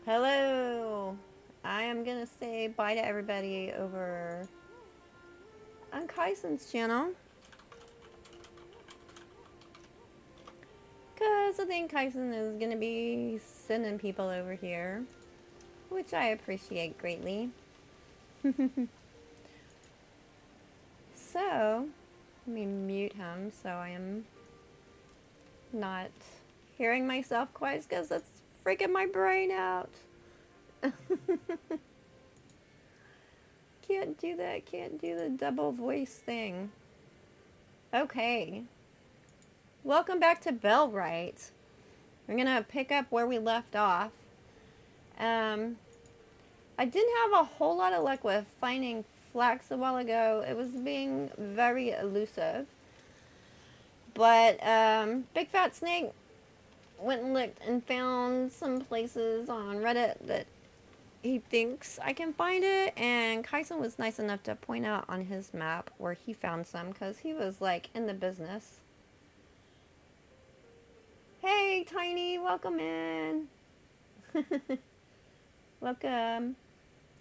Hello. I am gonna say bye to everybody over on Kaisen's channel. Because I think Kaisen is gonna be sending people over here, which I appreciate greatly. So, let me mute him so I am not hearing myself quite because that's freaking my brain out. Can't do that, can't do the double voice thing. Okay. Welcome back to Bellwright. We're gonna pick up where we left off. I didn't have a whole lot of luck with finding flax a while ago. It was being very elusive. But Big Fat Snake went and looked and found some places on Reddit that he thinks I can find it, and Kaisen was nice enough to point out on his map where he found some because he was like in the business. Hey Tiny, welcome in. Welcome.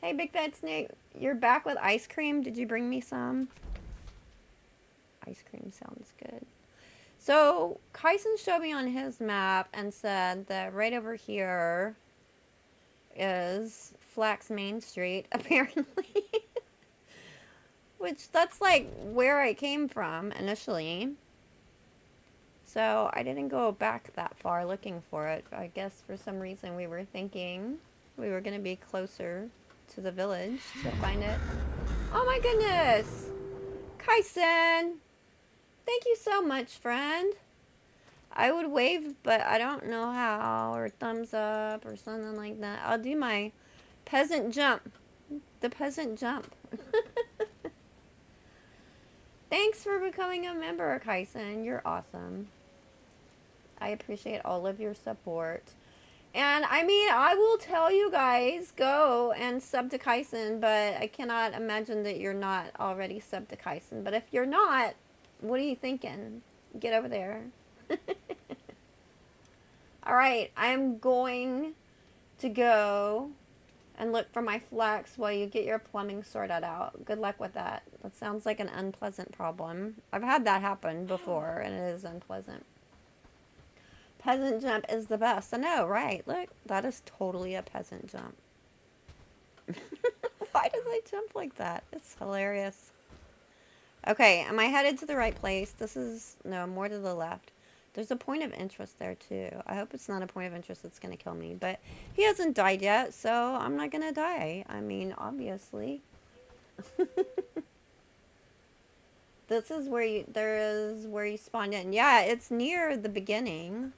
Hey Big Fat Snake, you're back with ice cream. Did you bring me some? Ice cream sounds good. So Kaisen showed me on his map and said that right over here is Flax Main Street, apparently. Which, that's like where I came from initially. So I didn't go back that far looking for it. I guess for some reason we were thinking we were going to be closer to the village to find it. Oh my goodness! Kaisen! Thank you so much, friend. I would wave, but I don't know how, or thumbs up, or something like that. I'll do my peasant jump. The peasant jump. Thanks for becoming a member, Kaisen. You're awesome. I appreciate all of your support. And I mean, I will tell you guys, go and sub to Kaisen, but I cannot imagine that you're not already sub to Kaisen. But if you're not, what are you thinking? Get over there. Alright, I am going to go and look for my flax while you get your plumbing sorted out. Good luck with that. That sounds like an unpleasant problem. I've had that happen before, and it is unpleasant. Peasant jump is the best. I know, right? Look, that is totally a peasant jump. Why do they jump like that? It's hilarious. Okay, am I headed to the right place? This is, no, more to the left. There's a point of interest there, too. I hope it's not a point of interest that's going to kill me. But he hasn't died yet, so I'm not going to die. I mean, obviously. This is where you spawned in. Yeah, it's near the beginning.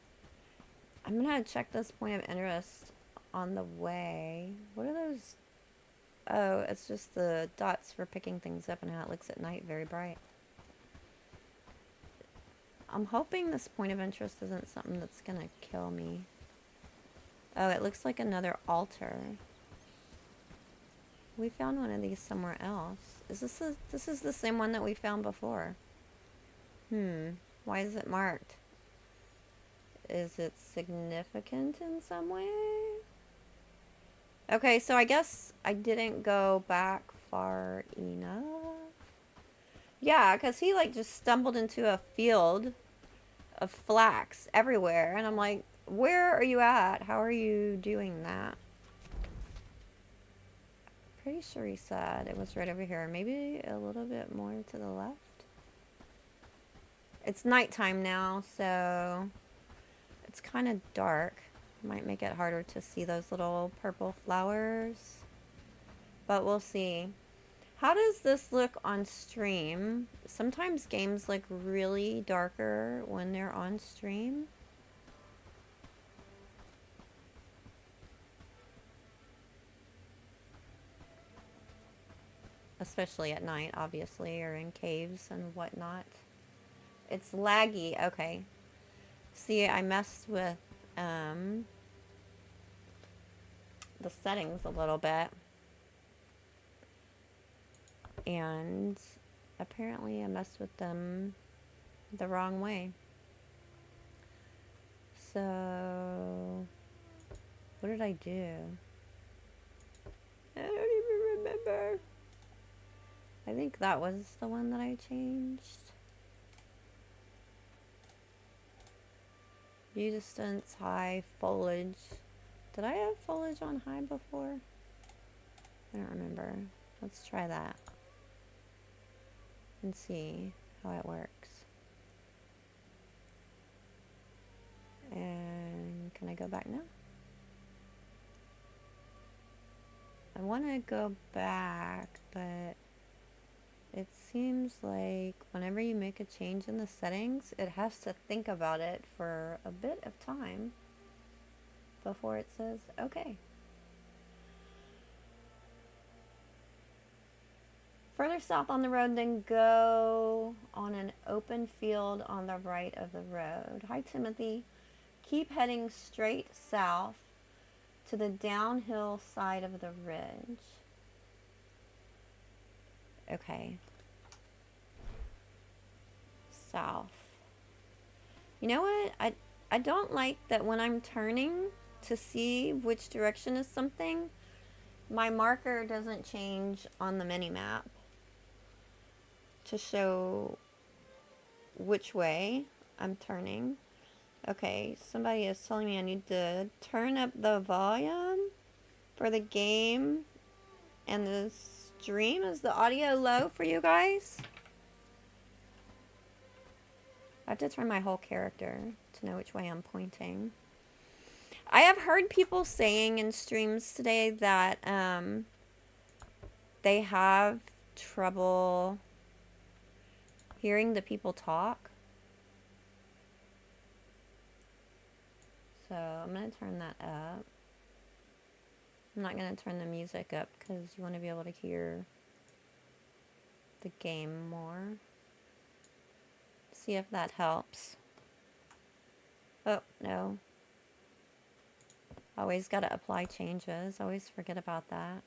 I'm going to check this point of interest on the way. What are those? Oh, it's just the dots for picking things up and how it looks at night. Very bright. I'm hoping this point of interest isn't something that's gonna kill me. Oh, it looks like another altar. We found one of these somewhere else. Is this is the same one that we found before? Why is it marked? Is it significant in some way? Okay, so I guess I didn't go back far enough. Yeah, because he like just stumbled into a field of flax everywhere. And I'm like, where are you at? How are you doing that? Pretty sure he said it was right over here. Maybe a little bit more to the left. It's nighttime now, so it's kind of dark. Might make it harder to see those little purple flowers. But we'll see. How does this look on stream? Sometimes games look really darker when they're on stream. Especially at night, obviously, or in caves and whatnot. It's laggy. Okay. See, I messed with the settings a little bit. And apparently I messed with them the wrong way. So, what What did I do? I don't even remember. I think that was the one that I changed. View distance, high, foliage. Did I have foliage on high before? I don't remember. Let's try that and see how it works. And can I go back now? I want to go back, but it seems like whenever you make a change in the settings, it has to think about it for a bit of time before it says okay. Further south on the road, then go on an open field on the right of the road. Hi, Timothy. Keep heading straight south to the downhill side of the ridge. Okay. South. You know what? I don't like that when I'm turning to see which direction is something, my marker doesn't change on the mini-map to show which way I'm turning. Okay, somebody is telling me I need to turn up the volume for the game and the stream. Is the audio low for you guys? I have to turn my whole character to know which way I'm pointing. I have heard people saying in streams today that they have trouble hearing the people talk. So I'm going to turn that up. I'm not going to turn the music up because you want to be able to hear the game more. See if that helps. Oh, no. Always got to apply changes. Always forget about that.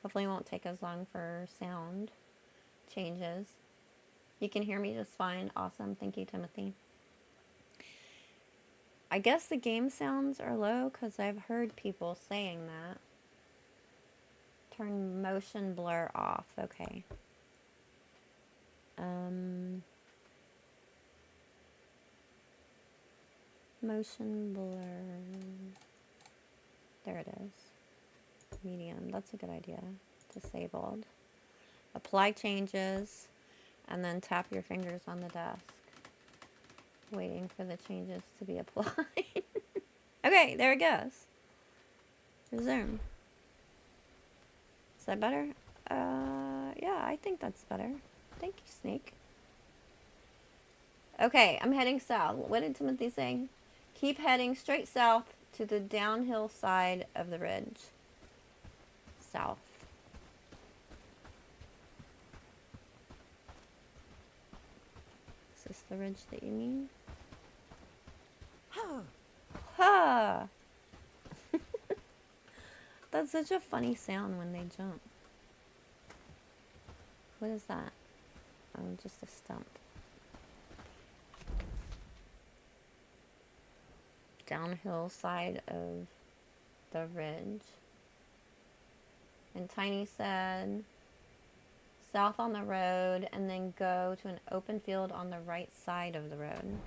Hopefully it won't take as long for sound changes. You can hear me just fine. Awesome. Thank you, Timothy. I guess the game sounds are low because I've heard people saying that. Turn motion blur off. Okay. Motion blur. There it is. Medium. That's a good idea. Disabled. Apply changes. And then tap your fingers on the desk. Waiting for the changes to be applied. Okay, there it goes. Resume. Is that better? Yeah, I think that's better. Thank you, Snake. Okay, I'm heading south. What did Timothy say? Keep heading straight south to the downhill side of the ridge. South. Is this the ridge that you mean? Ha! That's such a funny sound when they jump. What is that? Oh, just a stump. Downhill side of the ridge. And Tiny said, south on the road and then go to an open field on the right side of the road.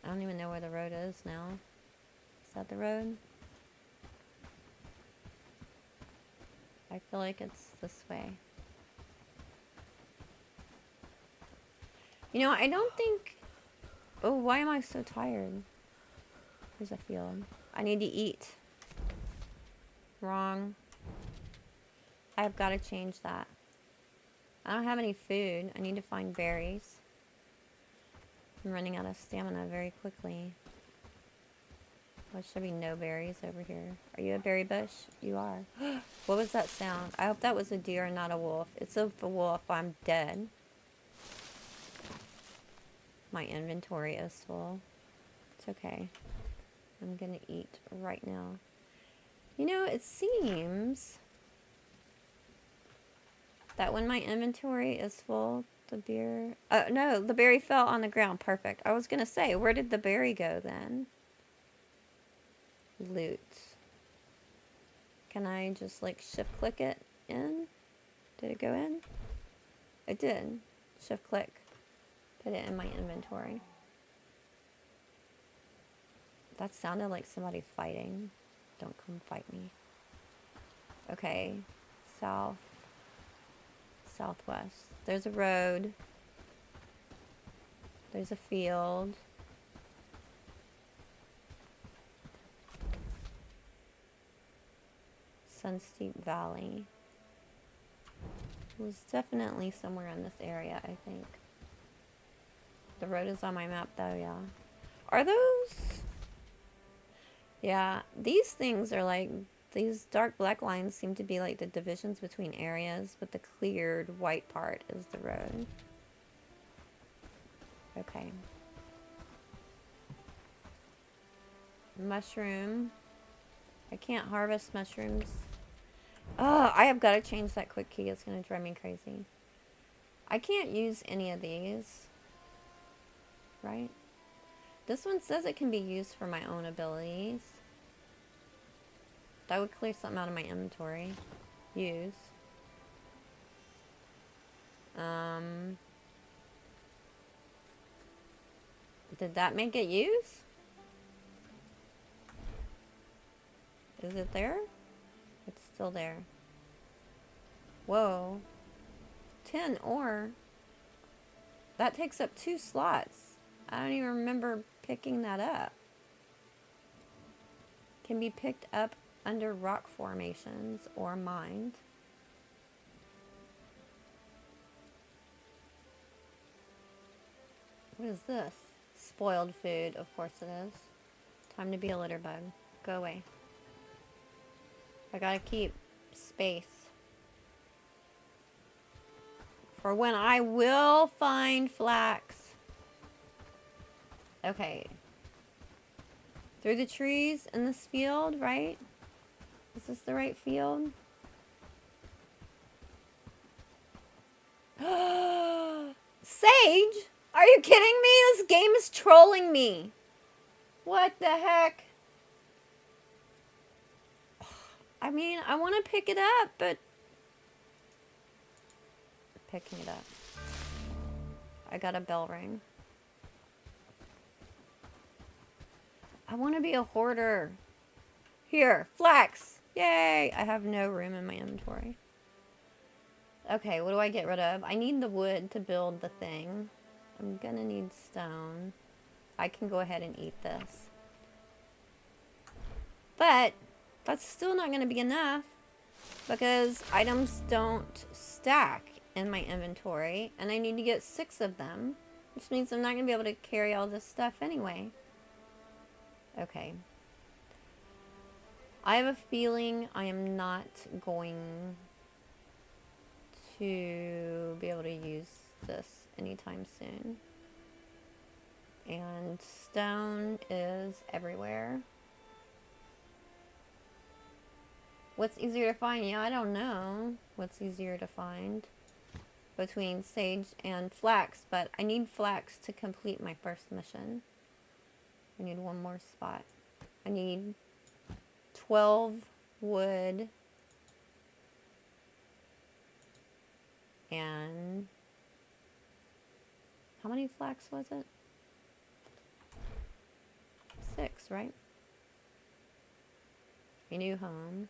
I don't even know where the road is now. Is that the road? I feel like it's this way. You know, I don't think... Oh, why am I so tired? There's a field. I need to eat. Wrong. I've got to change that. I don't have any food. I need to find berries. I'm running out of stamina very quickly. There should be no berries over here. Are you a berry bush? You are. What was that sound? I hope that was a deer and not a wolf. It's a wolf. I'm dead. My inventory is full. It's okay. I'm gonna eat right now. You know, it seems that when my inventory is full, the beer... no, the berry fell on the ground. Perfect. I was gonna say, where did the berry go then? loot. Can I just like shift click it in? Did it go in? It did. Shift click. Put it in my inventory. That sounded like somebody fighting. Don't come fight me. Okay. South. Southwest. There's a road. There's a field. Sunsteep Valley. It was definitely somewhere in this area, I think. The road is on my map though, yeah. Are those? Yeah, these things are like, these dark black lines seem to be like the divisions between areas, but the cleared white part is the road. Okay. Mushroom. I can't harvest mushrooms. Oh, I have got to change that quick key. It's going to drive me crazy. I can't use any of these. Right? This one says it can be used for my own abilities. That would clear something out of my inventory. Use. Did that make it use? Is it there? It's still there. Whoa. 10 ore. That takes up 2 slots. I don't even remember picking that up. Can be picked up under rock formations or mined. What is this? Spoiled food. Of course it is. Time to be a litter bug. Go away. I gotta keep space for when I will find flax. Okay. Through the trees in this field, right? Is this the right field? Sage? Are you kidding me? This game is trolling me. What the heck? I mean, I want to pick it up, but... Picking it up. I got a bell ring. I want to be a hoarder. Here, flax! Yay! I have no room in my inventory. Okay, what do I get rid of? I need the wood to build the thing. I'm gonna need stone. I can go ahead and eat this. But... that's still not going to be enough because items don't stack in my inventory and I need to get 6 of them, which means I'm not going to be able to carry all this stuff anyway. Okay. I have a feeling I am not going to be able to use this anytime soon. And stone is everywhere. What's easier to find? Yeah, I don't know what's easier to find between sage and flax, but I need flax to complete my first mission. I need one more spot. I need 12 wood and how many flax was it? 6, right? A new home.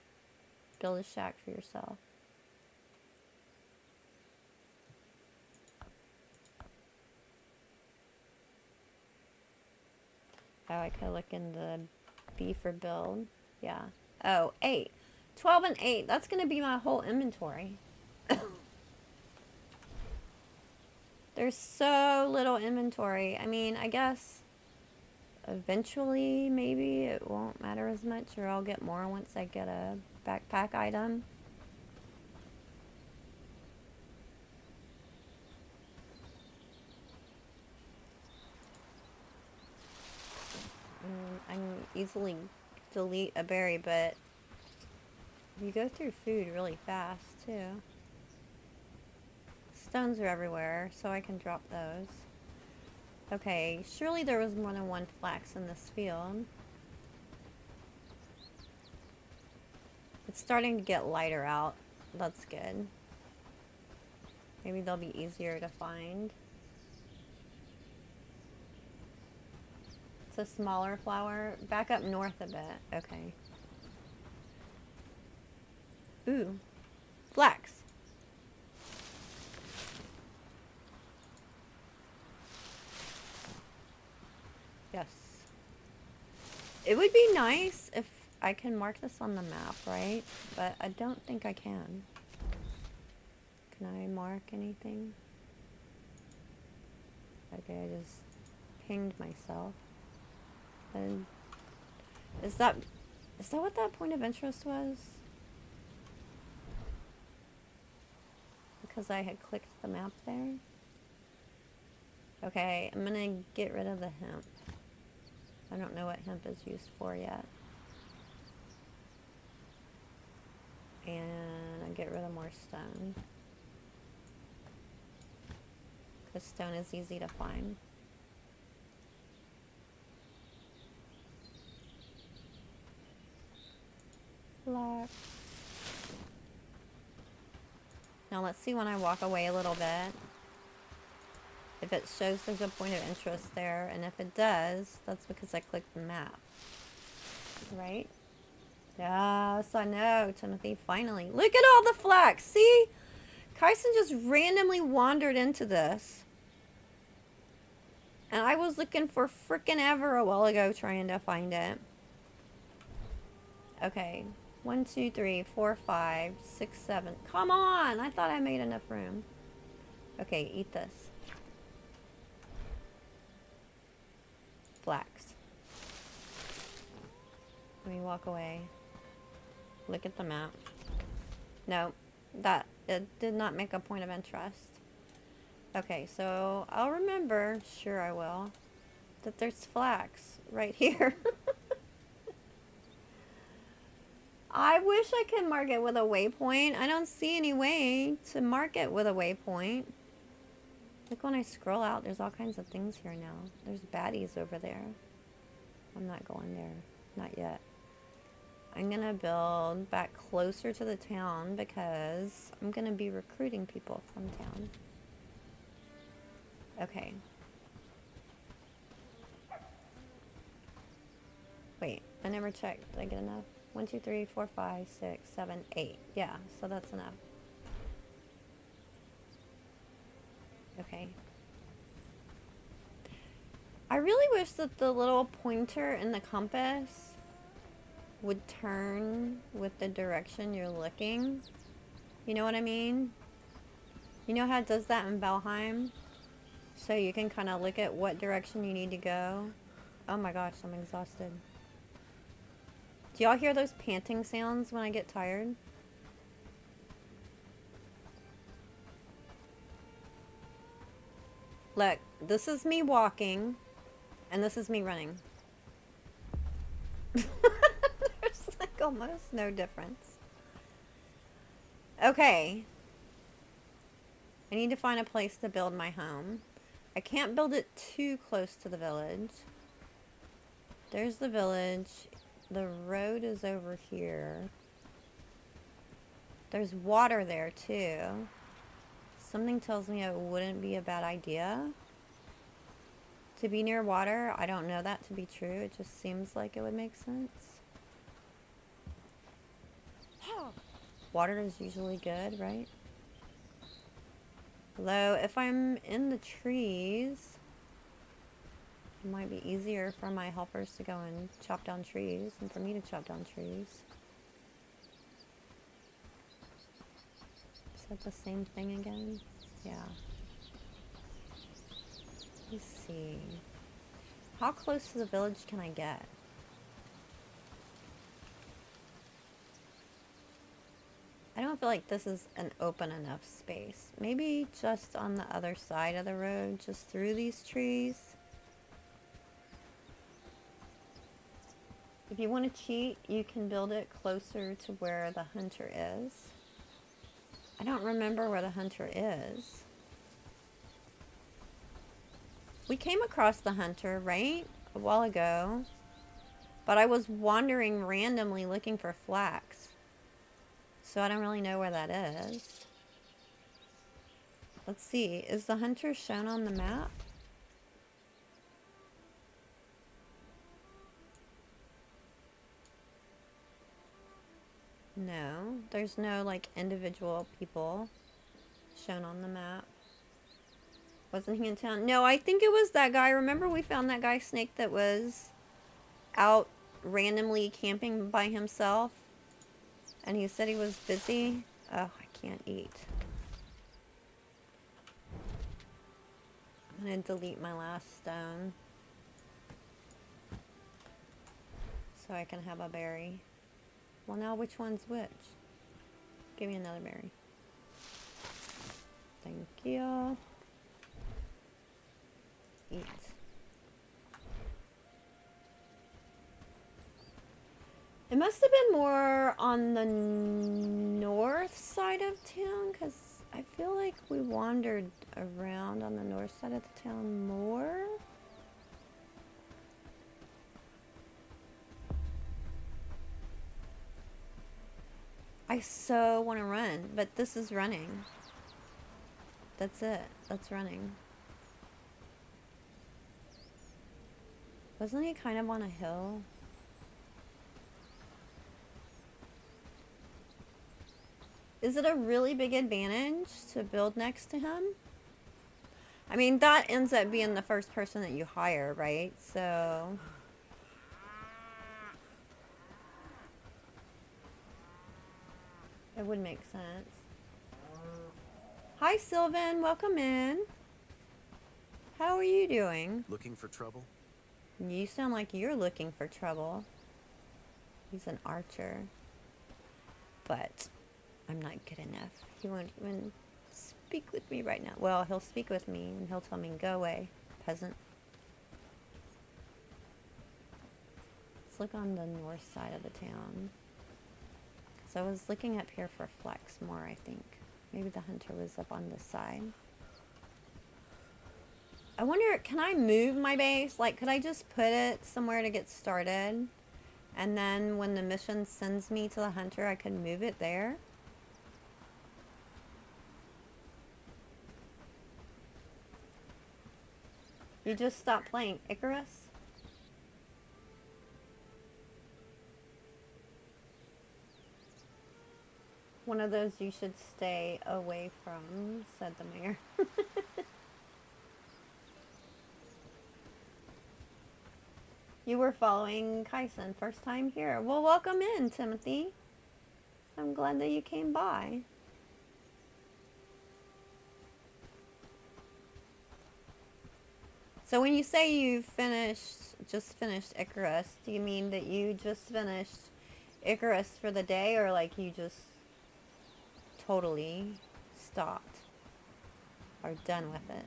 Build a shack for yourself. Oh, I could look in the B for build. Yeah. Oh, 8. 12 and 8. That's going to be my whole inventory. There's so little inventory. I mean, I guess eventually maybe it won't matter as much, or I'll get more once I get a backpack item. I can easily delete a berry, but you go through food really fast too. Stones are everywhere, so I can drop those. Okay, surely there was more than one flax in this field. It's starting to get lighter out. That's good. Maybe they'll be easier to find. It's a smaller flower. Back up north a bit. Okay. Ooh. Flax. Yes. It would be nice if I can mark this on the map, right? But I don't think I can. Can I mark anything? Okay, I just pinged myself. And is that what that point of interest was? Because I had clicked the map there. Okay, I'm gonna get rid of the hemp. I don't know what hemp is used for yet. And I'll get rid of more stone. Because stone is easy to find. Flax. Now let's see when I walk away a little bit. If it shows there's a point of interest there, and if it does, that's because I clicked the map. Right? Yes, I know, Timothy, finally. Look at all the flax, see? Kyson just randomly wandered into this. And I was looking for frickin' ever a while ago trying to find it. Okay. 1, 2, 3, 4, 5, 6, 7. Come on! I thought I made enough room. Okay, eat this. Flax. Let me walk away. Look at the map. No, it did not make a point of interest. Okay, so I'll remember, sure I will, that there's flax right here. I wish I could mark it with a waypoint. I don't see any way to mark it with a waypoint. Look, when I scroll out, there's all kinds of things here now. There's baddies over there. I'm not going there. Not yet. I'm going to build back closer to the town because I'm going to be recruiting people from town. Okay. Wait, I never checked. Did I get enough? 1, 2, 3, 4, 5, 6, 7, 8. Yeah, so that's enough. Okay. I really wish that the little pointer in the compass would turn with the direction you're looking. You know what I mean? You know how it does that in Valheim? So you can kind of look at what direction you need to go. Oh my gosh, I'm exhausted. Do y'all hear those panting sounds when I get tired? Look, this is me walking, and this is me running. There's like almost no difference. Okay. I need to find a place to build my home. I can't build it too close to the village. There's the village. The road is over here. There's water there too. Something tells me it wouldn't be a bad idea to be near water. I don't know that to be true. It just seems like it would make sense. Water is usually good, right? Although, if I'm in the trees, it might be easier for my helpers to go and chop down trees than for me to chop down trees. Is that the same thing again? Yeah. Let's see. How close to the village can I get? I don't feel like this is an open enough space. Maybe just on the other side of the road, just through these trees. If you want to cheat, you can build it closer to where the hunter is. I don't remember where the hunter is. We came across the hunter, right? A while ago. But I was wandering randomly looking for flax. So I don't really know where that is. Let's see. Is the hunter shown on the map? No. There's no, like, individual people shown on the map. Wasn't he in town? No, I think it was that guy. Remember we found that guy Snake that was out randomly camping by himself? And he said he was busy? Oh, I can't eat. I'm gonna delete my last stone. So I can have a berry. Well, now which one's which? Give me another berry. Thank you. Eat. It must have been more on the north side of town, because I feel like we wandered around on the north side of the town more. I so want to run, but this is running. That's it. That's running. Wasn't he kind of on a hill? Is it a really big advantage to build next to him? I mean, that ends up being the first person that you hire, right? So... it would make sense. Hi, Sylvan. Welcome in. How are you doing? Looking for trouble? You sound like you're looking for trouble. He's an archer. But I'm not good enough. He won't even speak with me right now. Well, he'll speak with me and he'll tell me, go away, peasant. Let's look on the north side of the town. So I was looking up here for flax more, I think. Maybe the hunter was up on this side. I wonder, can I move my base? Like, could I just put it somewhere to get started? And then when the mission sends me to the hunter, I could move it there? You just stopped playing Icarus? One of those you should stay away from, said the mayor. You were following Kyson, first time here. Well, welcome in, Timothy. I'm glad that you came by. So when you say you just finished Icarus, do you mean that you just finished Icarus for the day, or like you just totally stopped or done with it?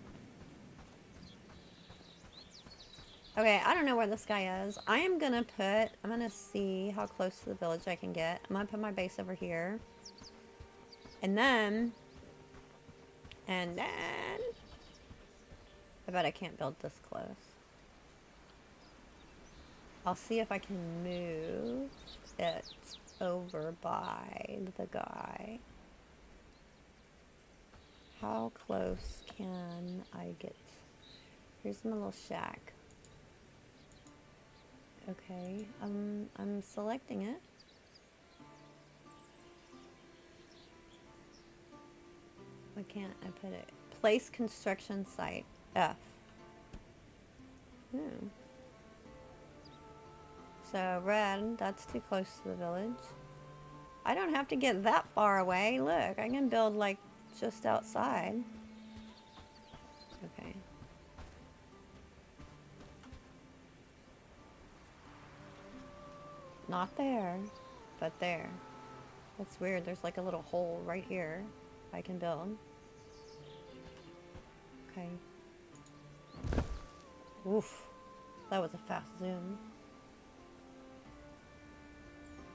Okay, I don't know where this guy is. I'm gonna see how close to the village I can get. I'm gonna put my base over here. And then, I bet I can't build this close. I'll see if I can move it over by the guy. How close can I get? Here's my little shack. Okay, I'm selecting it. Why can't I put it? Place construction site, F. So red, that's too close to the village. I don't have to get that far away. Look, I can build like just outside. Okay. Not there, but there. That's weird. There's like a little hole right here I can build. Okay. Oof. That was a fast zoom.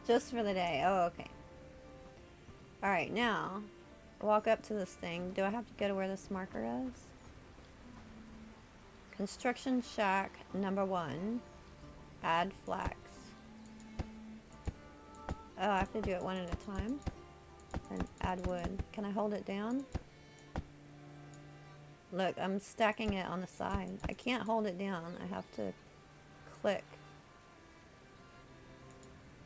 Just for the day. Oh, okay. Alright, now, walk up to this thing. Do I have to go to where this marker is? Construction shack number 1. Add flax. Oh, I have to do it one at a time. And add wood. Can I hold it down? Look, I'm stacking it on the side. I can't hold it down. I have to click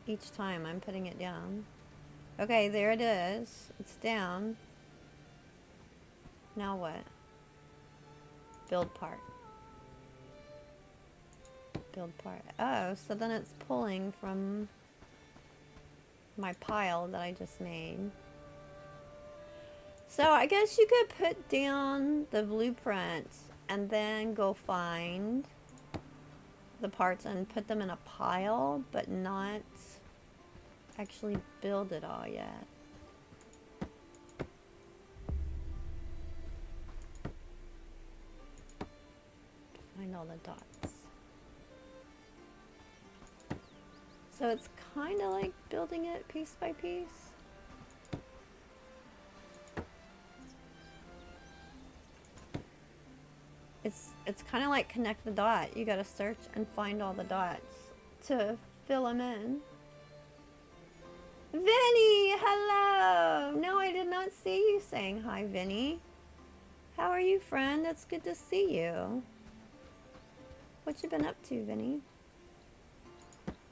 each time I'm putting it down. Okay, there it is. It's down. Now what? Build part. Build part. Oh, so then it's pulling from my pile that I just made. So I guess you could put down the blueprint and then go find the parts and put them in a pile, but not actually build it all yet. Find all the dots. So it's kind of like building it piece by piece. It's kind of like connect the dot. You gotta search and find all the dots to fill them in. Vinny, hello! No, I did not see you saying hi, Vinny. How are you, friend? It's good to see you. What you been up to, Vinny?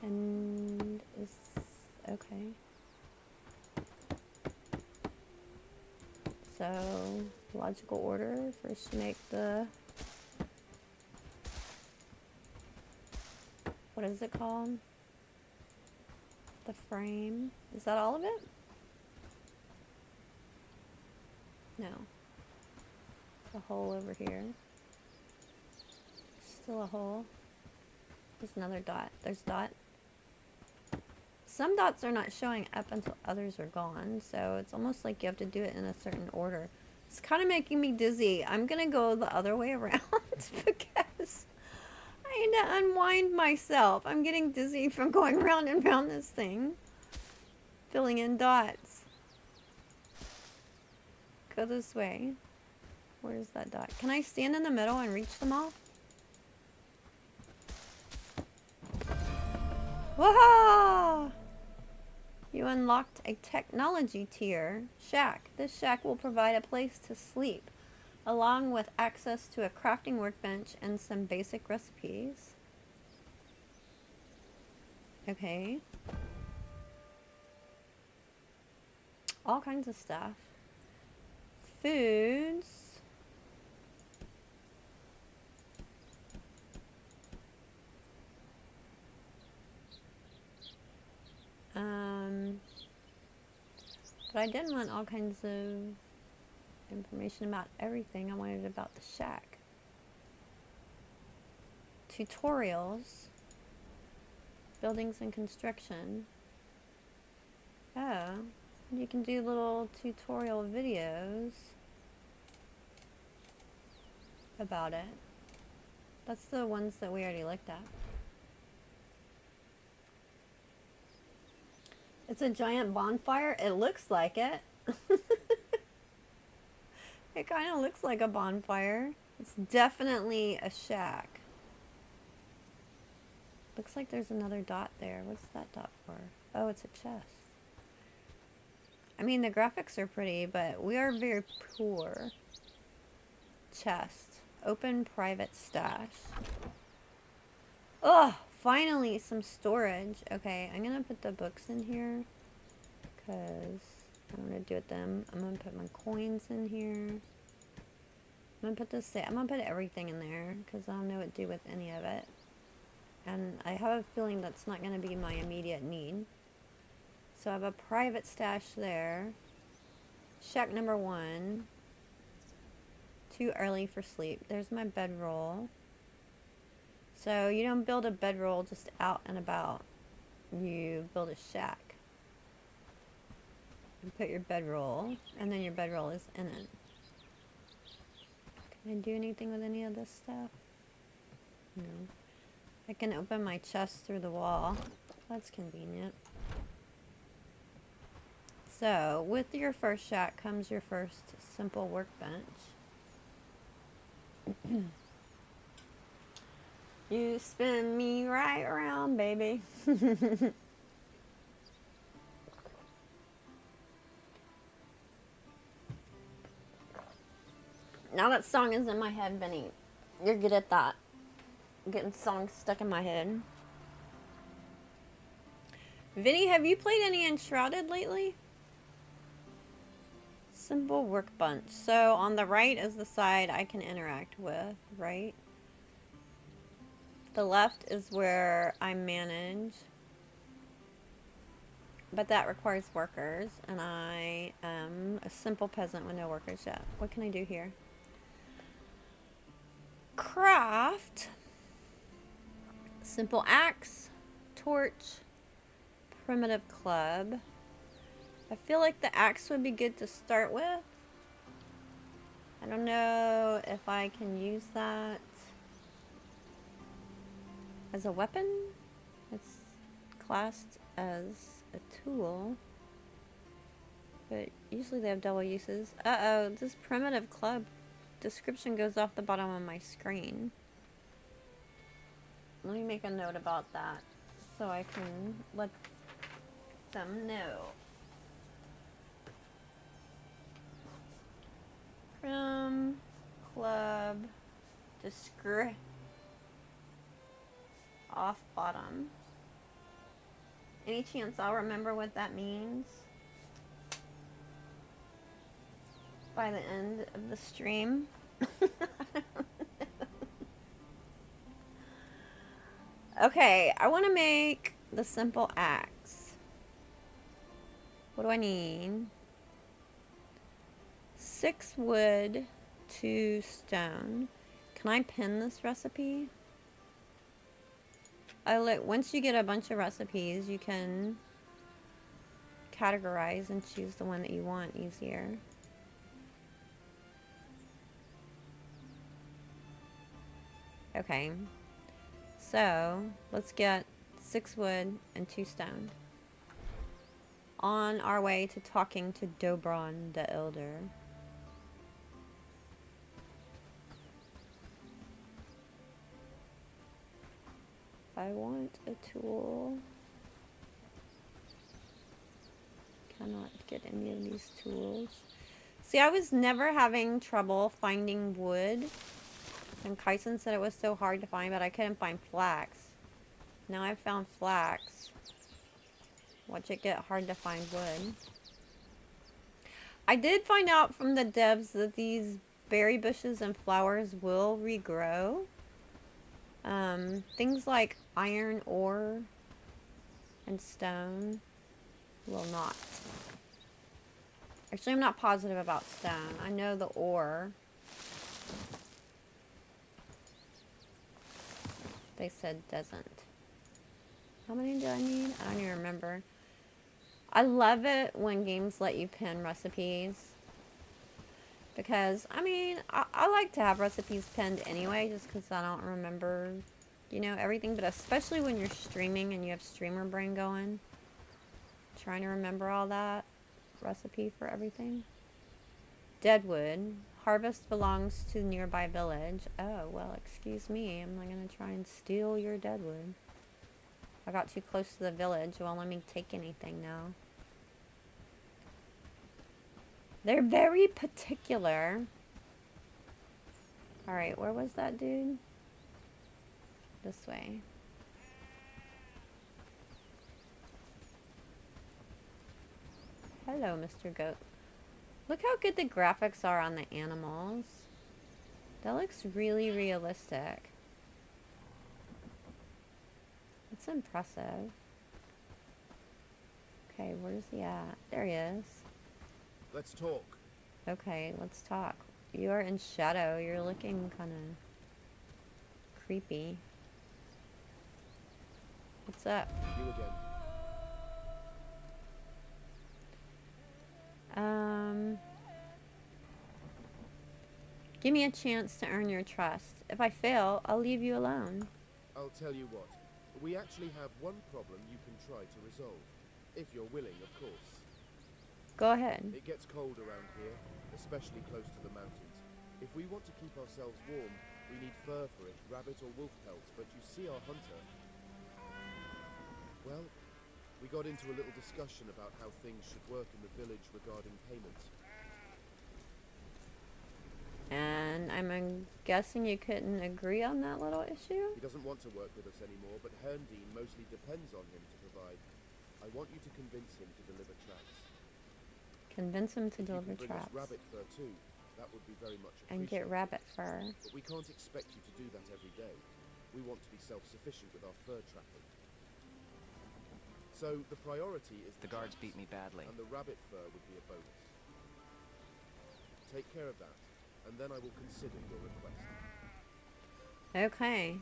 And is okay. So logical order. First make the, what is it called? The frame. Is that all of it? No. There's a hole over here. Still a hole. There's another dot. There's a dot. Some dots are not showing up until others are gone, so it's almost like you have to do it in a certain order. It's kind of making me dizzy. I'm gonna go the other way around because I need to unwind myself. I'm getting dizzy from going round and round this thing. Filling in dots. Go this way. Where's that dot? Can I stand in the middle and reach them all? Whoa! You unlocked a technology tier shack. This shack will provide a place to sleep, along with access to a crafting workbench and some basic recipes. Okay. All kinds of stuff. Foods. But I didn't want all kinds of information about everything. I wanted about the shack. Tutorials. Buildings and construction. Oh, you can do little tutorial videos about it. That's the ones that we already looked at. It's a giant bonfire. It looks like it. It kind of looks like a bonfire. It's definitely a shack. Looks like there's another dot there. What's that dot for? Oh, it's a chest. I mean, the graphics are pretty, but we are very poor. Chest. Open private stash. Ugh! Finally, some storage. Okay, I'm gonna put the books in here because I'm gonna do with them. I'm gonna put my coins in here. I'm gonna put this. I'm gonna put everything in there because I don't know what to do with any of it. And I have a feeling that's not gonna be my immediate need. So I have a private stash there. Shack number 1. Too early for sleep. There's my bedroll. So you don't build a bedroll just out and about. You build a shack. You put your bedroll, and then your bedroll is in it. Can I do anything with any of this stuff? No. I can open my chest through the wall. That's convenient. So, with your first shack comes your first simple workbench. You spin me right around, baby. Now that song is in my head, Vinny. You're good at that. Getting songs stuck in my head. Vinny, have you played any Enshrouded lately? Simple workbench. So on the right is the side I can interact with, right? The left is where I manage. But that requires workers, and I am a simple peasant with no workers yet. What can I do here? Craft. Simple axe. Torch. Primitive club. I feel like the axe would be good to start with. I don't know if I can use that as a weapon. It's classed as a tool. But usually they have double uses. Uh-oh, this primitive club description goes off the bottom of my screen. Let me make a note about that so I can let them know. Prim club descript off bottom. Any chance I'll remember what that means by the end of the stream? Okay, I want to make the simple axe. What do I need? 6 wood, 2 stone. Can I pin this recipe? Once you get a bunch of recipes, you can categorize and choose the one that you want easier. Okay. So, let's get 6 wood and 2 stone. On our way to talking to Dobron the Elder. I want a tool. Cannot get any of these tools. See, I was never having trouble finding wood. And Kyson said it was so hard to find, but I couldn't find flax. Now I've found flax. Watch it get hard to find wood. I did find out from the devs that these berry bushes and flowers will regrow. Things like iron ore and stone will not. Actually, I'm not positive about stone. I know the ore. They said doesn't. How many do I need? I don't even remember. I love it when games let you pin recipes. Because, I mean, I like to have recipes pinned anyway, just because I don't remember, you know, everything. But especially when you're streaming and you have streamer brain going. Trying to remember all that recipe for everything. Deadwood. Harvest belongs to nearby village. Oh, well, excuse me. I'm not going to try and steal your deadwood. I got too close to the village. Won't let me take anything now. They're very particular. Alright, where was that dude? This way. Hello, Mr. Goat. Look how good the graphics are on the animals. That looks really realistic. It's impressive. Okay, where's he at? There he is. Let's talk. Okay, let's talk. You are in shadow. You're looking kind of creepy. What's up? You again. Give me a chance to earn your trust. If I fail, I'll leave you alone. I'll tell you what. We actually have one problem you can try to resolve. If you're willing, of course. Go ahead. It gets cold around here, especially close to the mountains. If we want to keep ourselves warm, we need fur for it, rabbit or wolf pelts, but you see our hunter. Well, we got into a little discussion about how things should work in the village regarding payment. And then? I'm guessing you couldn't agree on that little issue? He doesn't want to work with us anymore, but Herndeen mostly depends on him to provide. I want you to convince him to deliver traps. Convince him to If deliver you can bring us traps. rabbit fur too, that would be very much And appreciated. get rabbit fur. But we can't expect you to do that every day. We want to be self-sufficient with our fur trapping. So the priority is The guards beat me badly. and the rabbit fur would be a bonus. Take care of that, and then I will consider your request. Okay.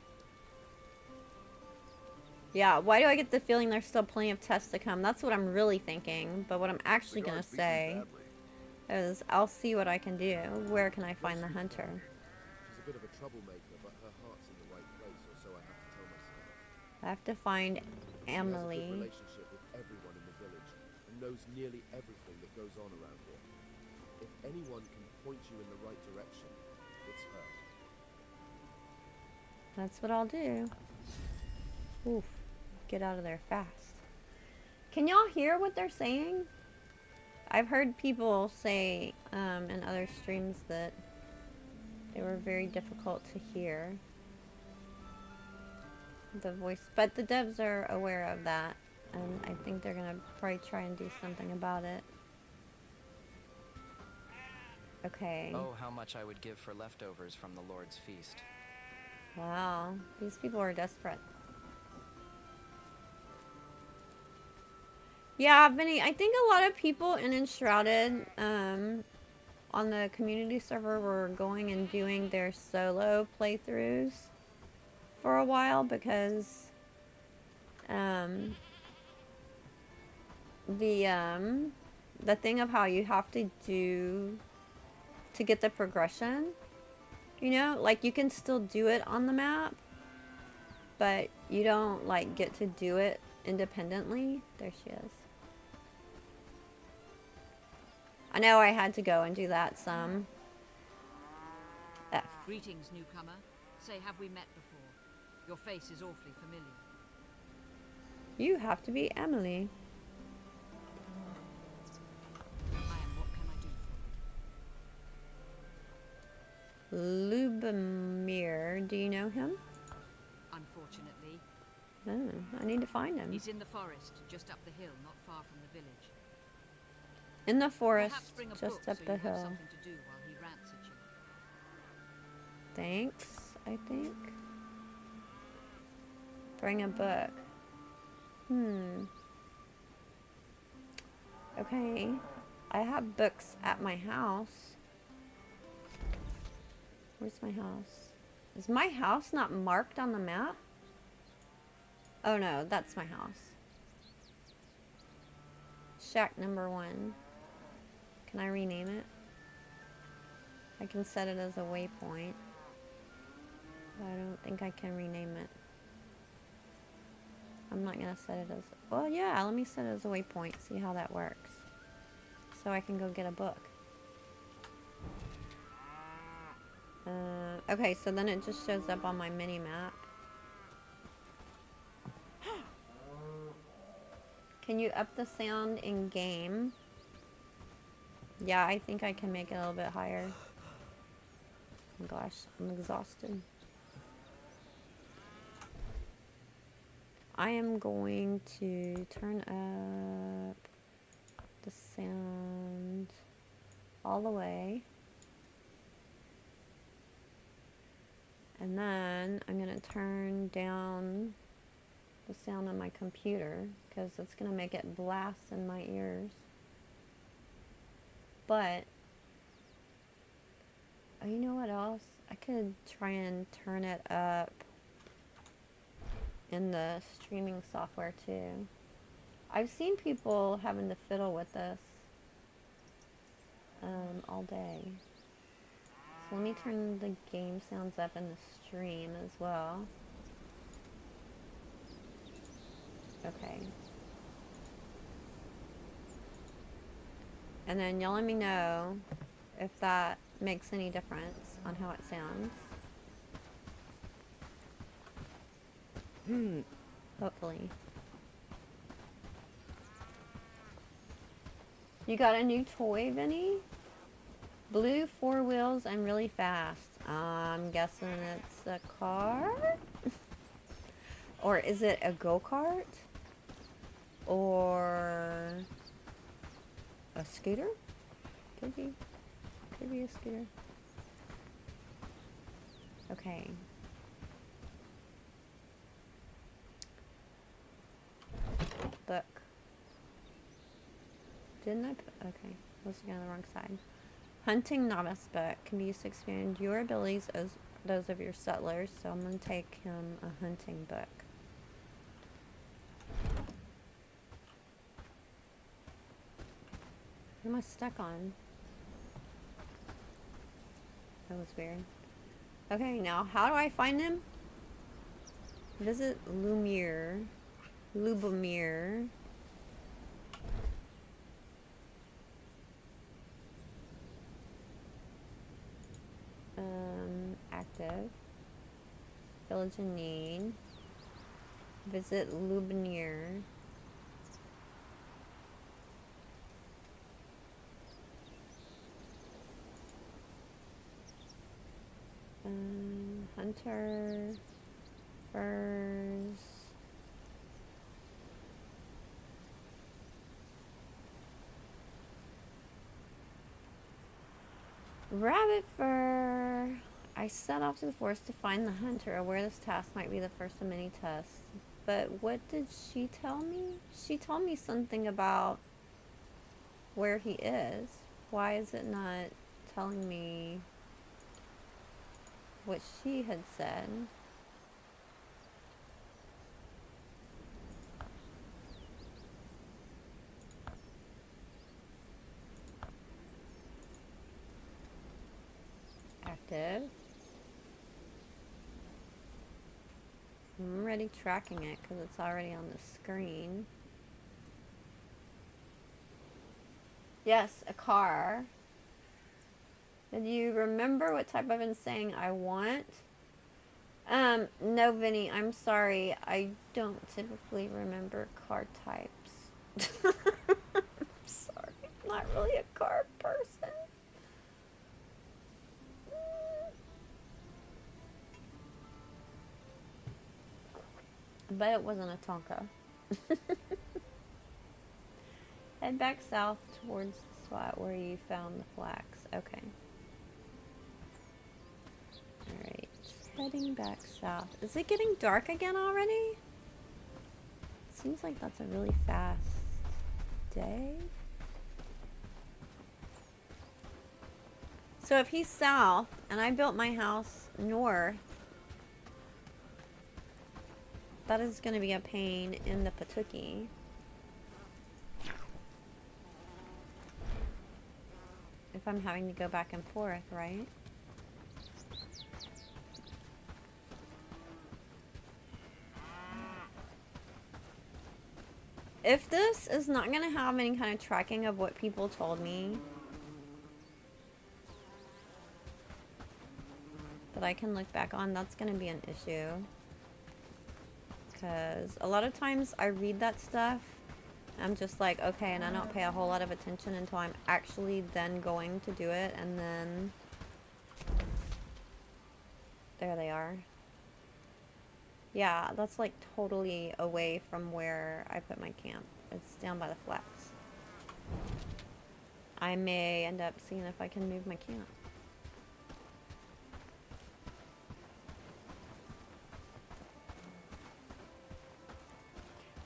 Yeah, why do I get the feeling there's still plenty of tests to come? That's what I'm really thinking. But what I'm actually gonna say is I'll see what I can do. Where can I find the hunter? She's a bit of a troublemaker, but her heart's in the right place, or so I have to tell myself. I have to find She has a good Emily. relationship with everyone in the village, and knows nearly everything that goes on around here. If anyone can point you in the right direction, it's her. That's what I'll do. Oof. Get out of there fast. Can y'all hear what they're saying? I've heard people say in other streams that they were very difficult to hear. The voice, but the devs are aware of that, and I think they're gonna probably try and do something about it. Okay. Oh, how much I would give for leftovers from the Lord's feast. Wow, these people are desperate. Yeah, Vinny, I think a lot of people in Enshrouded on the community server were going and doing their solo playthroughs for a while because the thing of how you have to do to get the progression, you know, like you can still do it on the map, but you don't like get to do it independently. There she is. I know I had to go and do that some. F. Greetings, newcomer. Say, have we met before? Your face is awfully familiar. You have to be Emily. I am. What can I do for Lubomir, do you know him? you? Unfortunately, Oh, I need to find him. he's in the forest, just up the hill, not far from the village. In the forest, Perhaps bring a just book up so the you have hill. something to do while he rants at you. Thanks, I think. Bring a book. Okay. I have books at my house. Where's my house? Is my house not marked on the map? Oh no, that's my house. Shack number 1. Can I rename it? I can set it as a waypoint. But I don't think I can rename it. I'm not gonna set it as... Well, yeah, let me set it as a waypoint, see how that works. So I can go get a book. Okay, so then it just shows up on my mini-map. Can you up the sound in game? Yeah, I think I can make it a little bit higher. Oh gosh, I'm exhausted. I am going to turn up the sound all the way. And then I'm going to turn down the sound on my computer because it's going to make it blast in my ears. But, oh, you know what else? I could try and turn it up in the streaming software too. I've seen people having to fiddle with this all day. So let me turn the game sounds up in the stream as well. Okay. And then y'all let me know if that makes any difference on how it sounds. Hopefully. You got a new toy, Vinny? Blue 4 wheels and really fast. I'm guessing it's a car? Or is it a go-kart? Or a scooter? Could be. Could be a scooter. Okay. Book. Didn't I put... Okay. I was looking on the wrong side. Hunting novice book can be used to expand your abilities as those of your settlers. So I'm going to take him a hunting book. What am I stuck on? That was weird. Okay, now how do I find him? Visit Lubomir. Active. Village in need. Visit Lubomir. Hunter. Furs. Rabbit fur. I set off to the forest to find the hunter, aware this task might be the first of many tests. But what did she tell me? She told me something about where he is. Why is it not telling me what she had said? Active. I'm already tracking it because it's already on the screen. Yes, a car. Did you remember what type I've been saying I want? No, Vinny, I'm sorry. I don't typically remember car types. I'm sorry. I'm not really a car person. I bet it wasn't a Tonka. Head back south towards the spot where you found the flax. Okay. Alright. Heading back south. Is it getting dark again already? Seems like that's a really fast day. So if he's south and I built my house north, that is going to be a pain in the patookie. If I'm having to go back and forth, right? If this is not going to have any kind of tracking of what people told me that I can look back on, that's going to be an issue. Because a lot of times I read that stuff, I'm just like, okay, and I don't pay a whole lot of attention until I'm actually then going to do it, and then there they are. Yeah, that's like totally away from where I put my camp. It's down by the flax. I may end up seeing if I can move my camp.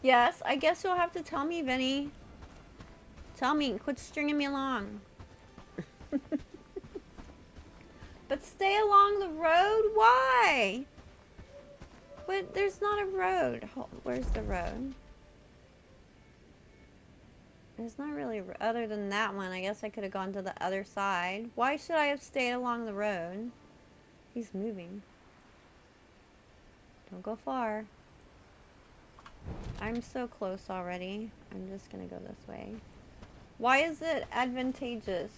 Yes, I guess you'll have to tell me, Vinny. Tell me, quit stringing me along. But stay along the road? Why? But there's not a road. Where's the road? There's not really, other than that one. I guess I could have gone to the other side. Why should I have stayed along the road? He's moving. Don't go far. I'm so close already. I'm just gonna go this way. Why is it advantageous?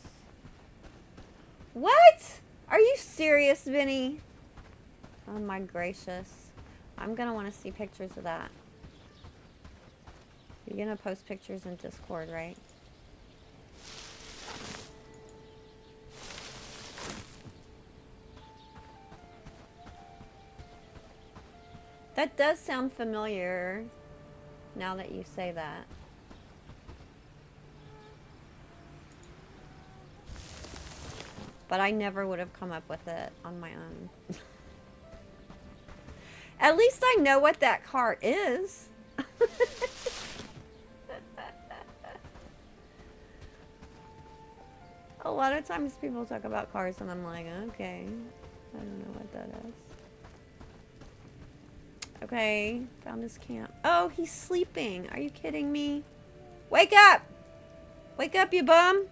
What? Are you serious, Vinny? Oh my gracious. I'm gonna want to see pictures of that. You're gonna post pictures in Discord, right? That does sound familiar now that you say that. But I never would have come up with it on my own. At least I know what that car is. A lot of times people talk about cars and I'm like, okay, I don't know what that is. Okay, found his camp. Oh, he's sleeping. Are you kidding me? Wake up! Wake up, you bum!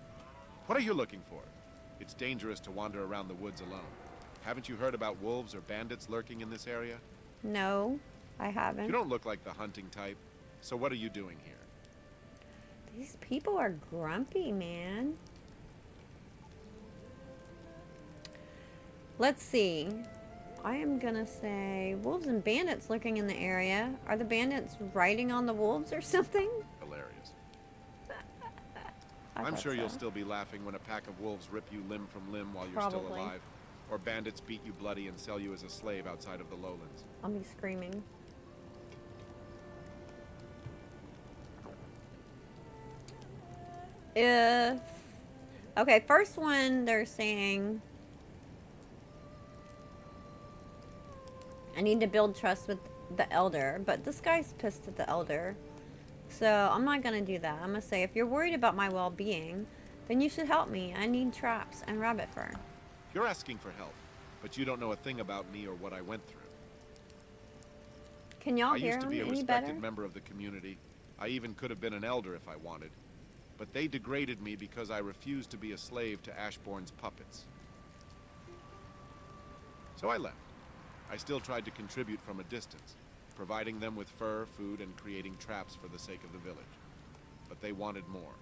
What are you looking for? It's dangerous to wander around the woods alone. Haven't you heard about wolves or bandits lurking in this area? No, I haven't. You don't look like the hunting type. So what are you doing here? These people are grumpy, man. Let's see. I am gonna say wolves and bandits lurking in the area. Are the bandits riding on the wolves or something? Hilarious. I I'm thought sure you'll so. still be laughing when a pack of wolves rip you limb from limb while you're still Probably. alive. Or bandits beat you bloody and sell you as a slave outside of the lowlands. I'll be screaming. If... Okay, first one, they're saying... I need to build trust with the elder, but this guy's pissed at the elder. So, I'm not gonna do that. I'm gonna say, if you're worried about my well-being, then you should help me. I need traps and rabbit fur. You're asking for help, but you don't know a thing about me or what I went through. Can y'all I hear used to him be a any respected better? member of the community. I even could have been an elder if I wanted. But they degraded me because I refused to be a slave to Ashbourne's puppets. So I left. I still tried to contribute from a distance, providing them with fur, food, and creating traps for the sake of the village. But they wanted more.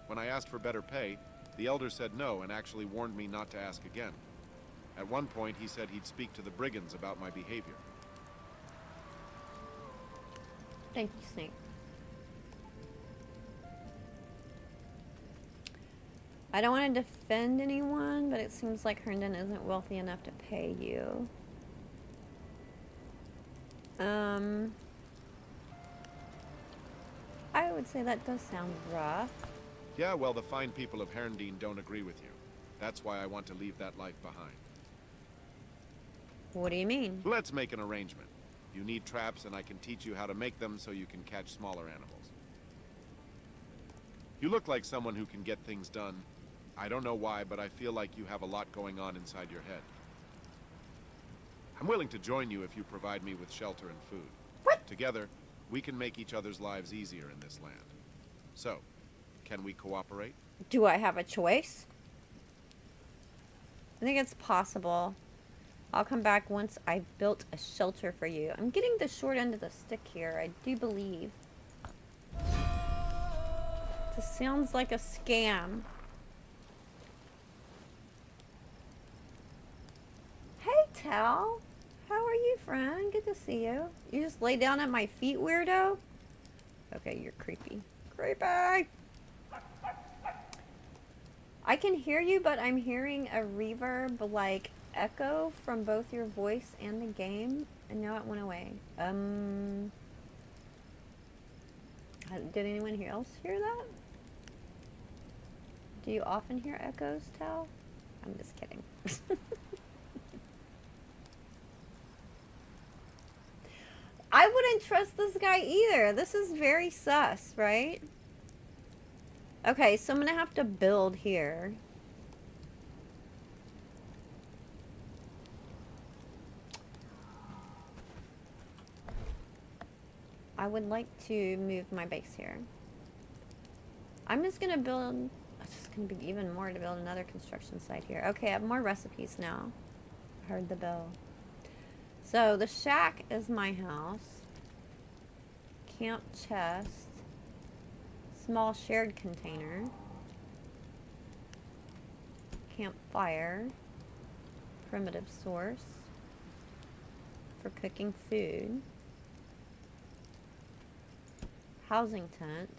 When I asked for better pay, the elder said no and actually warned me not to ask again. At one point, he said he'd speak to the brigands about my behavior. Thank you, Snake. I don't want to defend anyone, but it seems like Herndon isn't wealthy enough to pay you. I would say that does sound rough. Yeah, well, the fine people of Herndon don't agree with you. That's why I want to leave that life behind. What do you mean? Let's make an arrangement. You need traps, and I can teach you how to make them so you can catch smaller animals. You look like someone who can get things done. I don't know why, but I feel like you have a lot going on inside your head. I'm willing to join you if you provide me with shelter and food. What? Together, we can make each other's lives easier in this land. So, can we cooperate? Do I have a choice? I think it's possible. I'll come back once I've built a shelter for you. I'm getting the short end of the stick here, I do believe. This sounds like a scam. Hey, Tal. How are you, friend? Good to see you. You just lay down at my feet, weirdo? Okay, you're creepy. Creepy! I can hear you, but I'm hearing a reverb, like, echo from both your voice and the game, and now it went away. Did anyone else hear that? Do you often hear echoes, Tal? I'm just kidding. I wouldn't trust this guy either. This is very sus, right? Okay, so I'm gonna have to build here. I would like to move my base here. I'm just gonna build... It's just gonna be even more to build another construction site here. Okay, I have more recipes now. I heard the bell. So, the shack is my house. Camp chest. Small shared container. Campfire. Primitive source. For cooking food. Housing tent.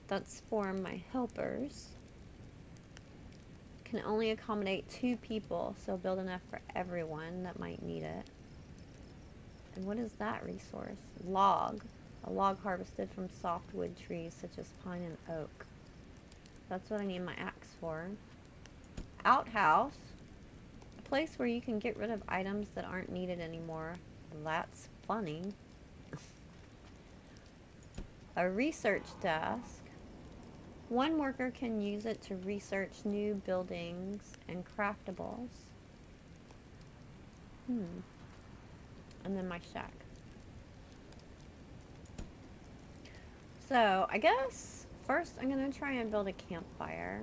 That's for my helpers. Can only accommodate 2 people, so build enough for everyone that might need it. And what is that resource? Log. A log harvested from softwood trees such as pine and oak. That's what I need my axe for. Outhouse. A place where you can get rid of items that aren't needed anymore. That's funny. A research desk. One worker can use it to research new buildings and craftables. And then my shack. So, I guess first I'm gonna try and build a campfire.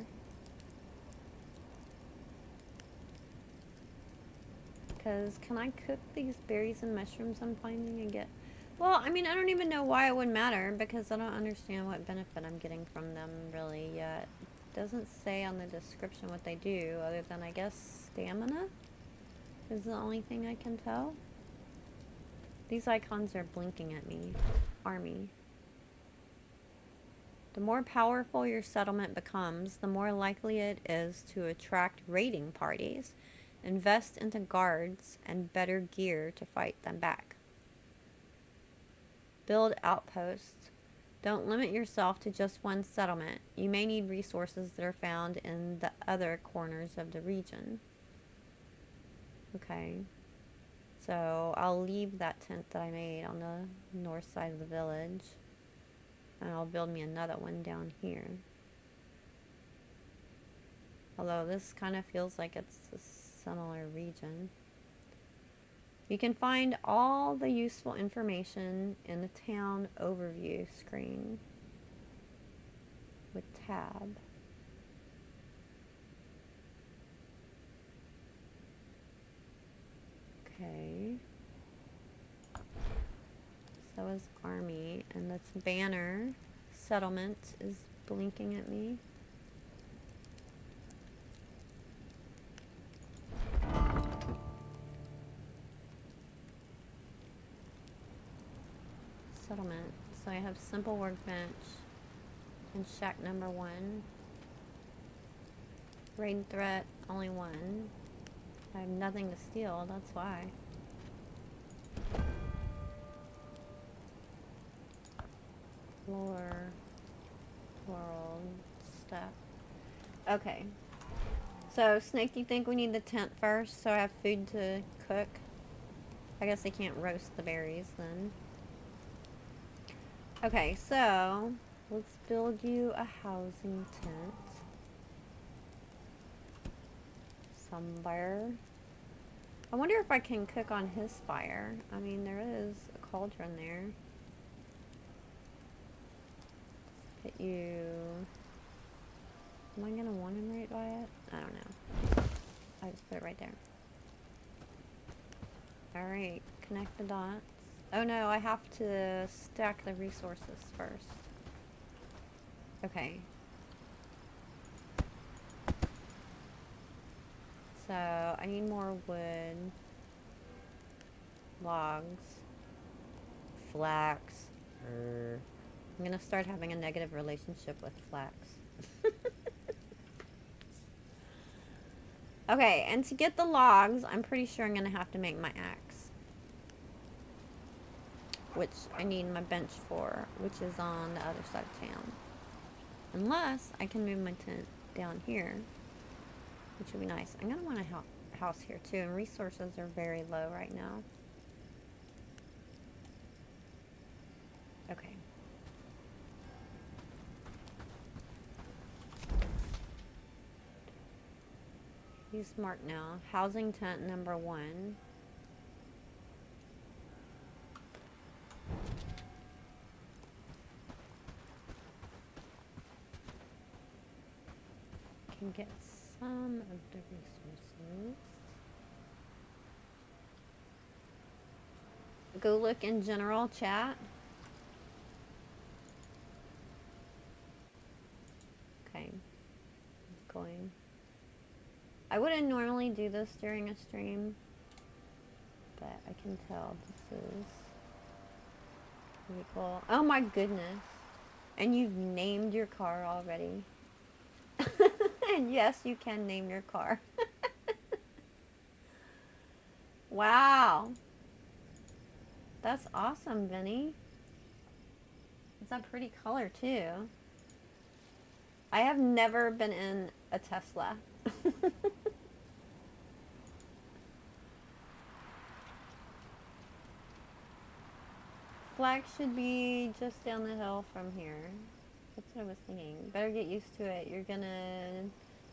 Because can I cook these berries and mushrooms I'm finding and get... Well, I mean, I don't even know why it would matter because I don't understand what benefit I'm getting from them really yet. It doesn't say on the description what they do other than, I guess, stamina is the only thing I can tell. These icons are blinking at me. Army. The more powerful your settlement becomes, the more likely it is to attract raiding parties. Invest into guards and better gear to fight them back. Build outposts. Don't limit yourself to just one settlement. You may need resources that are found in the other corners of the region. Okay. So I'll leave that tent that I made on the north side of the village. And I'll build me another one down here. Although this kind of feels like it's a similar region. You can find all the useful information in the town overview screen with tab. Okay. So is army, and that's banner. Settlement is blinking at me. Settlement. So I have simple workbench and shack number 1. Raid threat, only 1. I have nothing to steal, that's why. Floor, world, stuff. Okay. So, Snake, do you think we need the tent first so I have food to cook? I guess I can't roast the berries then. Okay, so let's build you a housing tent. Somewhere. I wonder if I can cook on his fire. I mean, there is a cauldron there. Let's put you... Am I gonna want him right by it? I don't know. I just put it right there. Alright, connect the dots. Oh no, I have to stack the resources first. Okay. So, I need more wood. Logs. Flax. I'm gonna start having a negative relationship with flax. Okay, and to get the logs, I'm pretty sure I'm gonna have to make my axe. Which I need my bench for, which is on the other side of town. Unless I can move my tent down here, which would be nice. I'm gonna want a house here too, and resources are very low right now. Okay. He's marked now. Housing tent number 1. Can get some of the resources. Go look in general chat. Okay. Going. I wouldn't normally do this during a stream, but I can tell this is pretty cool. Oh my goodness. And you've named your car already. And yes, you can name your car. Wow. That's awesome, Vinny. It's a pretty color, too. I have never been in a Tesla. Flax should be just down the hill from here. That's what I was thinking. Better get used to it. You're gonna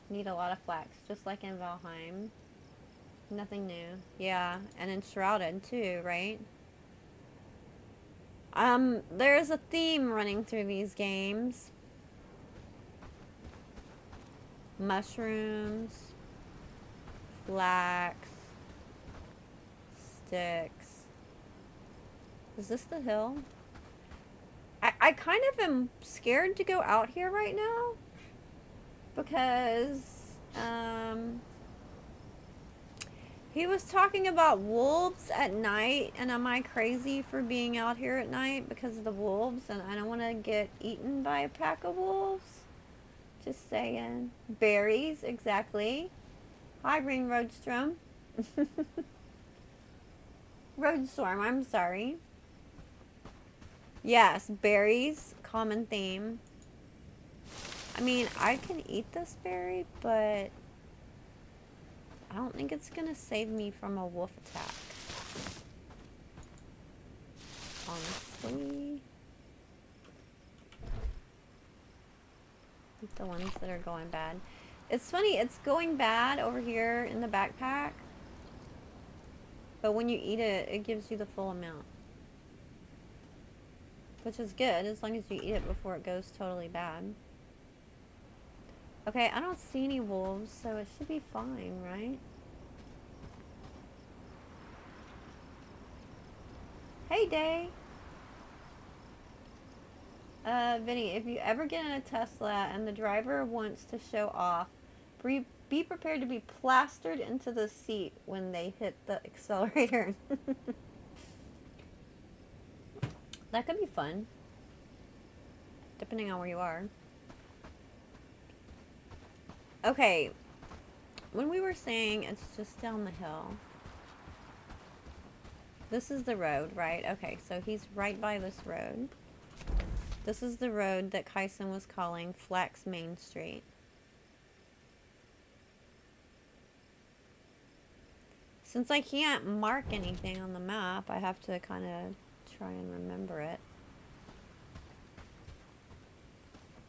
need a lot of flax, just like in Valheim. Nothing new. Yeah, and in Shrouded too, right? There's a theme running through these games. Mushrooms, flax, sticks. Is this the hill? I kind of am scared to go out here right now because he was talking about wolves at night, and am I crazy for being out here at night because of the wolves, and I don't want to get eaten by a pack of wolves? Just saying. Berries, exactly. Hi, Green Roadstrom. Roadstorm, I'm sorry. Yes, berries, common theme. I mean, I can eat this berry, but I don't think it's gonna save me from a wolf attack. Honestly. The ones that are going bad. It's funny, it's going bad over here in the backpack. But when you eat it, it gives you the full amount. Which is good, as long as you eat it before it goes totally bad. Okay, I don't see any wolves, so it should be fine, right? Hey, Day! Vinny, if you ever get in a Tesla and the driver wants to show off, be prepared to be plastered into the seat when they hit the accelerator. That could be fun, depending on where you are. Okay, when we were saying it's just down the hill, this is the road, right? Okay, so he's right by this road. This is the road that Kyson was calling Flax Main Street. Since I can't mark anything on the map, I have to kind of try and remember it.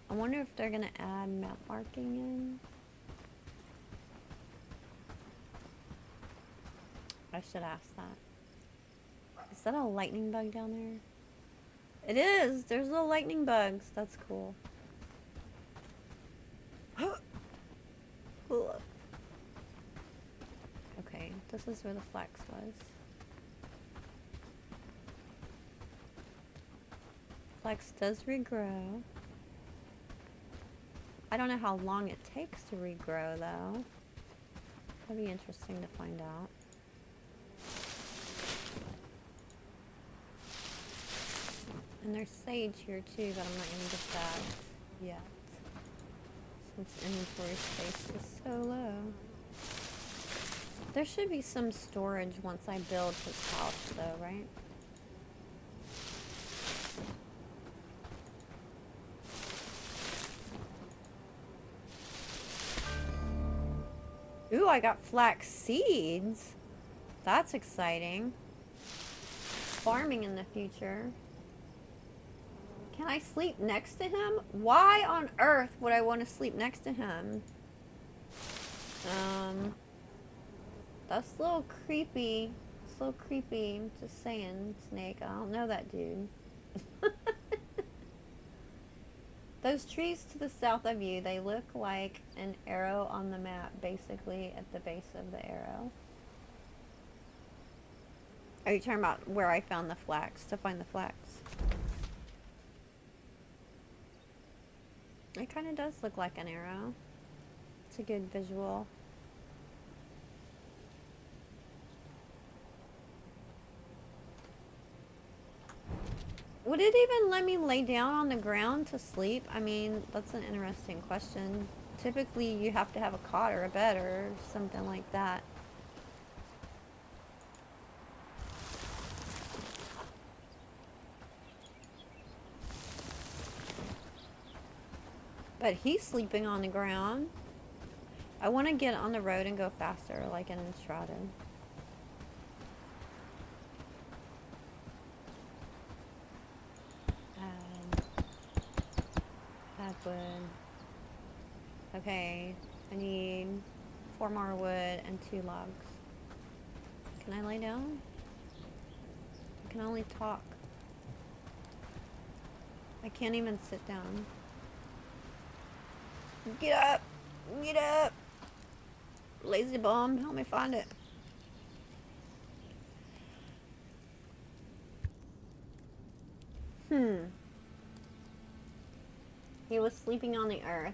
I wonder if they're gonna add map marking in. I should ask that. Is that a lightning bug down there? It is! There's little lightning bugs. That's cool. Okay, this is where the flax was. Flax does regrow. I don't know how long it takes to regrow, though. That'd be interesting to find out. And there's sage here too, but I'm not gonna get that yet, since inventory space is so low. There should be some storage once I build this house, though, right? Ooh, I got flax seeds. That's exciting. Farming in the future. Can I sleep next to him? Why on earth would I want to sleep next to him? That's a little creepy. It's a little creepy. I'm just saying, Snake. I don't know that dude. Those trees to the south of you, they look like an arrow on the map, basically at the base of the arrow. Are you talking about where I found the flax, to find the flax? It kind of does look like an arrow. It's a good visual. Would it even let me lay down on the ground to sleep? I mean, that's an interesting question. Typically, you have to have a cot or a bed or something like that. But he's sleeping on the ground. I want to get on the road and go faster, like an Enshrouded. Add wood. Okay, I need 4 more wood and 2 logs. Can I lay down? I can only talk. I can't even sit down. Get up! Get up! Lazy bum, help me find it. He was sleeping on the earth.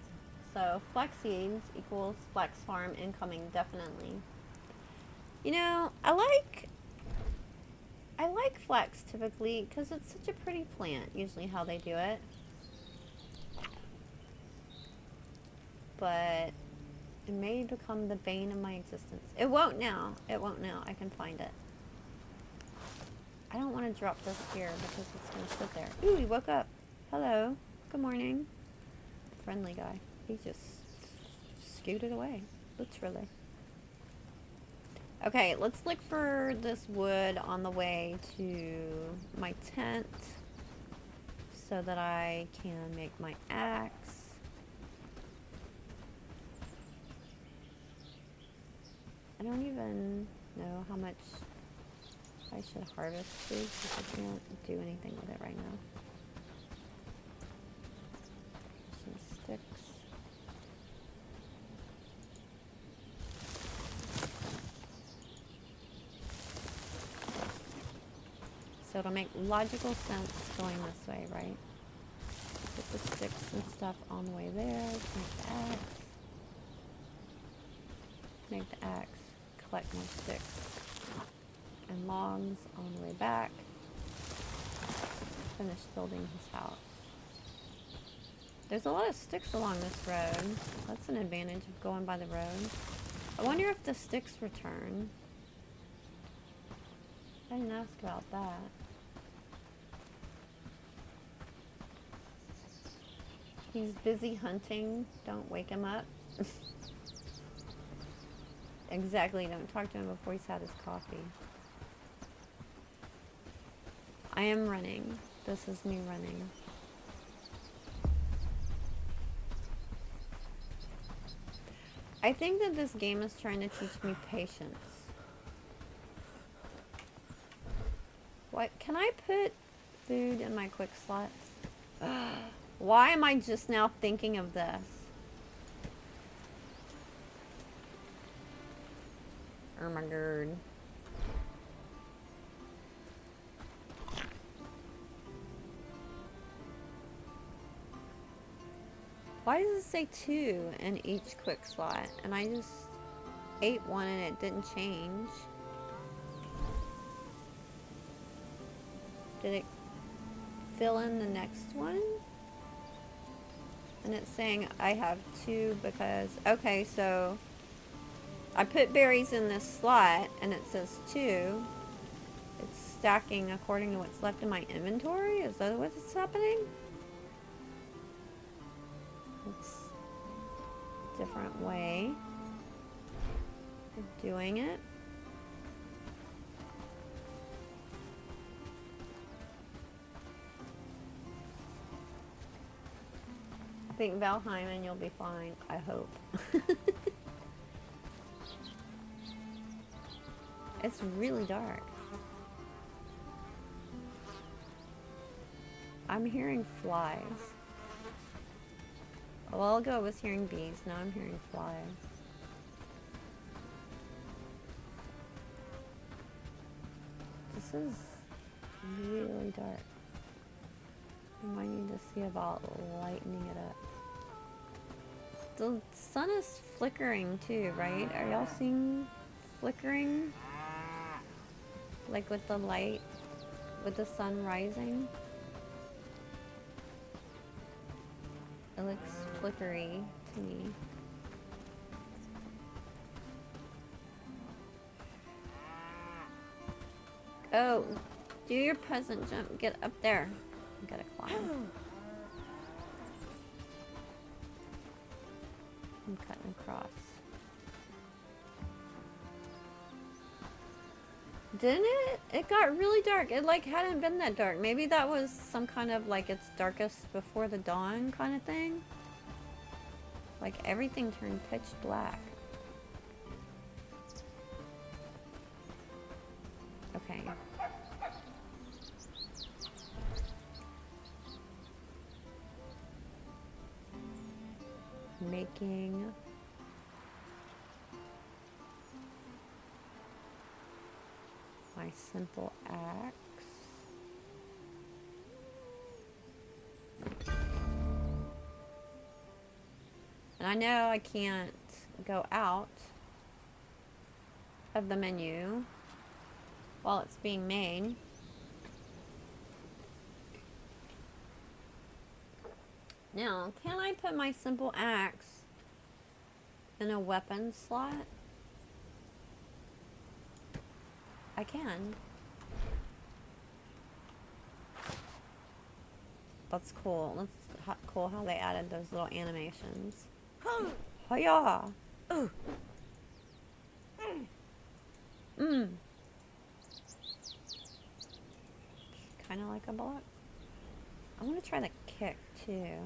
So, flax seeds equals flax farm incoming, definitely. You know, I like flax typically because it's such a pretty plant, usually how they do it. But it may become the bane of my existence. It won't now. It won't now. I can find it. I don't want to drop this here because it's going to sit there. Ooh, he woke up. Hello. Good morning. Friendly guy. He just scooted away. Literally. Okay, let's look for this wood on the way to my tent so that I can make my axe. I don't even know how much I should harvest food because I can't do anything with it right now. Some sticks. So it'll make logical sense going this way, right? Put the sticks and stuff on the way there. Make the axe. Make the axe. Collect more sticks and logs on the way back. Finish building his house. There's a lot of sticks along this road. That's an advantage of going by the road. I wonder if the sticks return. I didn't ask about that. He's busy hunting. Don't wake him up. Exactly, don't talk to him before he's had his coffee. I am running. This is me running. I think that this game is trying to teach me patience. What? Can I put food in my quick slots? Why am I just now thinking of this? Oh my god. Why does it say 2 in each quick slot? And I just ate one and it didn't change. Did it fill in the next one? And it's saying I have 2 because... Okay, so... I put berries in this slot and it says 2. It's stacking according to what's left in my inventory? Is that what's happening? It's a different way of doing it. I think Valheim and you'll be fine, I hope. It's really dark. I'm hearing flies. A while ago I was hearing bees, now I'm hearing flies. This is really dark. I might need to see about lightening it up. The sun is flickering too, right? Are y'all seeing flickering? Like with the light, with the sun rising? It looks flickery to me. Oh, do your peasant jump. Get up there. I gotta climb. I'm cutting across. Didn't it? It got really dark. It like hadn't been that dark. Maybe that was some kind of like its darkest before the dawn kind of thing. Like everything turned pitch black. Okay. Making my simple axe. And I know I can't go out of the menu while it's being made. Now, can I put my simple axe in a weapon slot? I can. That's cool. That's cool how they added those little animations. Hiya! Kind of like a block. I want to try the kick too.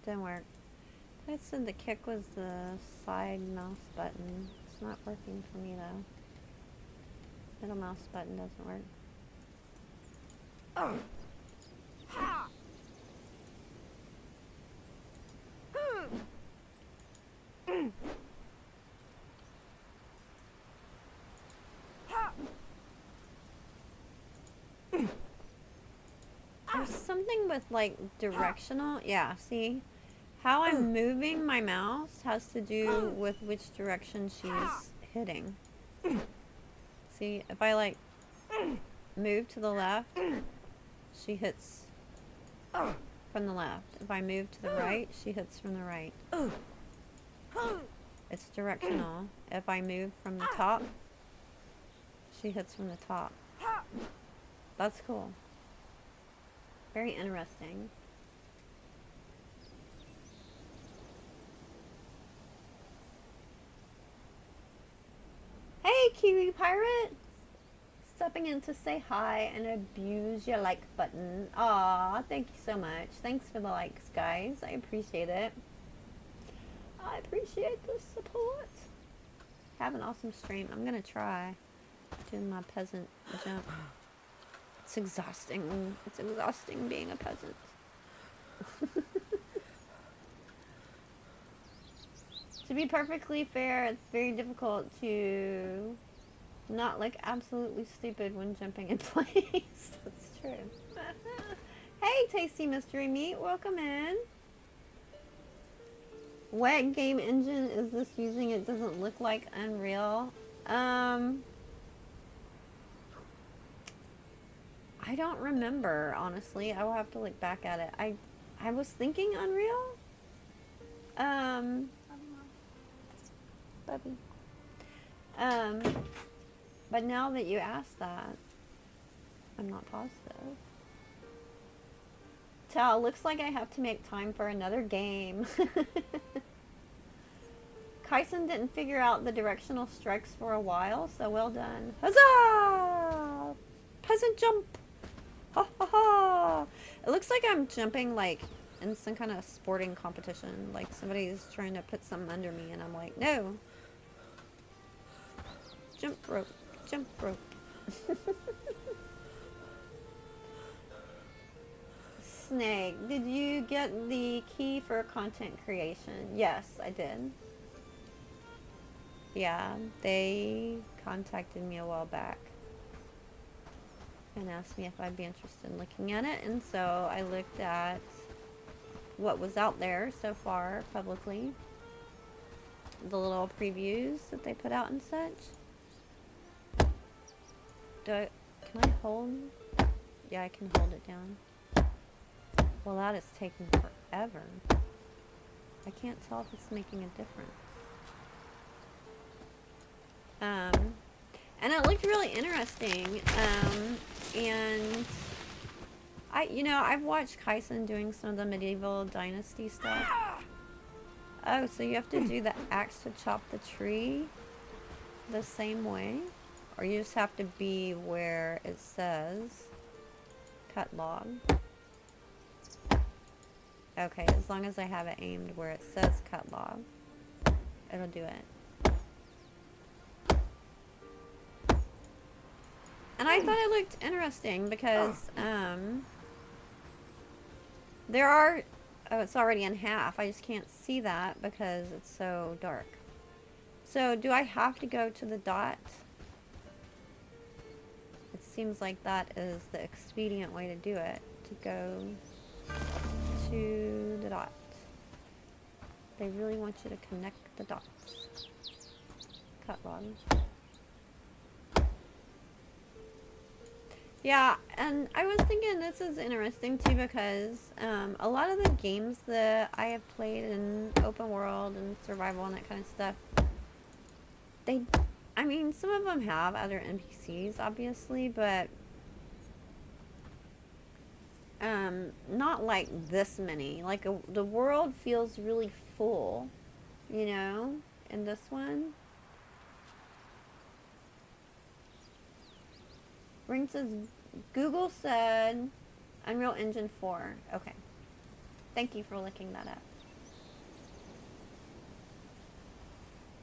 Didn't work. I said the kick was the side mouse button. It's not working for me though. Middle mouse button doesn't work. There's something with like directional. Yeah, see? How I'm moving my mouse has to do with which direction she's hitting. See, if I like move to the left, she hits from the left. If I move to the right, she hits from the right. It's directional. If I move from the top, she hits from the top. That's cool. Very interesting. Hey, Kiwi Pirate! Stepping in to say hi and abuse your like button. Aw, thank you so much. Thanks for the likes, guys. I appreciate it. I appreciate the support. Have an awesome stream. I'm gonna try doing my peasant jump. It's exhausting. It's exhausting being a peasant. To be perfectly fair, it's very difficult to not look absolutely stupid when jumping in place. That's true. Hey, Tasty Mystery Meat, welcome in. What game engine is this using? It doesn't look like Unreal. I don't remember, honestly. I will have to look back at it. I was thinking Unreal. Bubby. But now that you ask that, I'm not positive. Tal, looks like I have to make time for another game. Kyson didn't figure out the directional strikes for a while, so well done. Huzzah! Peasant jump! Ha ha ha! It looks like I'm jumping like in some kind of sporting competition. Like somebody's trying to put something under me and I'm like, no. Jump rope. Jump rope. Snake, did you get the key for content creation? Yes, I did. Yeah, they contacted me a while back and asked me if I'd be interested in looking at it, and so I looked at what was out there so far publicly, the little previews that they put out and such. Can I hold? Yeah, I can hold it down. Well, that is taking forever. I can't tell if it's making a difference. And it looked really interesting. And I've watched Kyson doing some of the medieval dynasty stuff. Oh, so you have to do the axe to chop the tree the same way? Or you just have to be where it says cut log? Okay, as long as I have it aimed where it says cut log, it'll do it. And I thought it looked interesting because, there are... Oh, it's already in half. I just can't see that because it's so dark. So, do I have to go to the dot? It seems like that is the expedient way to do it. To go to the dot. They really want you to connect the dots. Cut log. Yeah, and I was thinking this is interesting too because a lot of the games that I have played in open world and survival and that kind of stuff, I mean, some of them have other NPCs, obviously, but not like this many. Like, the world feels really full, you know, in this one. Ring says, Google said Unreal Engine 4. Okay. Thank you for looking that up.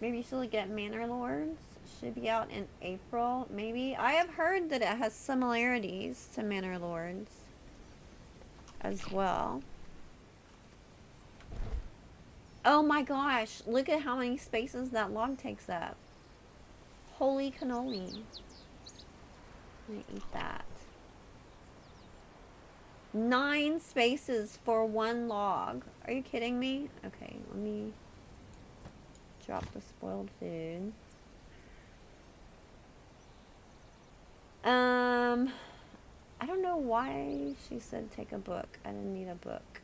Maybe you should look at Manor Lords. Should be out in April, maybe. I have heard that it has similarities to Manor Lords as well. Oh my gosh, look at how many spaces that log takes up. Holy cannoli. I'm gonna eat that. 9 spaces for 1 log. Are you kidding me? Okay, let me drop the spoiled food. I don't know why she said take a book. I didn't need a book.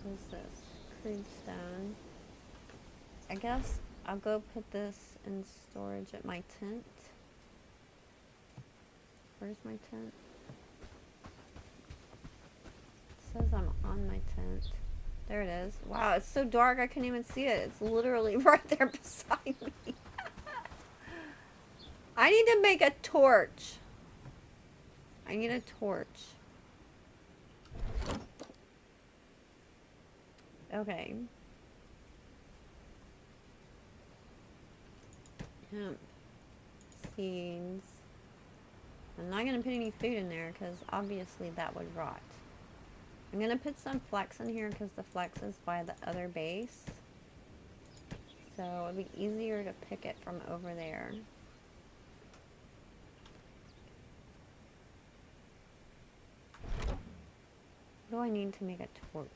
What is this? Crude stone. I guess I'll go put this in storage at my tent. Where's my tent? It says I'm on my tent. There it is. Wow, it's so dark I couldn't even see it. It's literally right there beside me. I need to make a torch. I need a torch. Okay. Hemp. Seeds. I'm not going to put any food in there because obviously that would rot. I'm going to put some flax in here because the flax is by the other base. So it'll be easier to pick it from over there. What do I need to make a torch?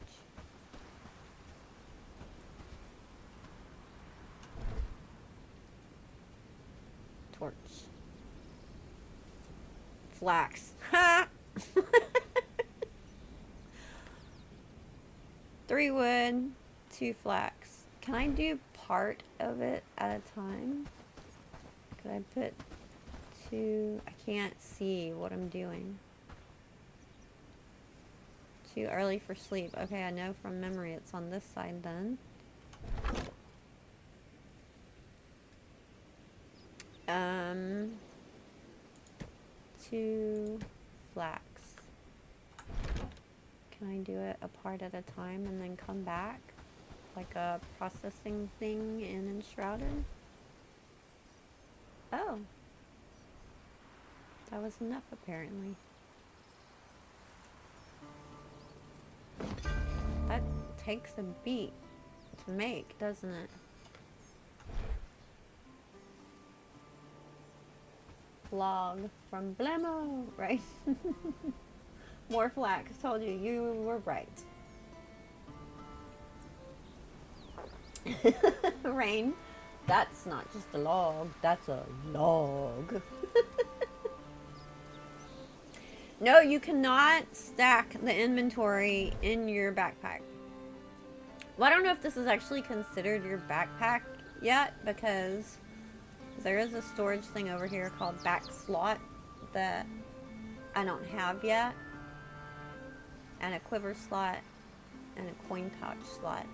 Torch. Flax. Ha! 3 wood, 2 flax. Can I do part of it at a time? Could I put 2? I can't see what I'm doing. Too early for sleep. Okay, I know from memory it's on this side then. 2 flax. Can I do it a part at a time and then come back? Like a processing thing in Enshrouded? Oh. That was enough apparently. That takes a beat to make, doesn't it? Log from Blemo, right? More flax. Told you, you were right. Rain, that's not just a log, that's a log. No, you cannot stack the inventory in your backpack. Well, I don't know if this is actually considered your backpack yet, because there is a storage thing over here called back slot that I don't have yet. and a quiver slot, and a coin pouch slot.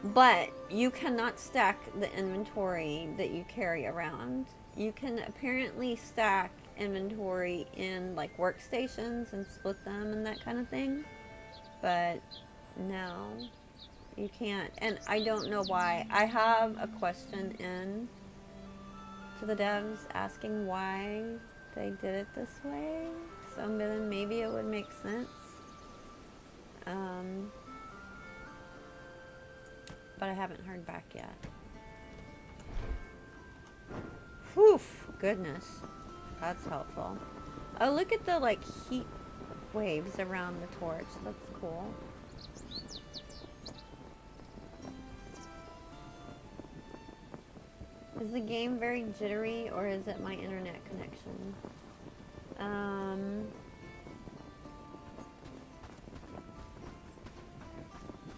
But you cannot stack the inventory that you carry around. You can apparently stack inventory in like workstations and split them and that kind of thing. But no, you can't. And I don't know why. I have a question in to the devs asking why they did it this way. So then maybe it would make sense. But I haven't heard back yet. Whew, goodness. That's helpful. Oh, look at the like heat waves around the torch. That's cool. Is the game very jittery or is it my internet connection?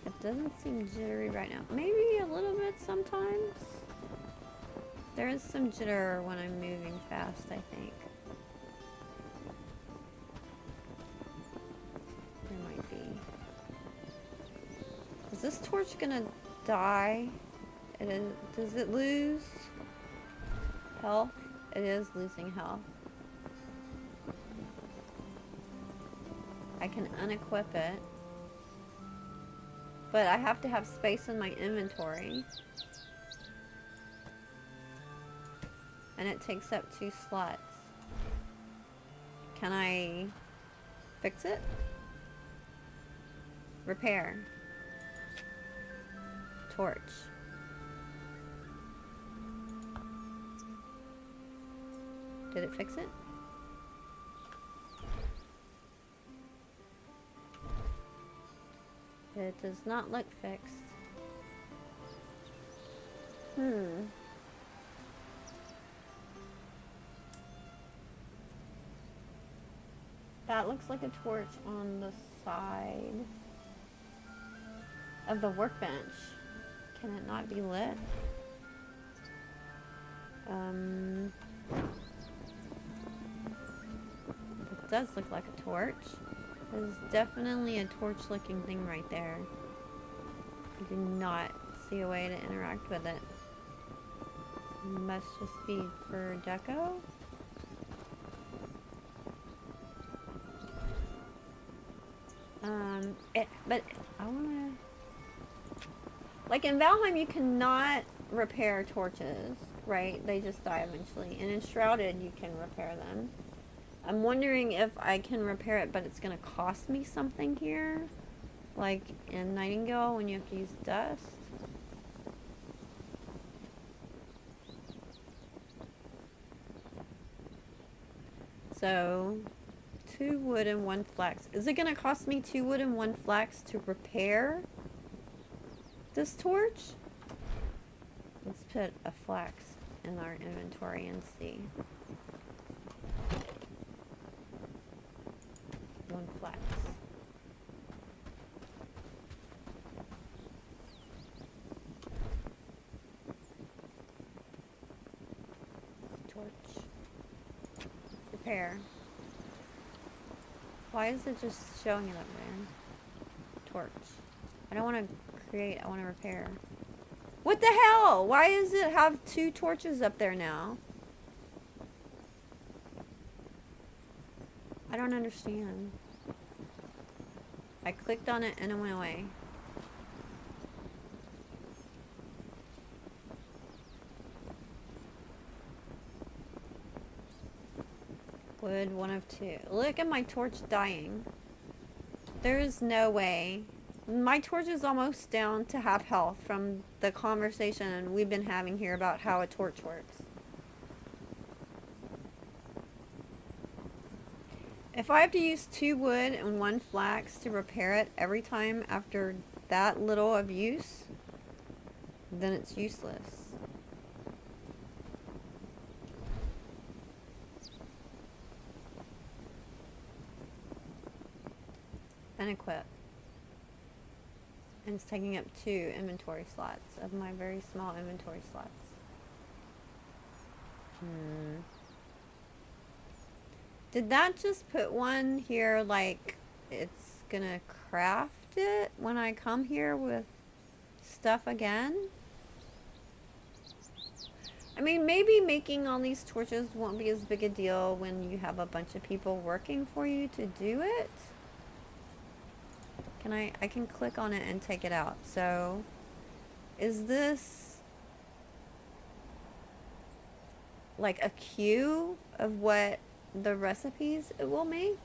It doesn't seem jittery right now. Maybe a little bit sometimes. There is some jitter when I'm moving fast, I think. There might be. Is this torch gonna die? It is. Does it lose health? It is losing health. I can unequip it. But I have to have space in my inventory. And it takes up 2 slots. Can I fix it? Repair. Torch. Did it fix it? It does not look fixed. That looks like a torch on the side of the workbench. Can it not be lit? It does look like a torch. There's definitely a torch looking thing right there. I do not see a way to interact with it. It must just be for deco. But I wanna... Like in Valheim you cannot repair torches, right? They just die eventually. And in Shrouded you can repair them. I'm wondering if I can repair it, but it's gonna cost me something here. Like in Nightingale when you have to use dust. So, 2 wood and 1 flax. Is it gonna cost me 2 wood and 1 flax to repair this torch? Let's put a flax in our inventory and see. 1 flax. Torch. Repair. Why is it just showing it up there? Torch. I don't want to create, I want to repair. What the hell? Why does it have 2 torches up there now? I don't understand. I clicked on it and it went away. Wood, 1 of 2. Look at my torch dying. There's no way. My torch is almost down to half health from the conversation we've been having here about how a torch works. If I have to use 2 wood and 1 flax to repair it every time after that little of use, then it's useless. Unequip. And it's taking up 2 inventory slots of my very small inventory slots. Did that just put one here like it's gonna craft it when I come here with stuff again. I mean, maybe making all these torches won't be as big a deal when you have a bunch of people working for you to do it. Can I can click on it and take it out. So, is this like a queue of what the recipes it will make?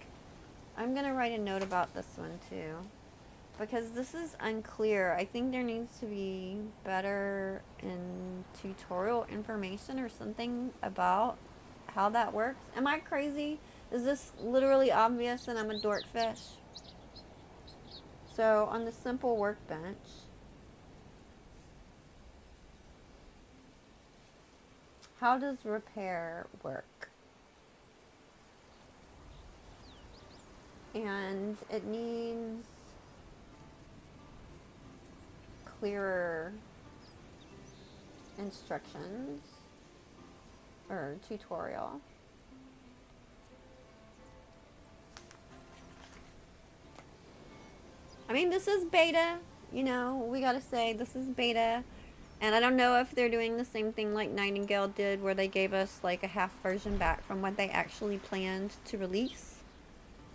I'm gonna write a note about this one too, because this is unclear. I think there needs to be better in tutorial information or something about how that works. Am I crazy? Is this literally obvious that I'm a dorkfish? So on the simple workbench, how does repair work? And it needs clearer instructions or tutorial. I mean, this is beta, you know, we gotta say this is beta. And I don't know if they're doing the same thing like Nightingale did, where they gave us like a half version back from what they actually planned to release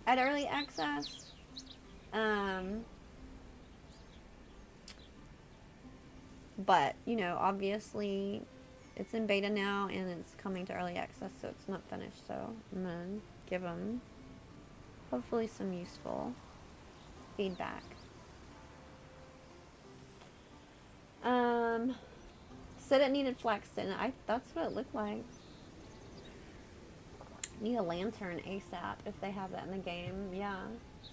at early access. But, you know, obviously it's in beta now and it's coming to early access, so it's not finished. So I'm gonna give them hopefully some useful feedback. Said it needed flax, and that's what it looked like. Need a lantern ASAP if they have that in the game. Yeah,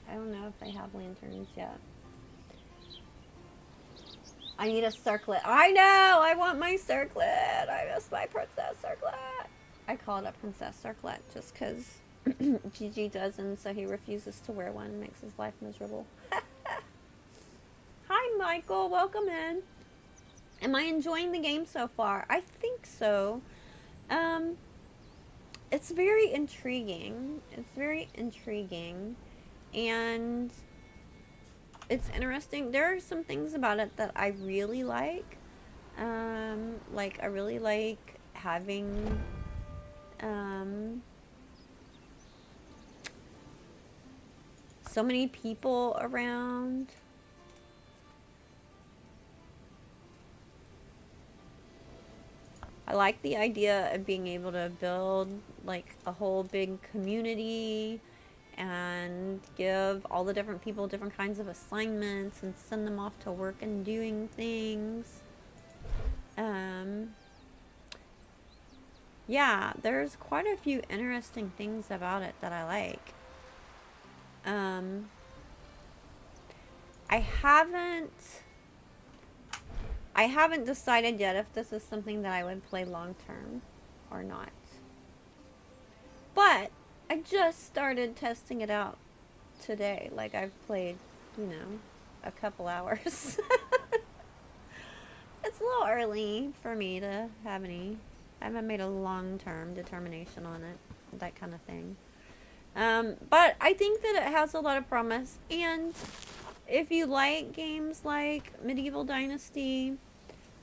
I don't know if they have lanterns yet. I need a circlet. I know! I want my circlet! I miss my princess circlet! I call it a princess circlet just because Gigi doesn't, so he refuses to wear one. Makes his life miserable. Hi, Michael. Welcome in. Am I enjoying the game so far? I think so. It's very intriguing. It's very intriguing. And it's interesting. There are some things about it that I really like. Like, I really like having, so many people around. I like the idea of being able to build like a whole big community and give all the different people different kinds of assignments and send them off to work and doing things. Yeah, there's quite a few interesting things about it that I like. I haven't decided yet if this is something that I would play long term or not. But I just started testing it out today. Like, I've played, you know, a couple hours. It's a little early for me to have any. I haven't made a long-term determination on it, that kind of thing. But I think that it has a lot of promise. And if you like games like Medieval Dynasty,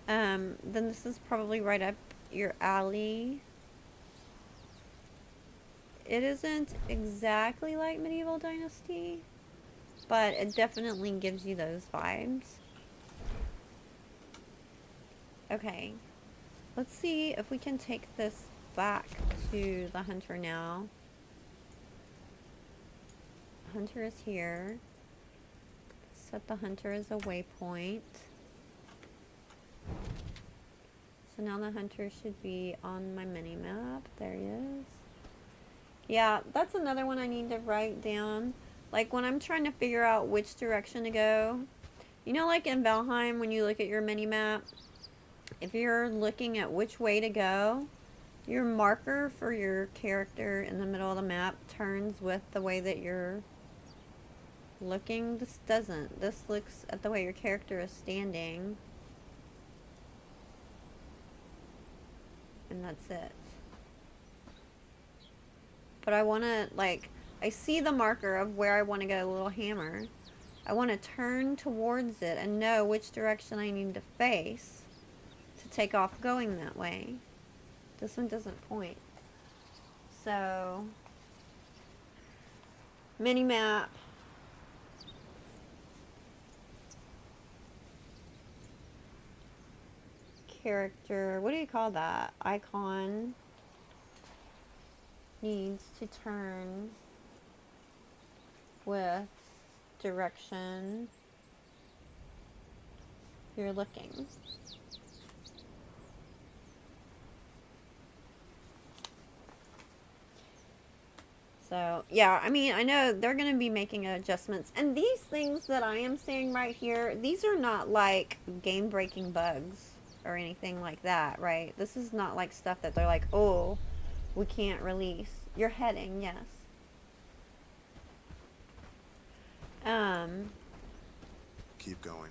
then this is probably right up your alley. It isn't exactly like Medieval Dynasty, but it definitely gives you those vibes. Okay, let's see if we can take this back to the hunter now. Hunter is here. Set the hunter as a waypoint. So now the hunter should be on my mini map. There he is. Yeah, that's another one I need to write down. Like, when I'm trying to figure out which direction to go. You know, like in Valheim, when you look at your mini map, if you're looking at which way to go, your marker for your character in the middle of the map turns with the way that you're looking. This doesn't. This looks at the way your character is standing. And that's it. But I want to, like, I see the marker of where I want to get a little hammer. I want to turn towards it and know which direction I need to face to take off going that way. This one doesn't point. So, mini-map. Character, what do you call that? Icon needs to turn with direction you're looking. So, yeah, I mean, I know they're going to be making adjustments. And these things that I am seeing right here, these are not like game-breaking bugs or anything like that, right? This is not like stuff that they're like, oh, we can't release. You're heading, yes. Keep going.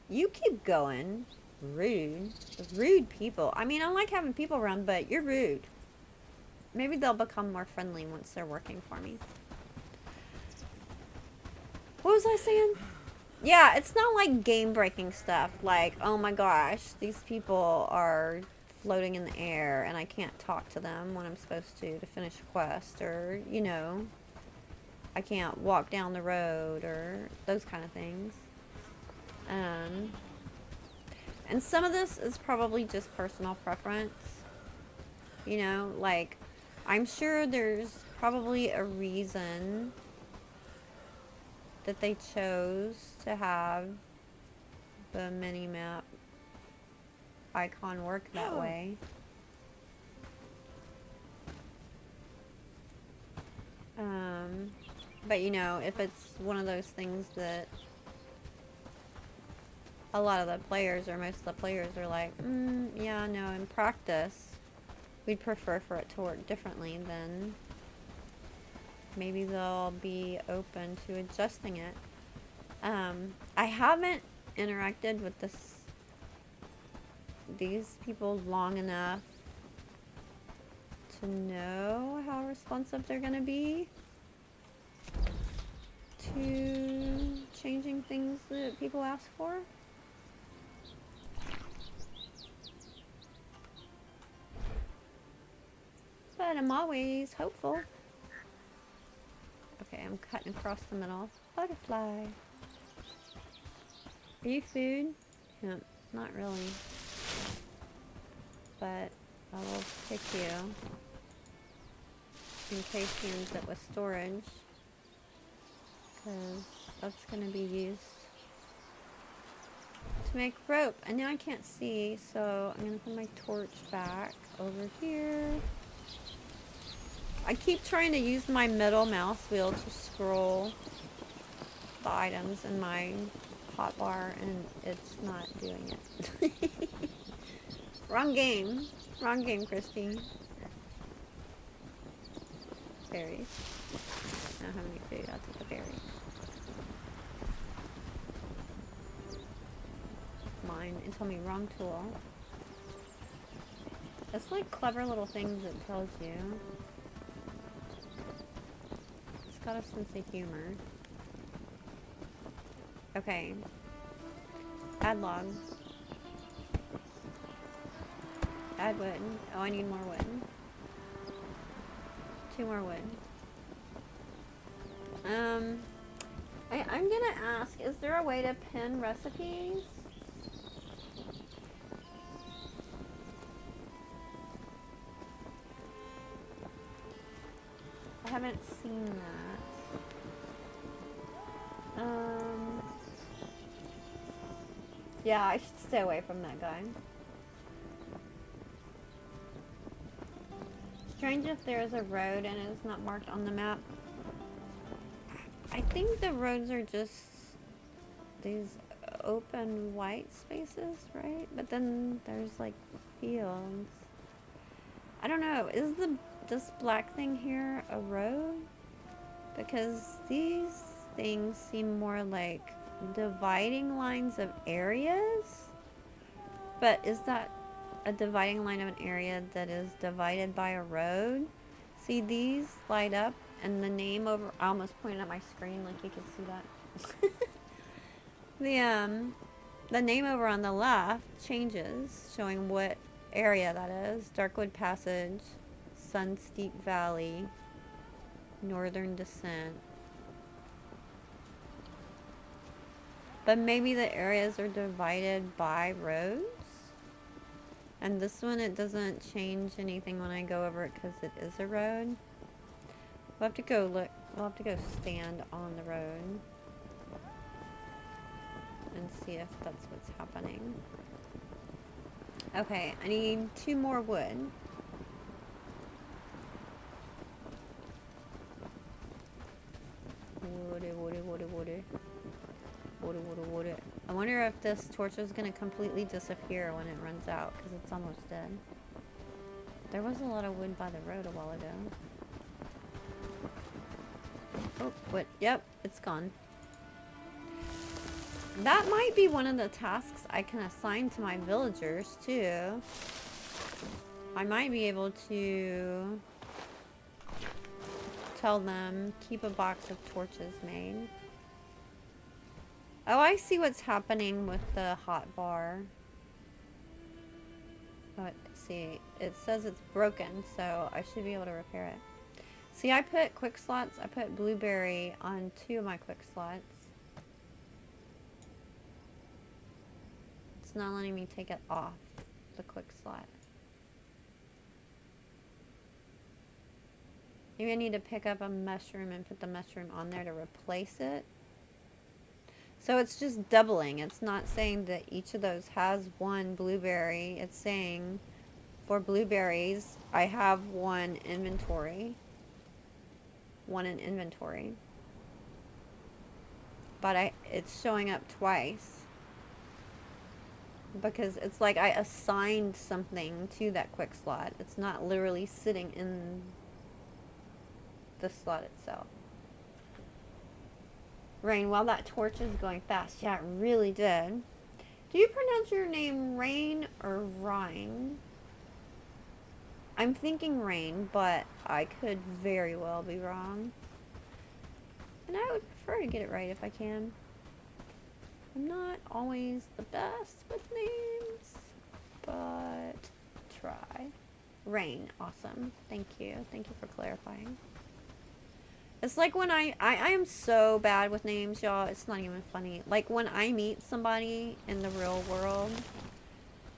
You keep going. Rude. Rude people. I mean, I like having people around, but you're rude. Maybe they'll become more friendly once they're working for me. What was I saying? Yeah, it's not like game-breaking stuff. Like, oh my gosh, these people are floating in the air and I can't talk to them when I'm supposed to finish a quest. Or, you know, I can't walk down the road or those kind of things. And some of this is probably just personal preference. You know, like, I'm sure there's probably a reason that they chose to have the mini-map icon work that way. But you know, if it's one of those things that a lot of the players or most of the players are like, yeah, no, in practice we'd prefer for it to work differently, then maybe they'll be open to adjusting it. I haven't interacted with these people long enough to know how responsive they're gonna be to changing things that people ask for. But I'm always hopeful. Okay, I'm cutting across the middle. Butterfly. Are you food? No, not really. But I will pick you in case he ends up with storage. Because that's going to be used to make rope. And now I can't see, so I'm going to put my torch back over here. I keep trying to use my middle mouse wheel to scroll the items in my hotbar, and it's not doing it. Wrong game. Wrong game, Christine. Berries. I don't have any food. I'll take a berry. Mine. It told me wrong tool. It's like clever little things it tells you. It's got a sense of humor. Okay. Add log. Add wood. Oh, I need more wood. 2 more wood. I'm gonna ask, is there a way to pin recipes? I haven't seen that. Yeah, I should stay away from that guy. Strange if there is a road and it is not marked on the map. I think the roads are just these open white spaces, right? But then there's like fields. I don't know. Is this black thing here a road? Because these things seem more like dividing lines of areas. But is that a dividing line of an area that is divided by a road? See, these light up and the name over, I almost pointed at my screen like you could see that. The name over on the left changes, showing what area that is. Darkwood Passage, Sunsteep Valley, Northern Descent. But maybe the areas are divided by roads? And this one, it doesn't change anything when I go over it because it is a road. We'll have to go look. We'll have to go stand on the road and see if that's what's happening. Okay, I need 2 more wood. Woody. I wonder if this torch is going to completely disappear when it runs out, because it's almost dead. There was a lot of wood by the road a while ago. Oh, what? Yep, it's gone. That might be one of the tasks I can assign to my villagers, too. I might be able to tell them, keep a box of torches made. Oh, I see what's happening with the hot bar. Oh, see, it says it's broken, so I should be able to repair it. See, I put quick slots. I put blueberry on 2 of my quick slots. It's not letting me take it off the quick slot. Maybe I need to pick up a mushroom and put the mushroom on there to replace it. So it's just doubling. It's not saying that each of those has 1 blueberry. It's saying for blueberries, I have 1 inventory. 1 in inventory. But it's showing up twice. Because it's like I assigned something to that quick slot. It's not literally sitting in the slot itself. Rain, while that torch is going fast. Yeah, it really did. Do you pronounce your name Rain or Rhine? I'm thinking Rain, but I could very well be wrong. And I would prefer to get it right if I can. I'm not always the best with names, but try. Rain, awesome. Thank you. Thank you for clarifying. It's like when I am so bad with names, y'all. It's not even funny. Like when I meet somebody in the real world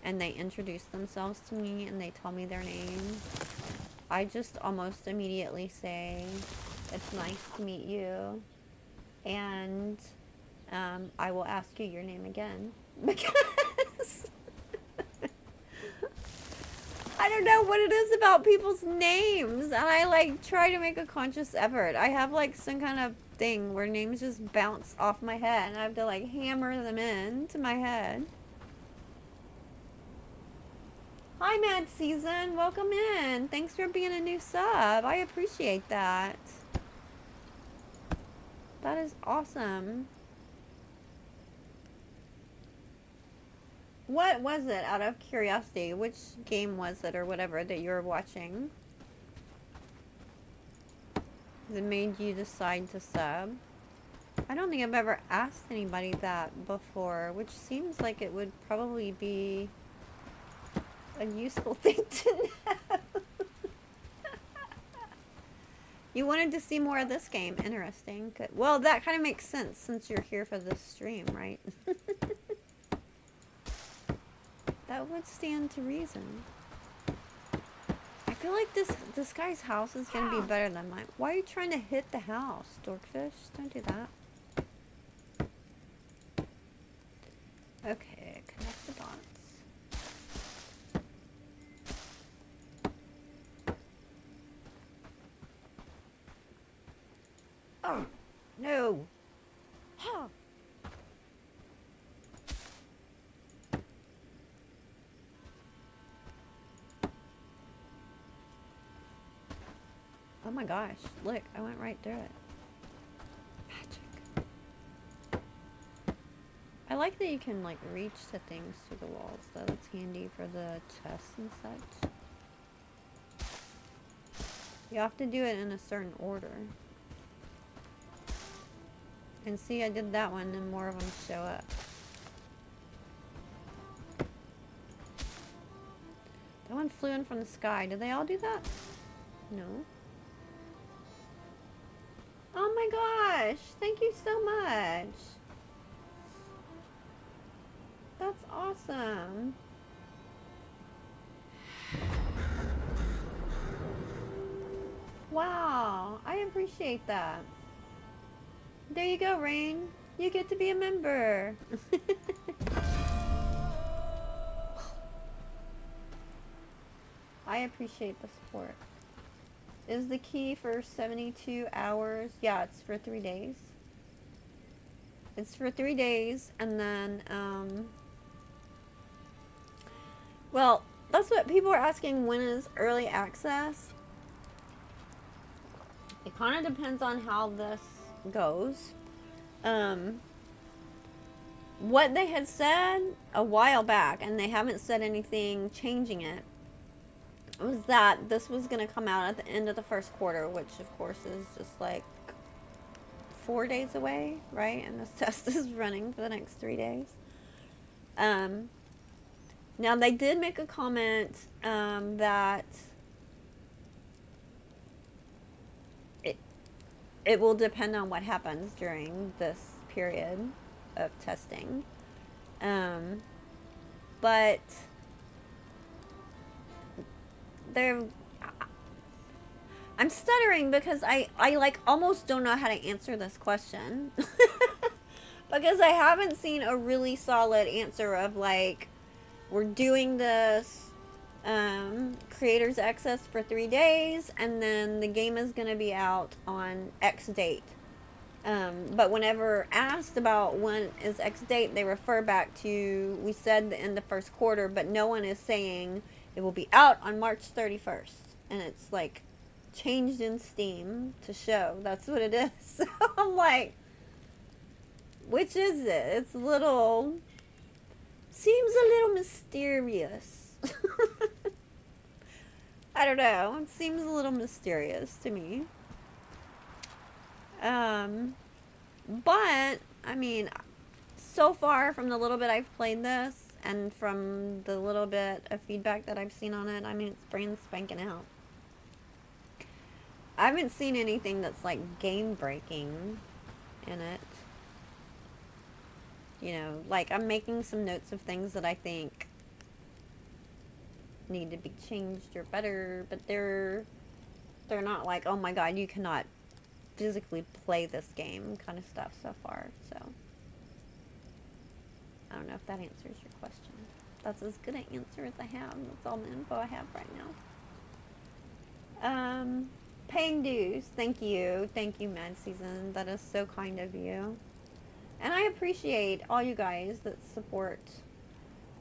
and they introduce themselves to me and they tell me their name, I just almost immediately say, it's nice to meet you. And I will ask you your name again. Because I don't know what it is about people's names, and I like try to make a conscious effort. I have like some kind of thing where names just bounce off my head and I have to like hammer them into my head. Hi Mad Season, welcome in. Thanks for being a new sub. I appreciate that. That is awesome. What was it, out of curiosity? Which game was it or whatever that you were watching that made you decide to sub? I don't think I've ever asked anybody that before, which seems like it would probably be a useful thing to know. You wanted to see more of this game. Interesting. Good. Well, that kind of makes sense since you're here for this stream, right? That would stand to reason. I feel like this guy's house is going to be better than mine. Why are you trying to hit the house, Dorkfish? Don't do that. Okay, connect the dots. Oh, no. Huh. Oh my gosh, look, I went right through it. Magic. I like that you can like reach to things through the walls though. That's handy for the chests and such. You have to do it in a certain order. And see, I did that one and more of them show up. That one flew in from the sky. Did they all do that? No. Oh my gosh! Thank you so much! That's awesome! Wow! I appreciate that. There you go, Rain. You get to be a member. I appreciate the support. Is the key for 72 hours? Yeah, it's for 3 days. It's for 3 days, and then, well, that's what people are asking, when is early access? It kind of depends on how this goes. What they had said a while back, and they haven't said anything changing it, was that this was going to come out at the end of the first quarter, which of course is just like 4 days away, right? And this test is running for the next 3 days. Now they did make a comment that it will depend on what happens during this period of testing. But I'm stuttering because I like almost don't know how to answer this question. Because I haven't seen a really solid answer of like, we're doing this creators access for 3 days and then the game is going to be out on X date. But whenever asked about when is X date, they refer back to, we said the end of first quarter, but no one is saying it will be out on March 31st. And it's like changed in Steam to show that's what it is. So I'm like, which is it? It's a little, seems a little mysterious. I don't know. It seems a little mysterious to me. But, I mean, so far from the little bit I've played this and from the little bit of feedback that I've seen on it, I mean, it's brand spanking out. I haven't seen anything that's like game breaking in it. You know, like I'm making some notes of things that I think need to be changed or better, but they're not like, oh my god, you cannot physically play this game kind of stuff so far. So I don't know if that answers your question. That's as good an answer as I have. That's all the info I have right now. Paying dues. Thank you, Mad Season. That is so kind of you. And I appreciate all you guys that support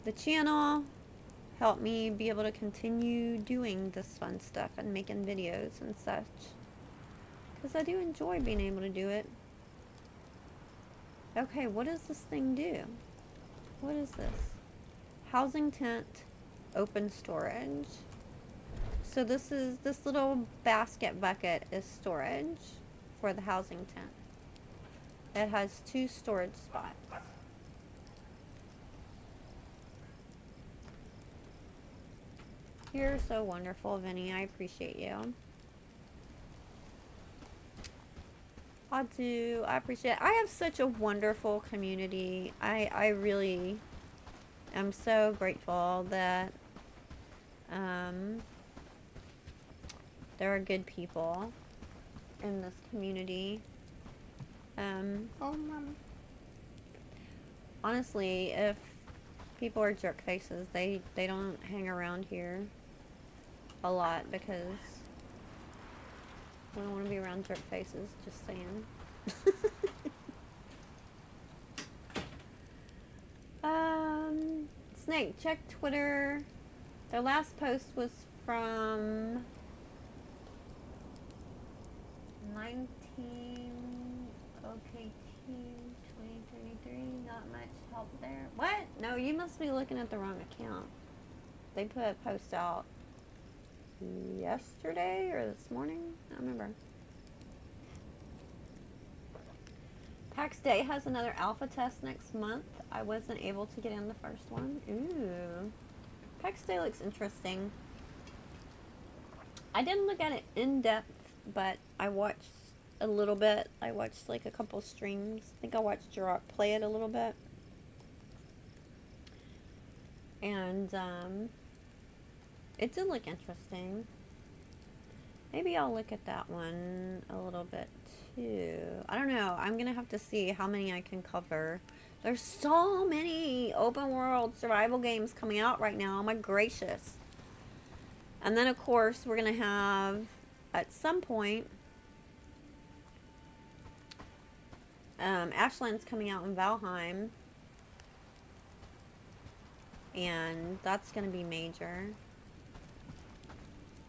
the channel, help me be able to continue doing this fun stuff and making videos and such. Because I do enjoy being able to do it. Okay, what does this thing do? What is this? Housing tent, open storage. So this little basket bucket is storage for the housing tent. It has 2 storage spots. You're so wonderful, Vinny. I appreciate you. I appreciate it. I have such a wonderful community. I really am so grateful that there are good people in this community. Honestly, if people are jerk faces, they don't hang around here a lot because I don't want to be around jerk faces, just saying. Snake, check Twitter. Their last post was from 19 OKT 2023. Not much help there. What? No, you must be looking at the wrong account. They put a post out yesterday or this morning. I don't remember. PAX Day has another alpha test next month. I wasn't able to get in the first one. Ooh. PAX Day looks interesting. I didn't look at it in depth, but I watched a little bit. I watched like a couple streams. I think I watched Jirok play it a little bit. And it did look interesting. Maybe I'll look at that one a little bit too. I don't know. I'm gonna have to see how many I can cover. There's so many open world survival games coming out right now. My gracious. And then of course we're gonna have at some point Ashland's coming out in Valheim. And that's gonna be major.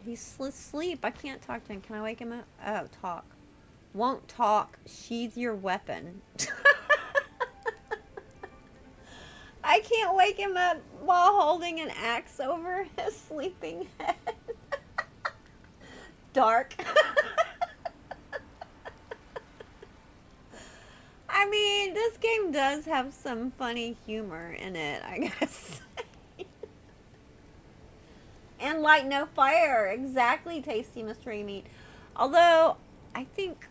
He's asleep. I can't talk to him. Can I wake him up? Oh, talk. Won't talk. Sheath your weapon. I can't wake him up while holding an axe over his sleeping head. Dark. I mean, this game does have some funny humor in it, I guess. And light no fire. Exactly, tasty mystery meat. Although, I think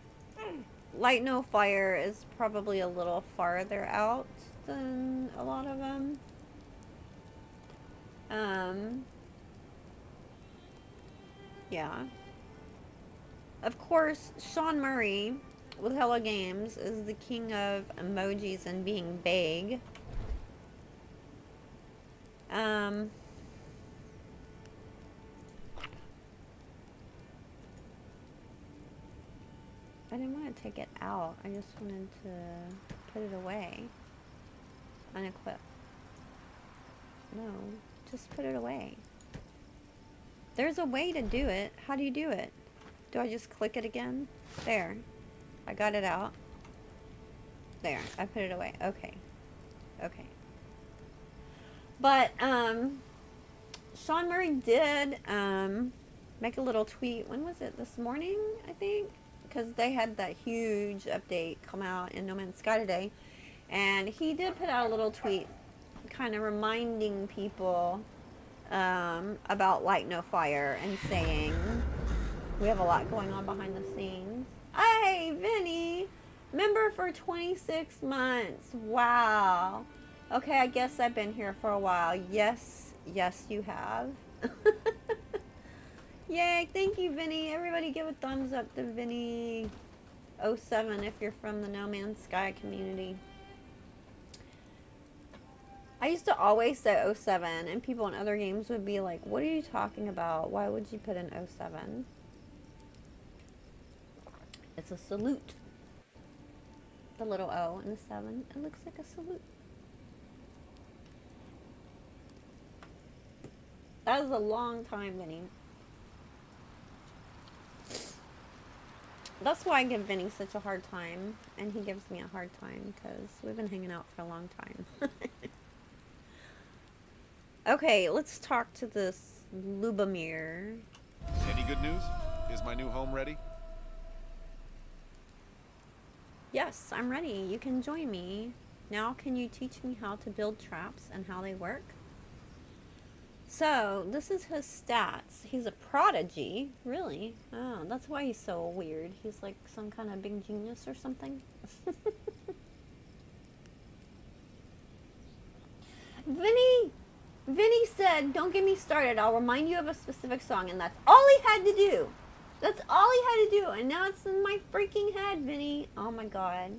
light no fire is probably a little farther out than a lot of them. Yeah. Of course, Sean Murray with Hello Games is the king of emojis and being vague. I didn't want to take it out. I just wanted to put it away. Unequip. No, just put it away. There's a way to do it. How do you do it? Do I just click it again? There. I got it out. There. I put it away. Okay. Okay. But, Sean Murray did, make a little tweet. When was it? This morning, I think? Because they had that huge update come out in No Man's Sky today. And he did put out a little tweet kind of reminding people about Light No Fire and saying we have a lot going on behind the scenes. Hey, Vinny! Member for 26 months. Wow. Okay, I guess I've been here for a while. Yes, yes you have. Yay, thank you, Vinny. Everybody give a thumbs up to Vinny07 if you're from the No Man's Sky community. I used to always say 07, and people in other games would be like, what are you talking about? Why would you put an 07? It's a salute. The little O and the 7. It looks like a salute. That was a long time, Vinny. That's why I give Vinny such a hard time, and he gives me a hard time, because we've been hanging out for a long time. Okay, let's talk to this Lubomir. Any good news? Is my new home ready? Yes, I'm ready. You can join me. Now can you teach me how to build traps and how they work? So, this is his stats. He's a prodigy. Really? Oh, that's why he's so weird. He's like some kind of big genius or something. Vinny said, don't get me started. I'll remind you of a specific song. And that's all he had to do. That's all he had to do. And now it's in my freaking head, Vinny. Oh my god.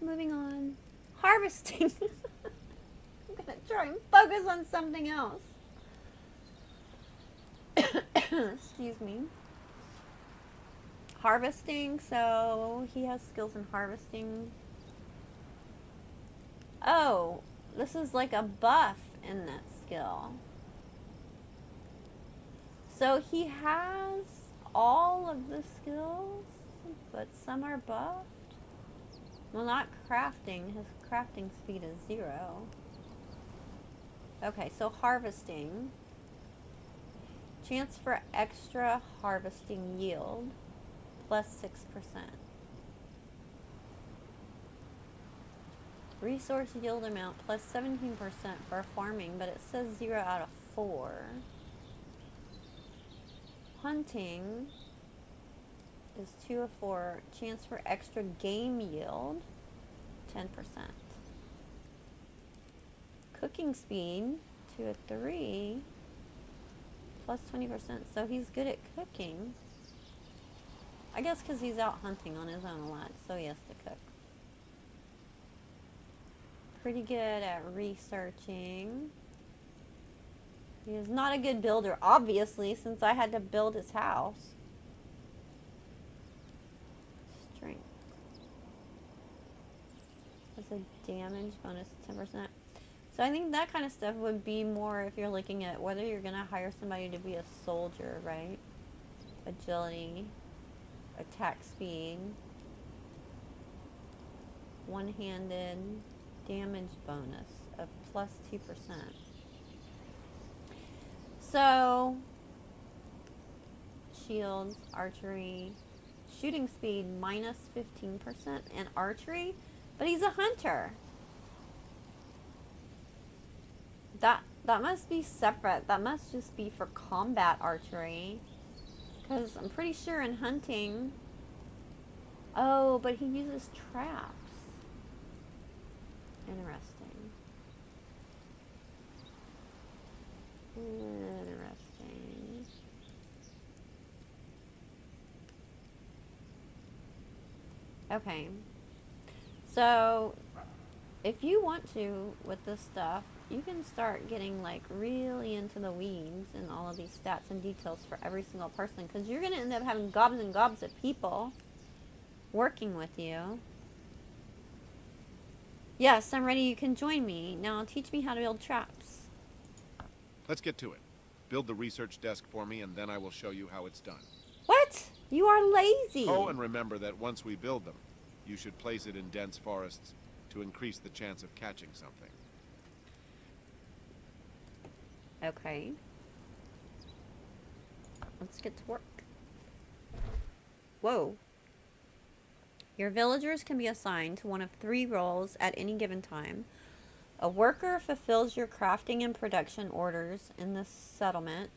Moving on. Harvesting. I'm gonna try and focus on something else. Excuse me. Harvesting. So he has skills in harvesting. Oh, this is like a buff in that skill. So he has all of the skills, but some are buffed. Well, not crafting. His crafting speed is 0. Okay, so harvesting. Chance for extra harvesting yield, plus 6%. Resource yield amount, plus 17% for farming, but it says 0 out of 4. Hunting is 2 of 4. Chance for extra game yield, 10%. Cooking speed, 2 of 3, plus 20%. So he's good at cooking. I guess because he's out hunting on his own a lot, so he has to cook. Pretty good at researching. He is not a good builder, obviously, since I had to build his house. Strength. That's a damage bonus of 10%. So I think that kind of stuff would be more if you're looking at whether you're going to hire somebody to be a soldier, right? Agility, attack speed, one-handed, damage bonus of plus 2%. So, shields, archery, shooting speed minus 15%, and archery, but he's a hunter. That must be separate. That must just be for combat archery. Because I'm pretty sure in hunting... Oh, but he uses traps. Interesting. Interesting. Okay. So, if you want to, with this stuff, you can start getting like really into the weeds and all of these stats and details for every single person, because you're going to end up having gobs and gobs of people working with you. Yes, I'm ready. You can join me. Now teach me how to build traps. Let's get to it. Build the research desk for me, and then I will show you how it's done. What? You are lazy. Oh, and remember that once we build them, you should place it in dense forests to increase the chance of catching something. Okay. Let's get to work. Whoa. Your villagers can be assigned to one of 3 roles at any given time. A worker fulfills your crafting and production orders in the settlement.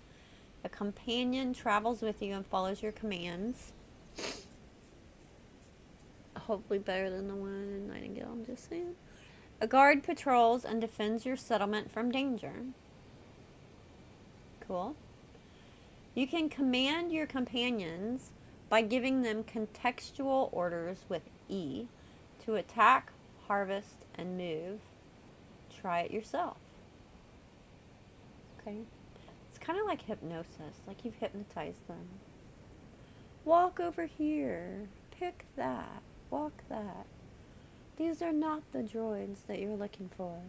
A companion travels with you and follows your commands. Hopefully better than the one in Nightingale, I'm just saying. A guard patrols and defends your settlement from danger. Cool. You can command your companions by giving them contextual orders with E to attack, harvest, and move. Try it yourself. Okay. It's kind of like hypnosis, like you've hypnotized them. Walk over here. Pick that. Walk that. These are not the droids that you're looking for.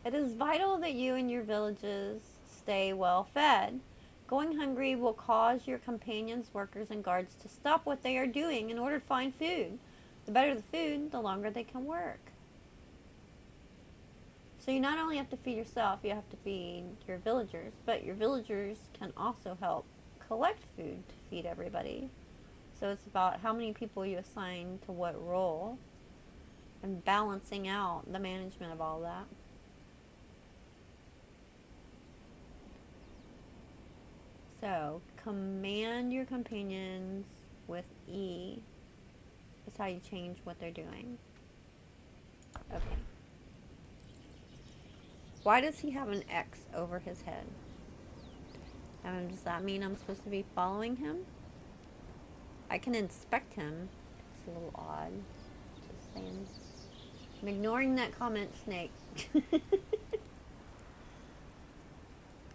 It is vital that you and your villages stay well fed. Going hungry will cause your companions, workers, and guards to stop what they are doing in order to find food. The better the food, the longer they can work. So you not only have to feed yourself, you have to feed your villagers, but your villagers can also help collect food to feed everybody. So it's about how many people you assign to what role and balancing out the management of all that. So, command your companions with E. That's how you change what they're doing. Okay. Why does he have an X over his head? Does that mean I'm supposed to be following him? I can inspect him. It's a little odd. Just saying. I'm ignoring that comment, Snake.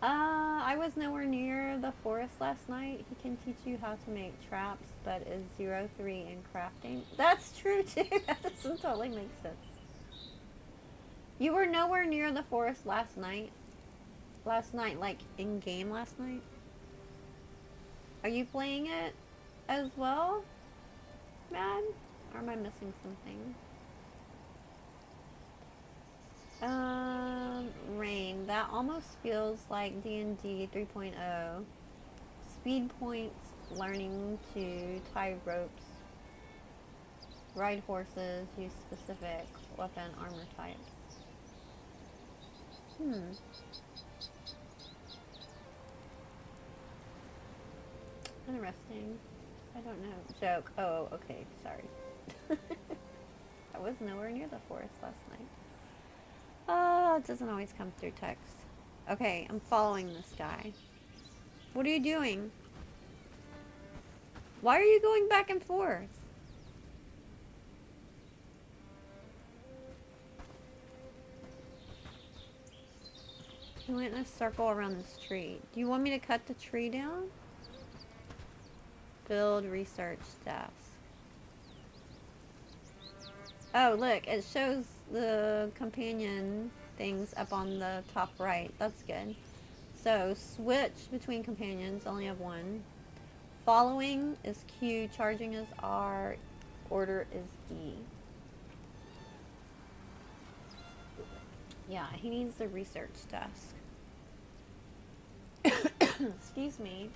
I was nowhere near the forest last night. He can teach you how to make traps, but is 0-3 in crafting. That's true too. That doesn't totally make sense. You were nowhere near the forest last night? Last night, like in game last night? Are you playing it as well, man? Or am I missing something? Wild Rain. That almost feels like D&D 3.0. Speed points, learning to tie ropes, ride horses, use specific weapon armor types. Interesting. I don't know. Joke. Oh, okay. Sorry. I was nowhere near the forest last night. Oh, it doesn't always come through text. Okay, I'm following this guy. What are you doing? Why are you going back and forth? He went in a circle around this tree. Do you want me to cut the tree down? Build research desk. Oh, look, it shows the companion things up on the top right. That's good. So, switch between companions, only have one. Following is Q, charging is R, order is E. Yeah, he needs the research desk. Excuse me.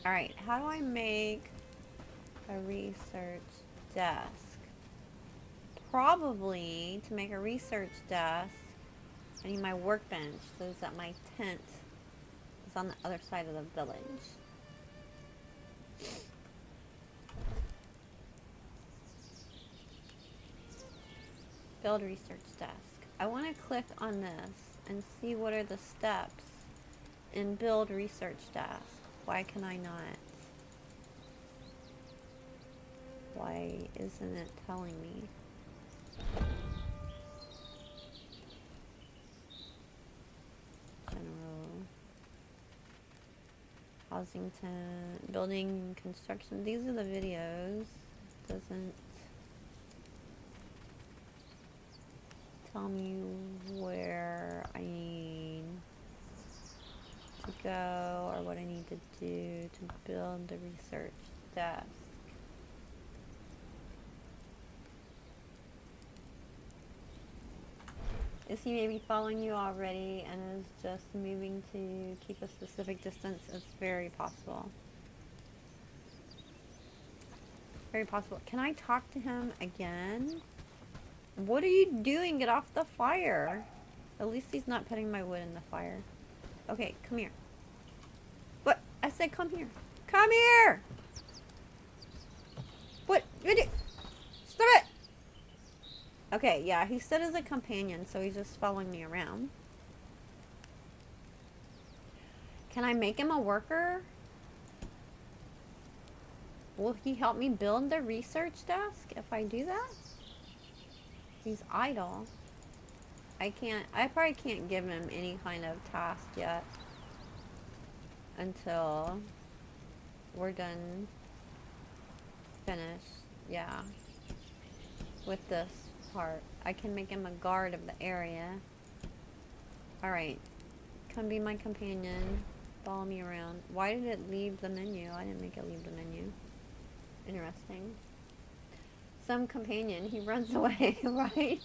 Alright, how do I make a research desk? Probably, to make a research desk, I need my workbench so that my tent is on the other side of the village. Build research desk. I want to click on this and see what are the steps in build research desk. Why can I not? Why isn't it telling me? General. Housing tent. Building construction. These are the videos. Doesn't tell me where I need to go or what I need to do to build the research desk. Is he maybe following you already and is just moving to keep a specific distance? It's very possible. Very possible. Can I talk to him again? What are you doing? Get off the fire. At least he's not putting my wood in the fire. Okay, come here. What? I said come here. Come here! What? Stop it! Okay, yeah, he said as a companion, so he's just following me around. Can I make him a worker? Will he help me build the research desk if I do that? He's idle. I probably can't give him any kind of task yet until we're done finished, yeah, with this part. I can make him a guard of the area. Alright, come be my companion, follow me around. Why did it leave the menu? I didn't make it leave the menu. Interesting. Some companion, he runs away, right?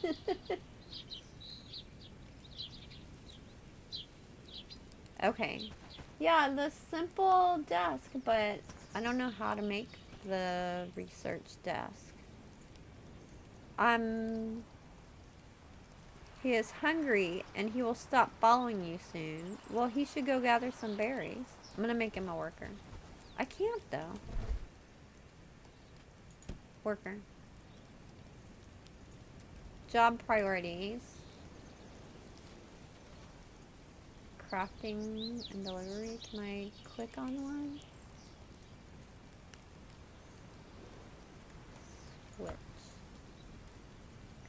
Okay. Yeah, the simple desk, but I don't know how to make the research desk. He is hungry and he will stop following you soon. Well, he should go gather some berries. I'm gonna make him a worker. I can't though. Worker. Job priorities. Crafting and delivery. Can I click on one? Switch.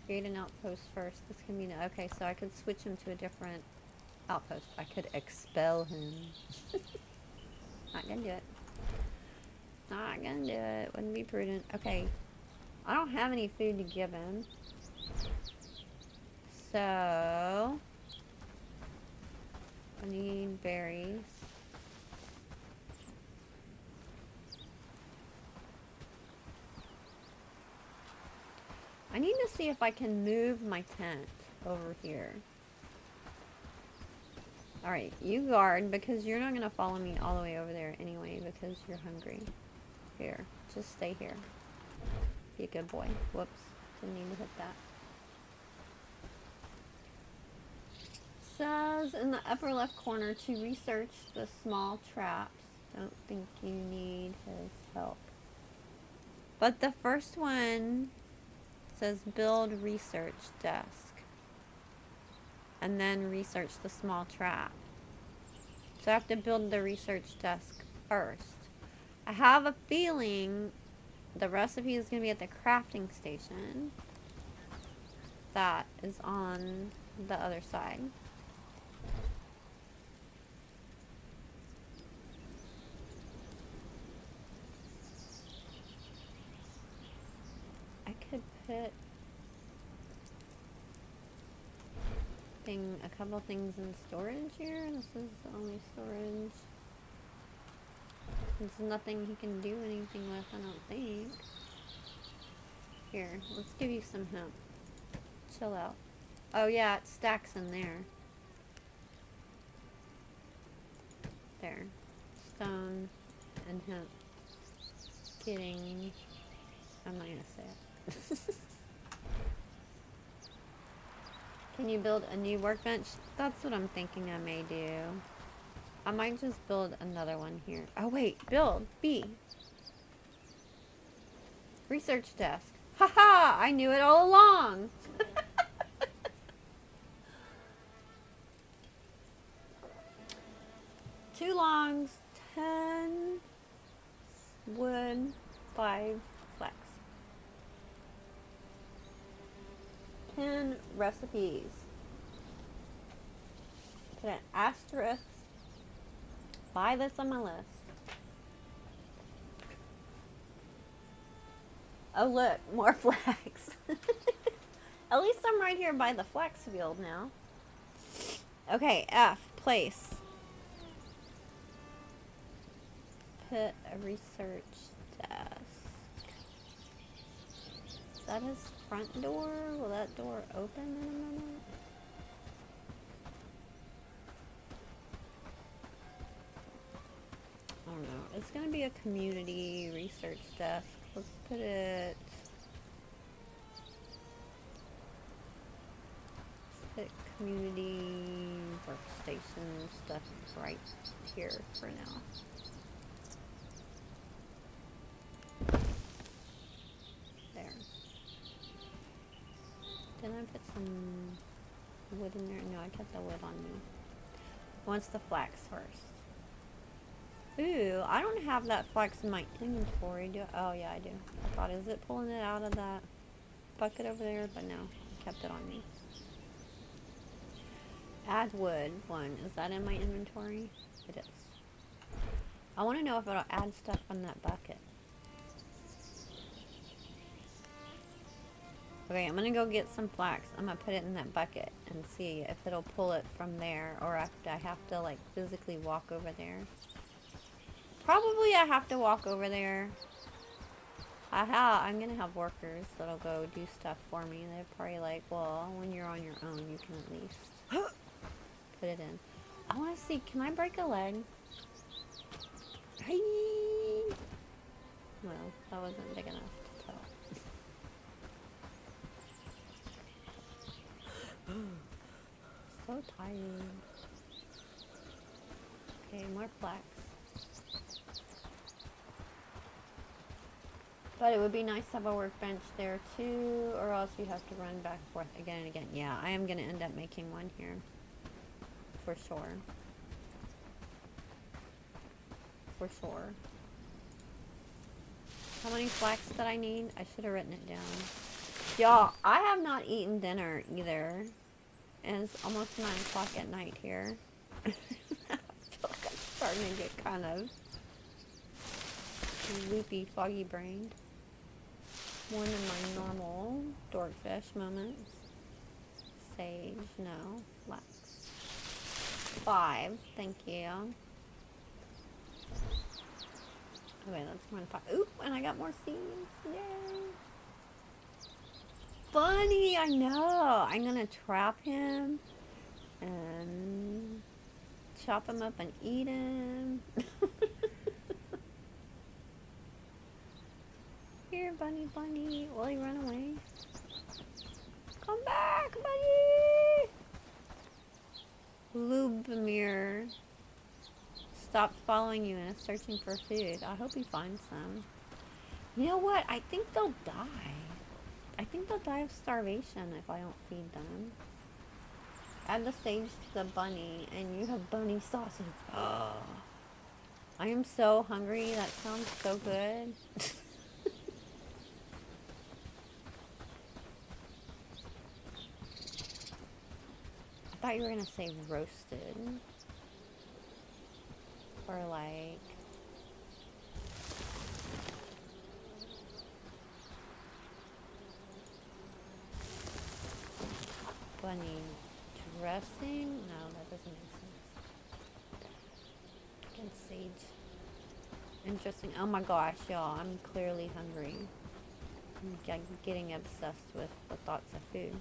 Create an outpost first. This can be okay, so I could switch him to a different outpost. I could expel him. Not gonna do it. Not gonna do it. Wouldn't be prudent. Okay. I don't have any food to give him. So I need berries. I need to see if I can move my tent over here. Alright, you guard because you're not going to follow me all the way over there anyway because you're hungry. Here, just stay here. Be a good boy. Whoops, didn't need to hit that. Says in the upper left corner to research the small traps. Don't think you need his help. But the first one says build research desk. And then research the small trap. So I have to build the research desk first. I have a feeling the recipe is going to be at the crafting station. That is on the other side. I could put a couple things in storage here. This is the only storage. There's nothing he can do anything with, I don't think. Here, let's give you some hemp. Chill out. Oh yeah, it stacks in there. There. Stone and hemp. Kidding. I'm not gonna say it. Can you build a new workbench? That's what I'm thinking I may do. I might just build another one here. Oh wait, build. B. Research desk. Haha! I knew it all along! 2 longs, 10 wood, 5 flax. 10 recipes. Put an asterisk by this on my list. Oh look, more flax. At least I'm right here by the flax field now. Okay, F, place. Put a research desk. Is that his front door? Will that door open in a minute? I don't know. It's gonna be a community research desk. Let's put it... Let's put community workstation stuff right here for now. There. Didn't I put some wood in there? No, I kept the wood on me. Wants the flax first. Ooh, I don't have that flax in my inventory, do I? Oh, yeah, I do. I thought, is it pulling it out of that bucket over there? But no, I kept it on me. Add wood, 1. Is that in my inventory? It is. I want to know if it'll add stuff on that bucket. Okay, I'm gonna go get some flax. I'm gonna put it in that bucket and see if it'll pull it from there, or if I have to, like, physically walk over there. Probably I have to walk over there. I'm gonna have workers that'll go do stuff for me. They're probably like, well, when you're on your own, you can at least put it in. I want to see, can I break a leg? Hey! Well, that wasn't big enough to tell. So tired. Okay, more flax. But it would be nice to have a workbench there too, or else you have to run back and forth again and again. Yeah, I am going to end up making one here. For sure. For sure. How many flax did I need? I should have written it down. Y'all, I have not eaten dinner either. And it's almost 9 o'clock at night here. I feel like I'm starting to get kind of loopy, foggy brained. More than my normal dorkfish moments. Sage, no. Flax. 5, thank you. Okay, that's 1, 5. Oop, and I got more seeds. Yay! Funny, I know. I'm gonna trap him. And chop him up and eat him. Here, bunny, bunny. Will he run away? Come back, buddy! Lubomir stopped following you and is searching for food. I hope he finds some. You know what? I think they'll die. I think they'll die of starvation if I don't feed them. Add the sage to the bunny and you have bunny sausage. Oh, I am so hungry. That sounds so good. I thought you were gonna say roasted. Or like... bunny dressing? No, that doesn't make sense. Against sage. Interesting. Oh my gosh, y'all. I'm clearly hungry. I'm getting obsessed with the thoughts of food.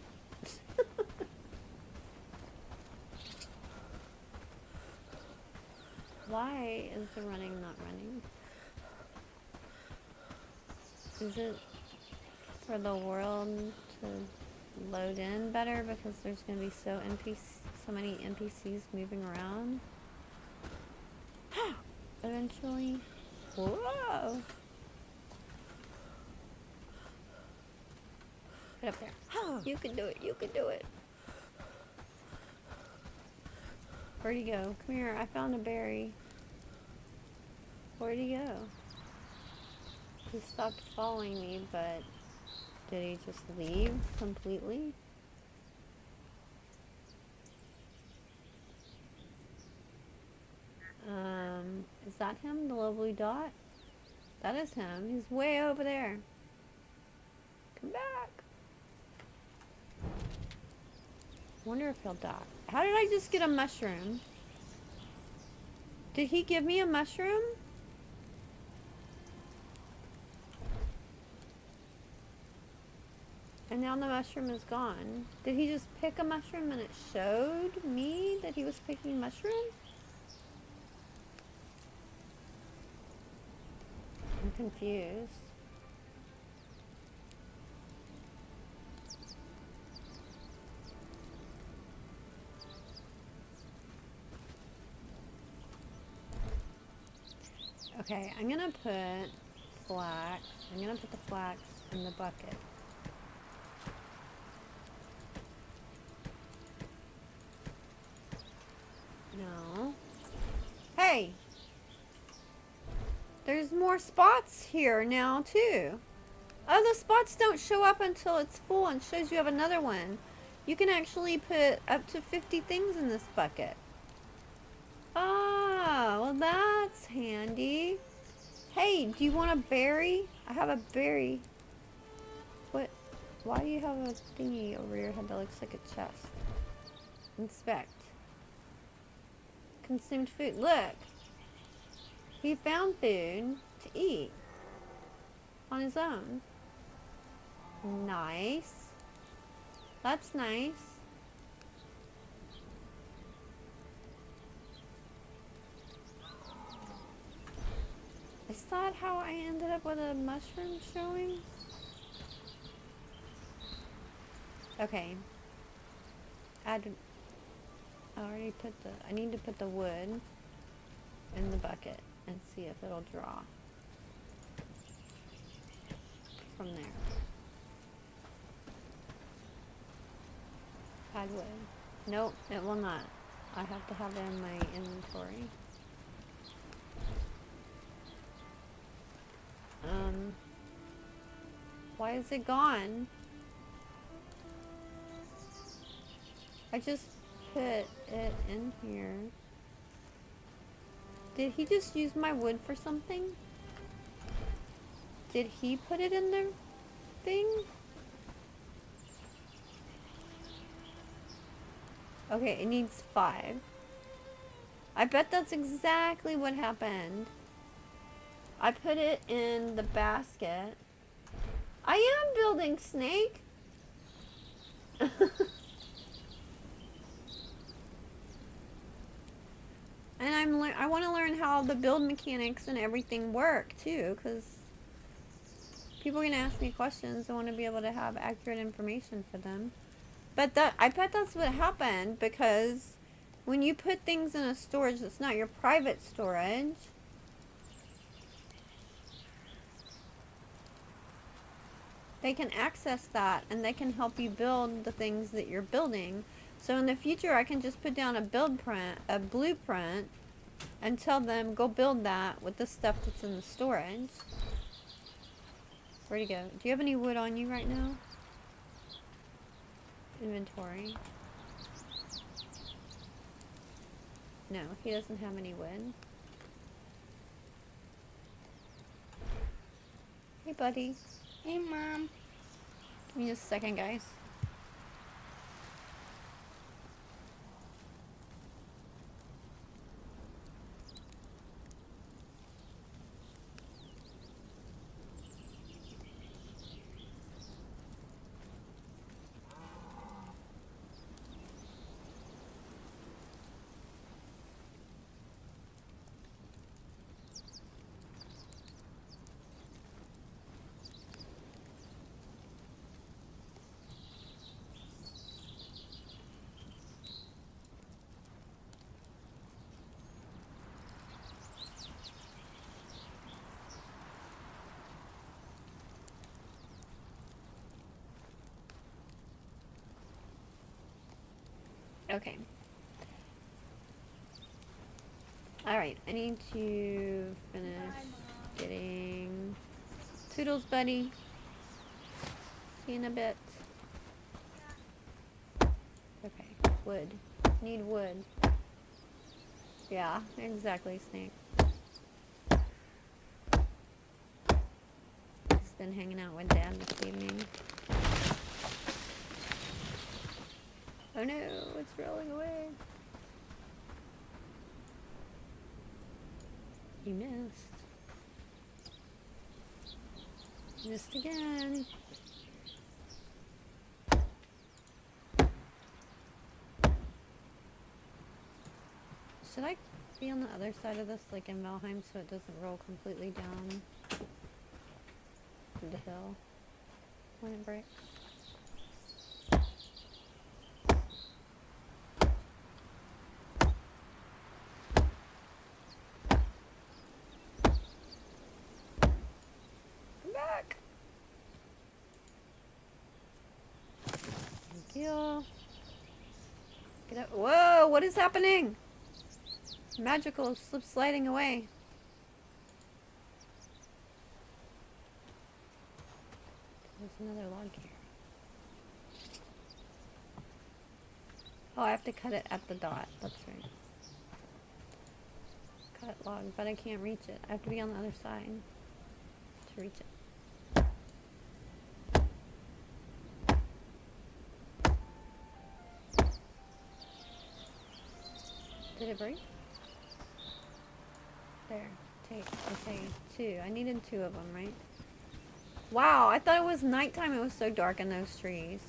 Why is the running not running? Is it for the world to load in better because there's going to be so many NPCs moving around? Eventually. Whoa! Get up there. You can do it. You can do it. Where'd he go? Come here. I found a berry. Where'd he go? He stopped following me, but did he just leave completely? Is that him? The lovely dot? That is him. He's way over there. Come back. Wonder if he'll die. How did I just get a mushroom? Did he give me a mushroom? And now the mushroom is gone. Did he just pick a mushroom and it showed me that he was picking mushroom? I'm confused. Okay, I'm gonna put flax. I'm gonna put the flax in the bucket. No. Hey! There's more spots here now, too. Oh, the spots don't show up until it's full and shows you have another one. You can actually put up to 50 things in this bucket. Ah, well that's handy. Hey, do you want a berry? I have a berry. What? Why do you have a thingy over your head that looks like a chest? Inspect. Consumed food. Look. He found food to eat. On his own. Nice. That's nice. Is that how I ended up with a mushroom showing? Okay. Add. I already put the. I need to put the wood in the bucket and see if it'll draw from there. Add wood. Nope, it will not. I have to have it in my inventory. Why is it gone? I just put it in here. Did he just use my wood for something? Did he put it in the thing? Okay, it needs 5. I bet that's exactly what happened. I put it in the basket. I am building, Snake. And I want to learn how the build mechanics and everything work too, because people are gonna ask me questions. I want to be able to have accurate information for them. But I bet that's what happened, because when you put things in a storage that's not your private storage, they can access that and they can help you build the things that you're building. So in the future, I can just put down a blueprint, and tell them, go build that with the stuff that's in the storage. Where'd he go? Do you have any wood on you right now? Inventory. No, he doesn't have any wood. Hey, buddy. Hey, Mom. Give me just a second, guys. Okay. Alright, I need to finish getting Toodles, buddy. See you in a bit. Okay, wood. Need wood. Yeah, exactly, Snake. Just been hanging out with Dad this evening. Oh no, it's rolling away. You missed. Missed again. Should I be on the other side of this, like in Valheim, so it doesn't roll completely down the hill when it breaks? Back. Thank you. Get up. Whoa, what is happening? Magical slip sliding away. There's another log here. Oh, I have to cut it at the dot. That's right. Cut log, but I can't reach it. I have to be on the other side to reach it. Did it break? There. Take. Okay, 2. I needed 2 of them, right? Wow, I thought it was nighttime. It was so dark in those trees.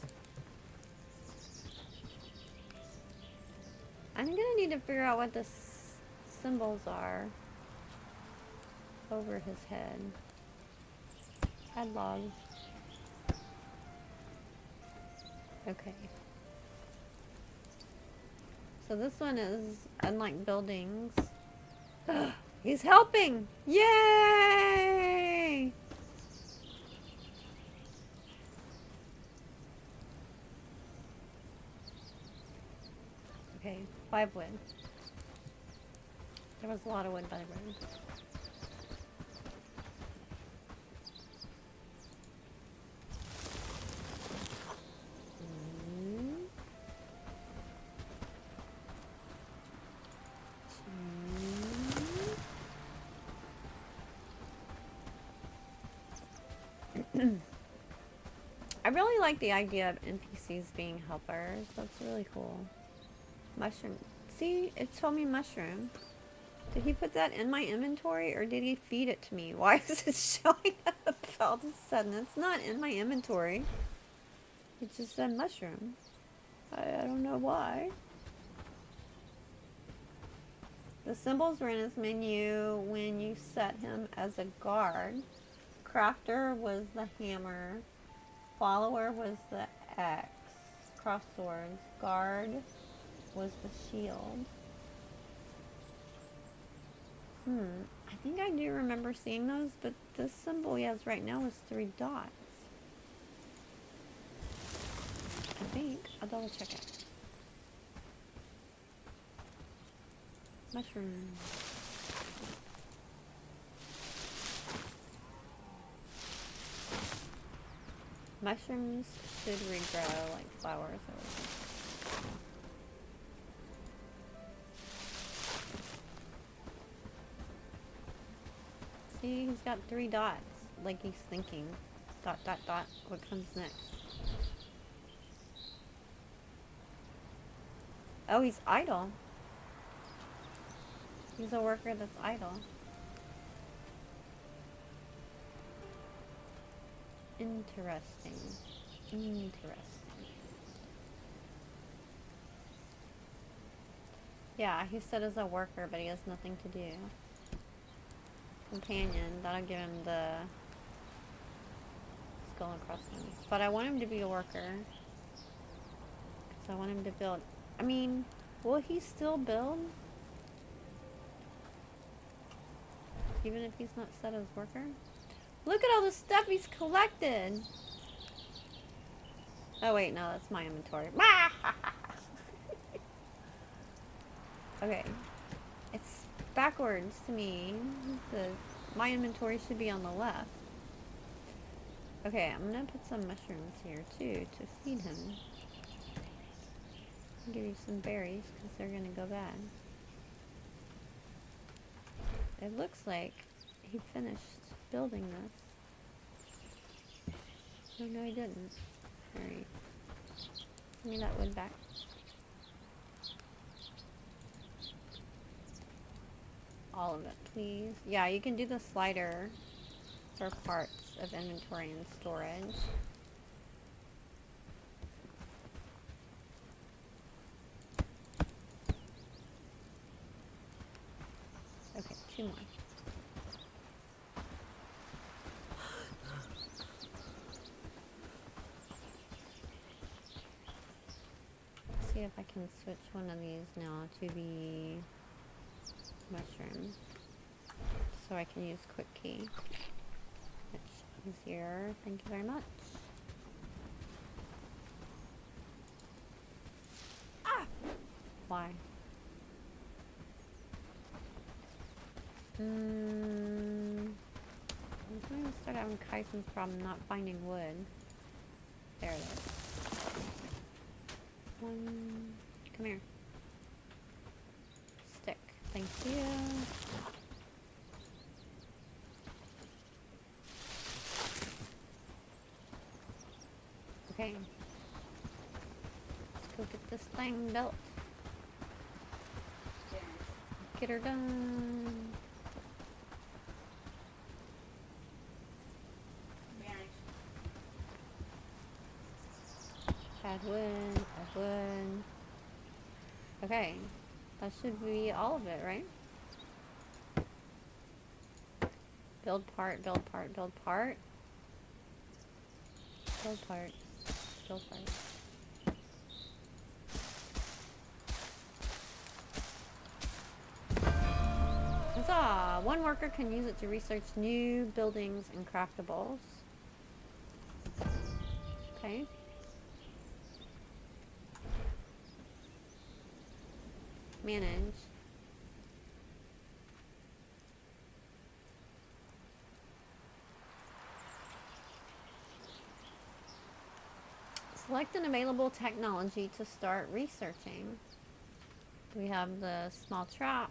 I'm gonna need to figure out what the symbols are over his head. Add log. Okay. So this one is unlike buildings. He's helping! Yay! Okay, 5 wood. There was a lot of wood by the road. I really like the idea of NPCs being helpers. That's really cool. Mushroom. See, it told me mushroom. Did he put that in my inventory or did he feed it to me? Why is it showing up all of a sudden? It's not in my inventory. It just said mushroom. I don't know why. The symbols were in his menu when you set him as a guard. Crafter was the hammer. Follower was the X. Cross swords. Guard was the shield. I think I do remember seeing those, but the symbol he has right now is 3 dots. I think. I'll double check it. Mushroom. Mushrooms should regrow like flowers, I would think. See, he's got 3 dots. Like he's thinking. Dot, dot, dot. What comes next? Oh, he's idle. He's a worker that's idle. Interesting. Interesting. Yeah, he said as a worker, but he has nothing to do. Companion, that'll give him the skull and crossbones. But I want him to be a worker. Because I want him to build. I mean, will he still build? Even if he's not set as worker? Look at all the stuff he's collected! Oh wait, no, that's my inventory. Okay. It's backwards to me. My inventory should be on the left. Okay, I'm gonna put some mushrooms here too to feed him. I'll give you some berries because they're gonna go bad. It looks like he finished building this. Oh no, he didn't. Alright. Give me that wood back. All of it, please. Yeah, you can do the slider for parts of inventory and storage. Okay, 2 more. See if I can switch one of these now to be mushroom, so I can use quick key. It's easier. Thank you very much. Ah! Why? I'm going to start having Kaisen's problem not finding wood. There it is. Come here. Stick. Thank you. Okay. Let's go get this thing built. Get her done. Add wood, add wood. Okay, that should be all of it, right? Build part, build part, build part. Build part, build part. Huzzah! One worker can use it to research new buildings and craftables. Okay. Manage. Select an available technology to start researching. We have the small trap,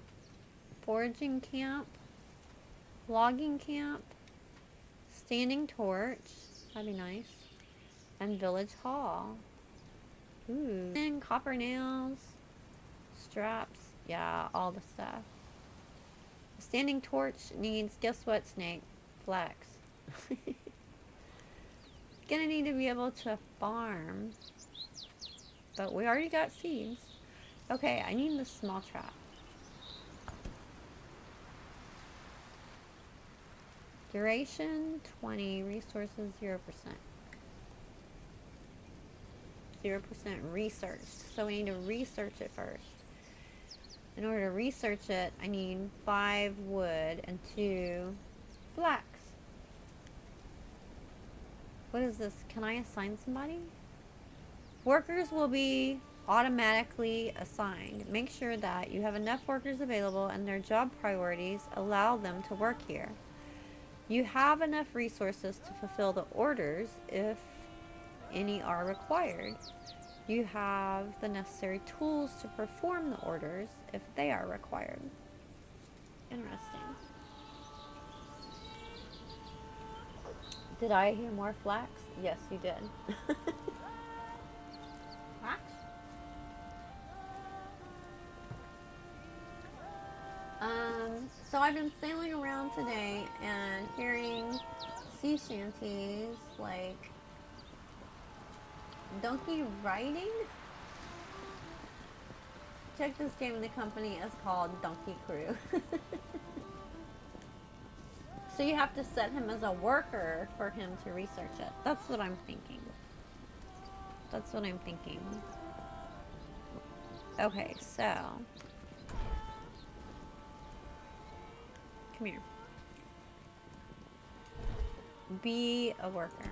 foraging camp, logging camp, standing torch, that'd be nice, and village hall. Ooh. And copper nails, straps, yeah, all the stuff. The standing torch needs, guess what, Snake? Flax. Gonna need to be able to farm, but we already got seeds. Okay, I need the small trap. Duration 20, resources 0%. 0% researched. So we need to research it first. In order to research it, I need 5 wood and 2 flax. What is this? Can I assign somebody? Workers will be automatically assigned. Make sure that you have enough workers available and their job priorities allow them to work here. You have enough resources to fulfill the orders if any are required. You have the necessary tools to perform the orders if they are required. Interesting. Did I hear more flax? Yes, you did. Flax? So I've been sailing around today and hearing sea shanties like donkey riding. Check this game. The company is called Donkey Crew. So you have to set him as a worker for him to research it. That's what I'm thinking. That's what I'm thinking. Okay, so come here. Be a worker.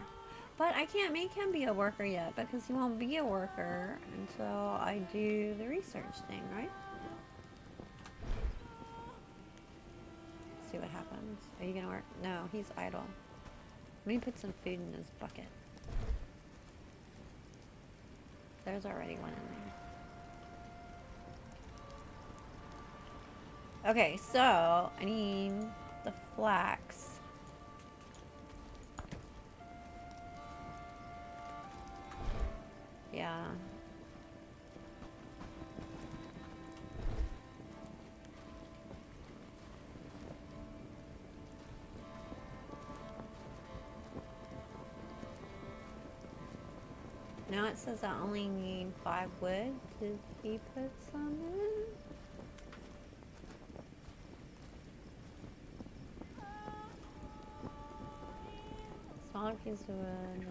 But I can't make him be a worker yet because he won't be a worker until I do the research thing, right? Let's see what happens. Are you gonna work? No, he's idle. Let me put some food in his bucket. There's already one in there. Okay, so I need the flax. Yeah. Now it says I only need 5 wood. Did he put some in? Smaller piece of wood.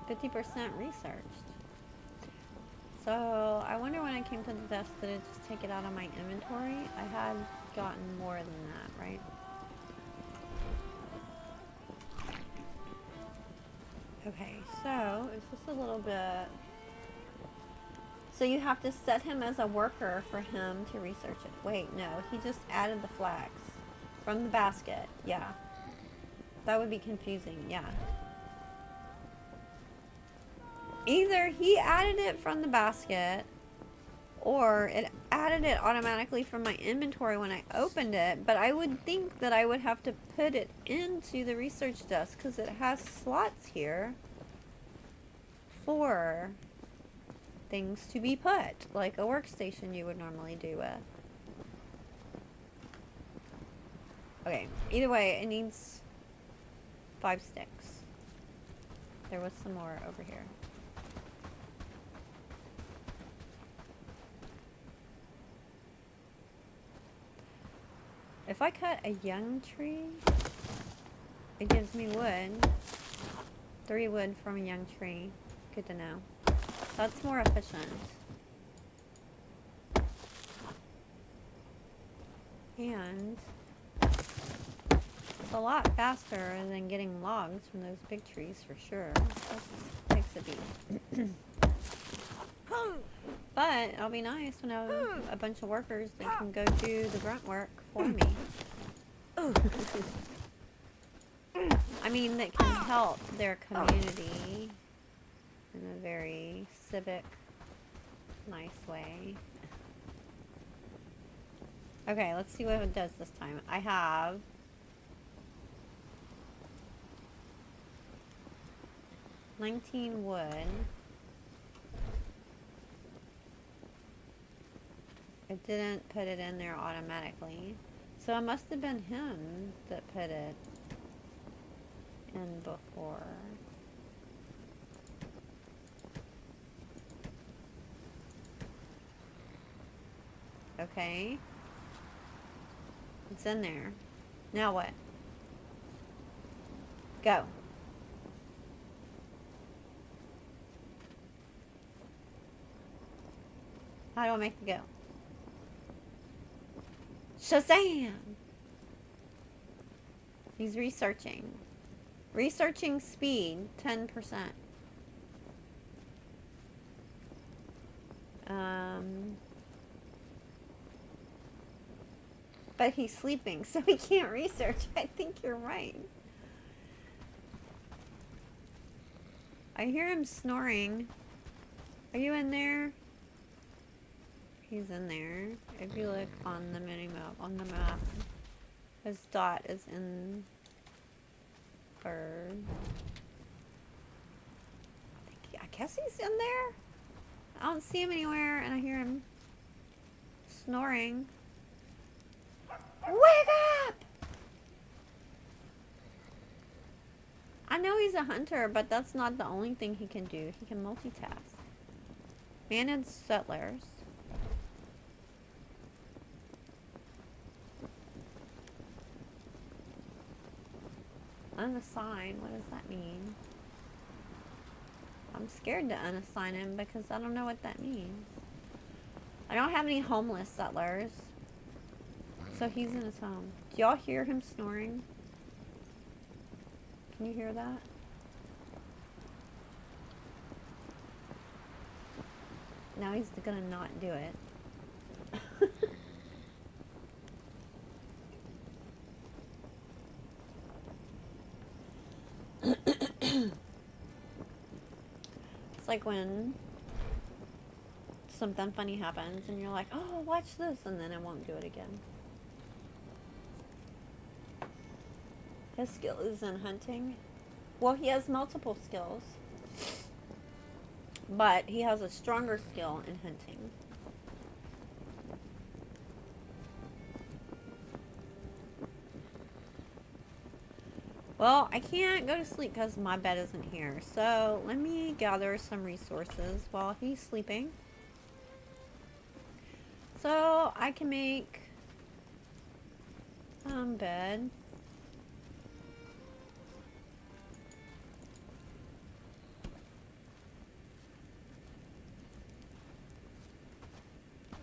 50% researched. So I wonder when I came to the desk, did it just take it out of my inventory? I had gotten more than that, right? Okay, so it's just a little bit. So you have to set him as a worker for him to research it. Wait, no, he just added the flax from the basket. Yeah. That would be confusing, yeah. Either he added it from the basket or it added it automatically from my inventory when I opened it, but I would think that I would have to put it into the research desk because it has slots here for things to be put, like a workstation you would normally do with. Okay, either way, it needs 5 sticks. There was some more over here. If I cut a young tree, it gives me wood. 3 wood from a young tree. Good to know. That's more efficient. And it's a lot faster than getting logs from those big trees for sure. That takes a beat. But it'll be nice when I have a bunch of workers that can go do the grunt work for me. I mean, that can help their community in a very civic, nice way. Okay, let's see what it does this time. I have 19 wood. It didn't put it in there automatically. So it must have been him that put it in before. Okay. It's in there. Now what? Go. How do I make it go? Shazam! He's researching. Researching speed, 10%. But he's sleeping, so he can't research. I think you're right. I hear him snoring. Are you in there? He's in there. If you look on the map, his dot is in bird. I guess he's in there. I don't see him anywhere, and I hear him snoring. Wake up! I know he's a hunter, but that's not the only thing he can do. He can multitask. Manage settlers. Unassign, what does that mean? I'm scared to unassign him because I don't know what that means. I don't have any homeless settlers. So he's in his home. Do y'all hear him snoring? Can you hear that? Now he's gonna not do it. It's like when something funny happens and you're like, oh, watch this, and then it won't do it again. His skill is in hunting. Well, he has multiple skills, but he has a stronger skill in hunting. Well, I can't go to sleep because my bed isn't here. So let me gather some resources while he's sleeping. So I can make bed.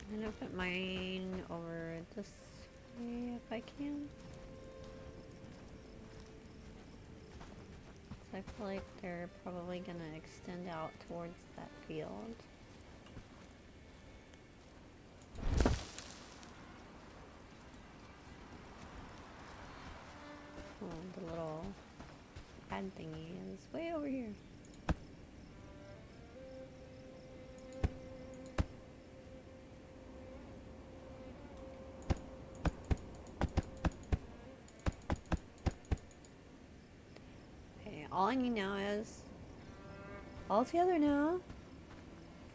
I'm gonna put mine over this way if I can. So I feel like they're probably gonna extend out towards that field. Oh, the little pad thingy is way over here. All I need now is all together now.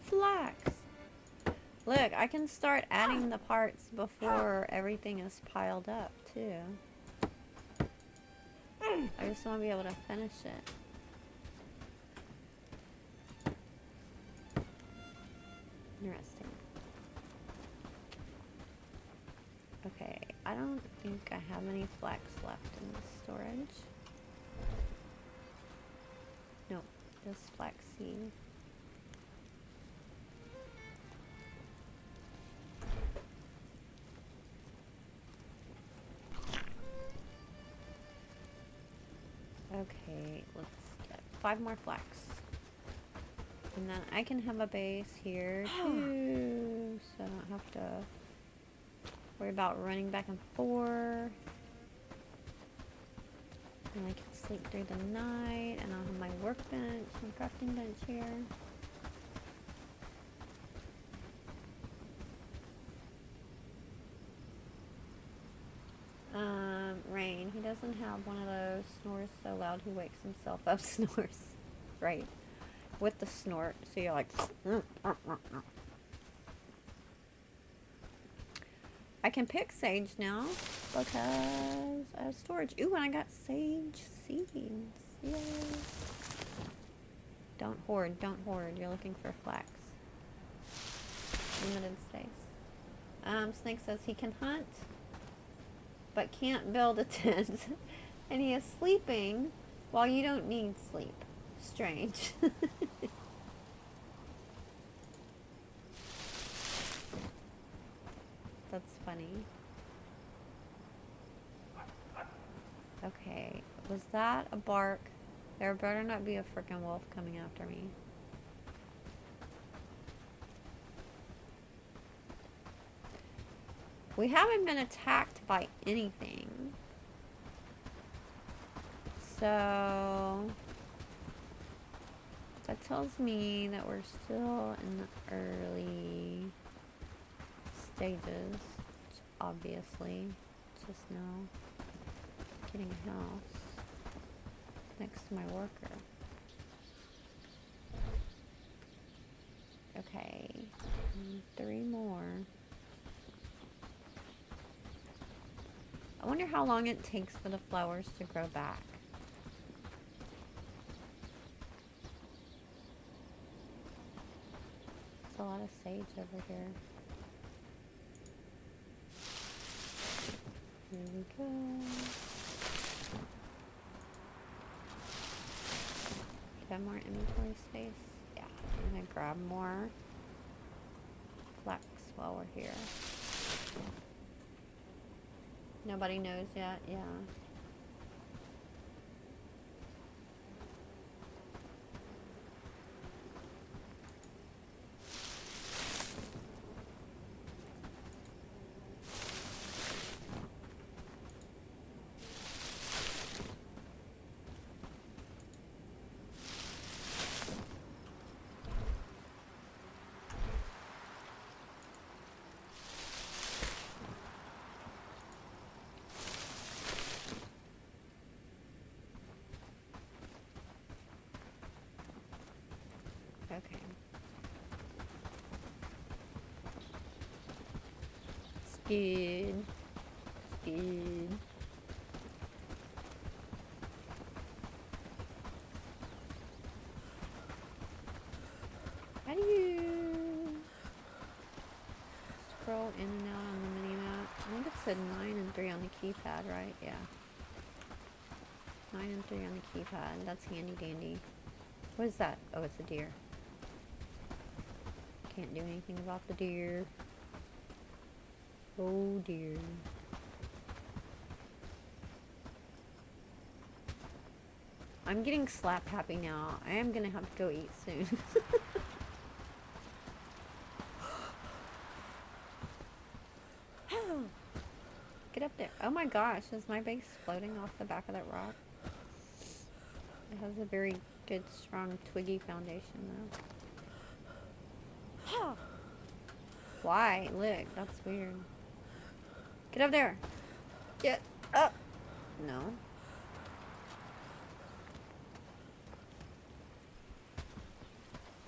Flax. Look, I can start adding the parts before everything is piled up too. I just want to be able to finish it. Interesting. Okay, I don't think I have any flax left in the storage. Nope, just flaxseed. Okay, let's get 5 more flax. And then I can have a base here too, so I don't have to worry about running back and forth. And I can sleep through the night, and I'll have my workbench, my crafting bench here. Rain. He doesn't have one of those snores so loud he wakes himself up snores. Right. With the snort, so you're like... I can pick sage now because I have storage. Ooh, and I got sage seeds. Yay. Don't hoard, don't hoard. You're looking for flax. Limited space. Snake says he can hunt. but can't build a tent. And he is sleeping while you don't need sleep. Strange. That's funny. Okay, was that a bark? There better not be a frickin' wolf coming after me. We haven't been attacked by anything. So that tells me that we're still in the early stages, obviously. Just now getting a house next to my worker. Okay, 3 more. I wonder how long it takes for the flowers to grow back. There's a lot of sage over here. Here we go. Do I have more inventory space? Yeah, I'm gonna grab more flax while we're here. Nobody knows yet, yeah. Okay. It's good. It's good. How do you scroll in and out on the mini map? I think it said 9 and 3 on the keypad, right? Yeah. 9 and 3 on the keypad. That's handy dandy. What is that? Oh, it's a deer. Can't do anything about the deer. Oh dear. I'm getting slap happy now. I am gonna have to go eat soon. Get up there. Oh my gosh, is my base floating off the back of that rock? It has a very good, strong, twiggy foundation though. Why? Look, that's weird. Get up there. Get up. No.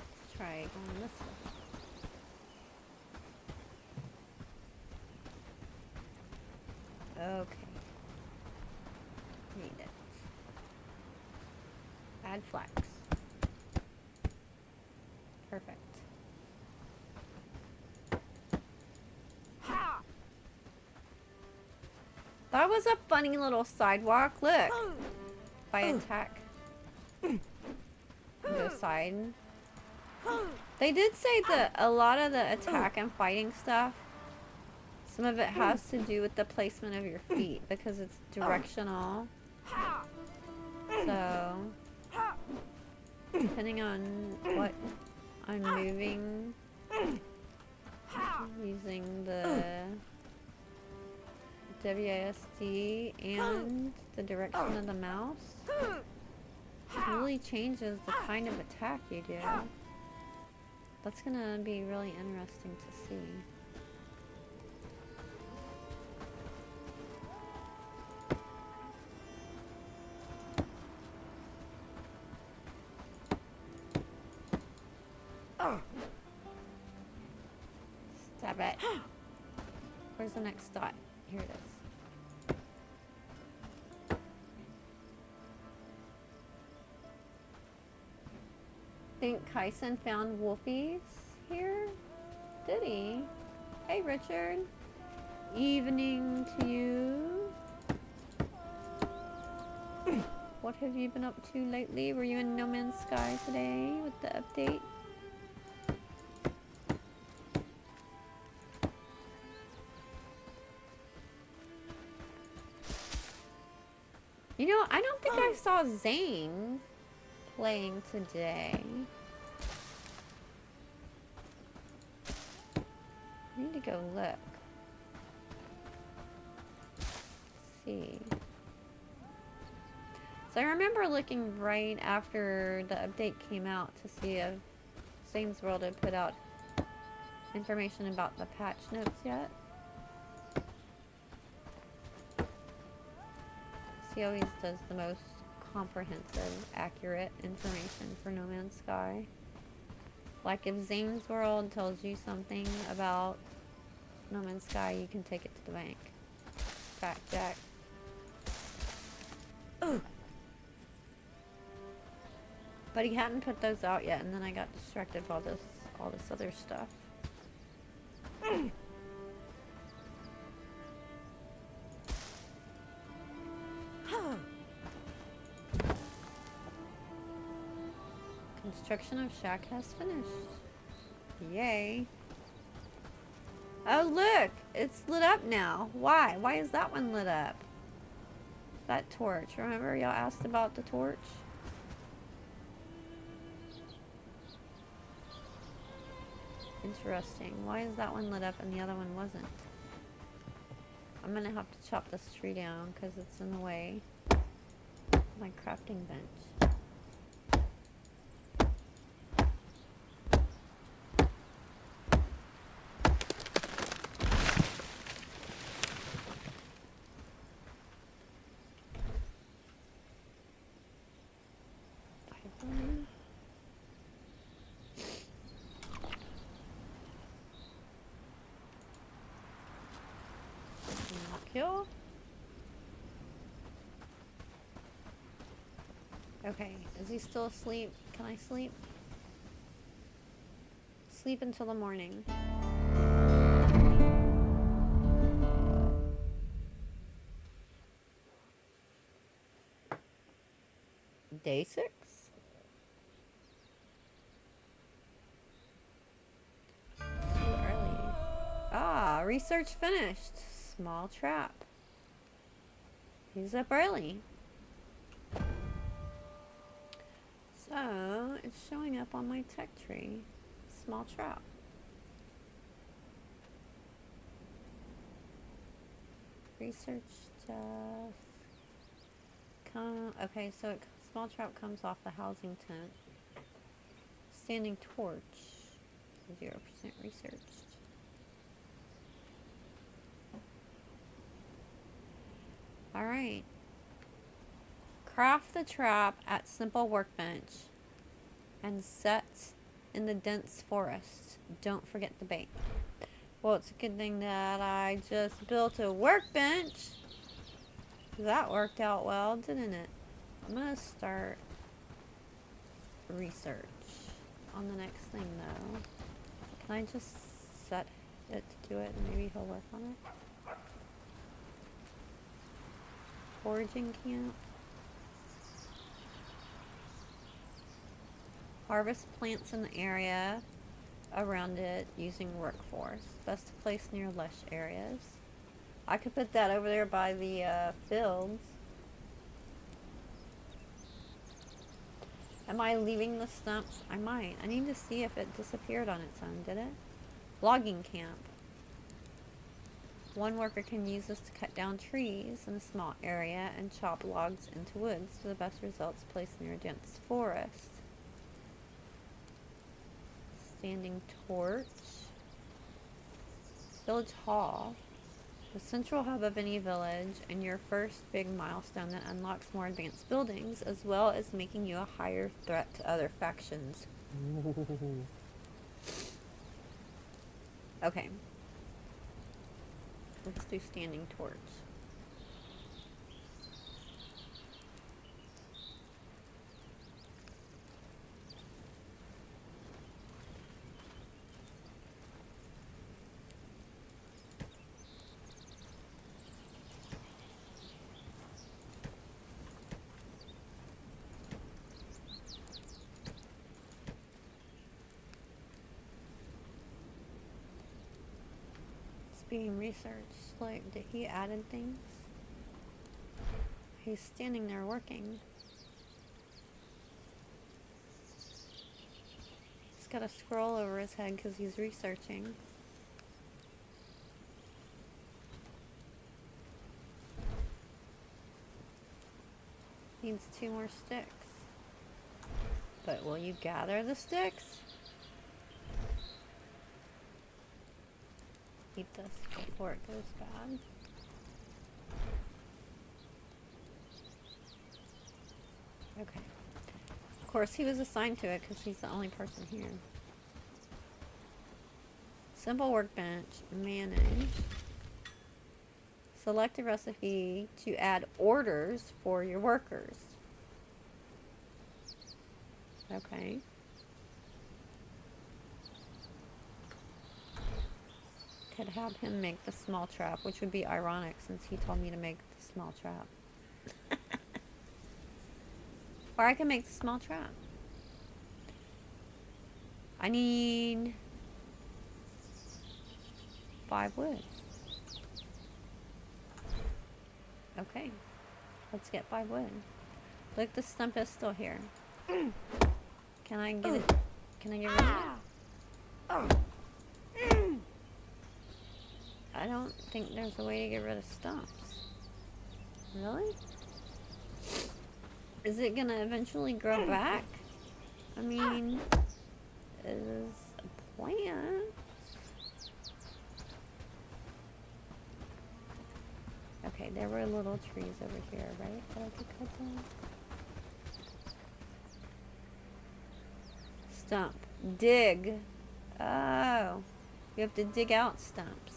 Let's try going this way. Okay. Need it. Add flax. Perfect. That was a funny little sidewalk. Look. If I attack. Go side. They did say that a lot of the attack and fighting stuff, some of it has to do with the placement of your feet because it's directional. So, depending on what I'm moving, using the WASD and the direction of the mouse, it really changes the kind of attack you do. That's gonna be really interesting to see. Stab it. Where's the next dot? Here it is. Think Kyson found wolfies here? Did he? Hey Richard. Evening to you. What have you been up to lately? Were you in No Man's Sky today with the update? You know, I don't think I saw Zane playing today. I need to go look. Let's see. So I remember looking right after the update came out to see if Zane's World had put out information about the patch notes yet. He always does the most comprehensive, accurate information for No Man's Sky. Like if Zane's World tells you something about No Man's Sky, you can take it to the bank. Fact check. Ooh. But he hadn't put those out yet, and then I got distracted by all this other stuff. Construction of shack has finished. Yay. Oh look! It's lit up now. Why? Why is that one lit up? That torch. Remember y'all asked about the torch? Interesting. Why is that one lit up and the other one wasn't? I'm gonna have to chop this tree down because it's in the way of my crafting bench. Kill. Okay, is he still asleep? Can I sleep? Sleep until the morning. Day 6? Too early. Ah, research finished. Small trap. He's up early. So, it's showing up on my tech tree. Small trap. Research stuff. Okay, so small trap comes off the housing tent. Standing torch. 0% researched. Alright. Craft the trap at simple workbench and set in the dense forest. Don't forget the bait. Well, it's a good thing that I just built a workbench. That worked out well, didn't it? I'm gonna start research on the next thing though. Can I just set it to do it and maybe he'll work on it? Foraging camp. Harvest plants in the area around it using workforce. Best to place near lush areas. I could put that over there by the fields. Am I leaving the stumps? I might. I need to see if it disappeared on its own, did it? Logging camp. One worker can use this to cut down trees in a small area and chop logs into woods for the best results placed near a dense forest. Standing torch. Village hall. The central hub of any village and your first big milestone that unlocks more advanced buildings as well as making you a higher threat to other factions. Okay. Let's do standing torch. being researched. Like, did he added things? He's standing there working. He's got a scroll over his head because he's researching. Needs 2 more sticks. But will you gather the sticks? Eat this before it goes bad. Okay. Of course, he was assigned to it because he's the only person here. Simple workbench. Manage. Select a recipe to add orders for your workers. Okay. Could have him make the small trap, which would be ironic since he told me to make the small trap. Or I can make the small trap. I need 5 wood. Okay. Let's get 5 wood. Look, the stump is still here. Can I get it? Can I get rid of it? I don't think there's a way to get rid of stumps. Really? Is it gonna eventually grow back? I mean, it is a plant. Okay, there were little trees over here, right? That I could cut down. Stump. Dig. Oh. You have to dig out stumps.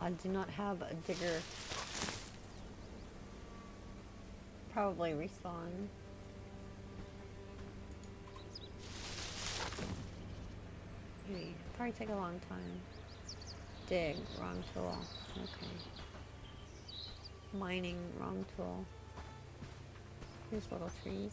I do not have a digger. Probably respawn. Maybe. Probably take a long time. Dig. Wrong tool. Okay. Mining. Wrong tool. Here's little trees.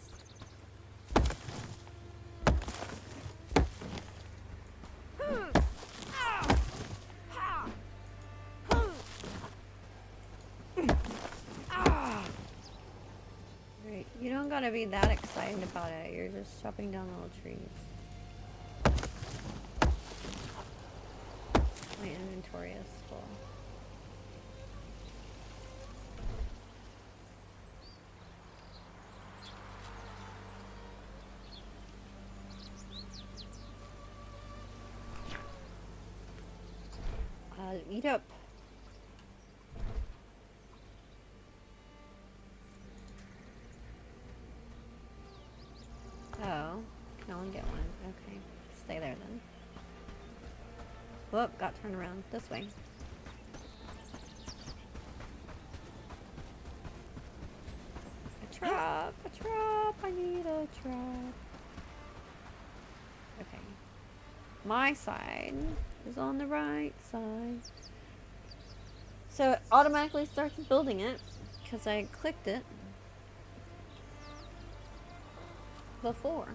Right. You don't gotta be that excited about it. You're just chopping down little trees. My inventory is full. I'll eat up. Oh, can only get one. Okay, stay there then. Whoop, got turned around. This way. A trap! A trap! I need a trap. Okay. My side is on the right side. So it automatically starts building it because I clicked it before.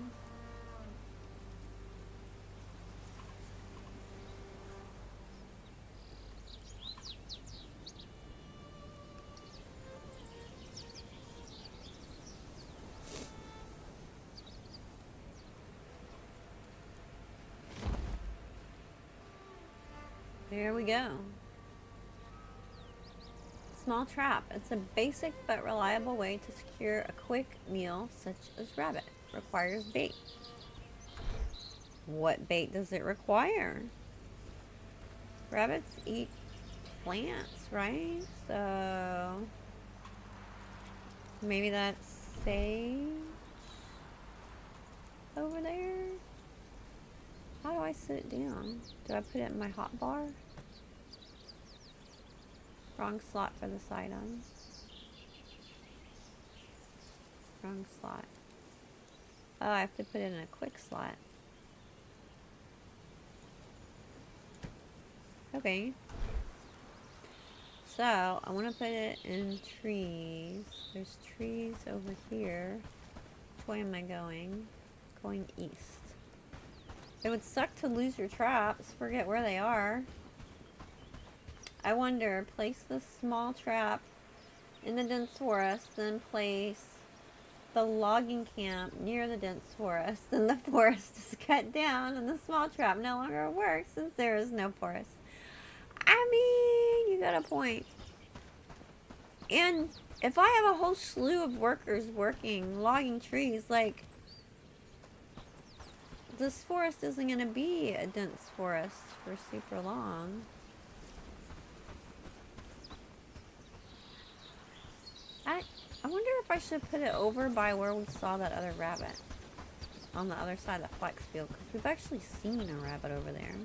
There we go. Small trap. It's a basic but reliable way to secure a quick meal such as rabbit. Requires bait. What bait does it require? Rabbits eat plants, right? So maybe that's sage over there? How do I sit it down? Do I put it in my hotbar? Wrong slot for this item. Wrong slot. Oh, I have to put it in a quick slot. Okay. So, I want to put it in trees. There's trees over here. Which way am I going? Going east. It would suck to lose your traps. Forget where they are. I wonder, place the small trap in the dense forest, then place the logging camp near the dense forest. Then the forest is cut down and the small trap no longer works since there is no forest. I mean, you got a point. And if I have a whole slew of workers working, logging trees, like, this forest isn't going to be a dense forest for super long. I wonder if I should put it over by where we saw that other rabbit. On the other side of the flax field, because we've actually seen a rabbit over there.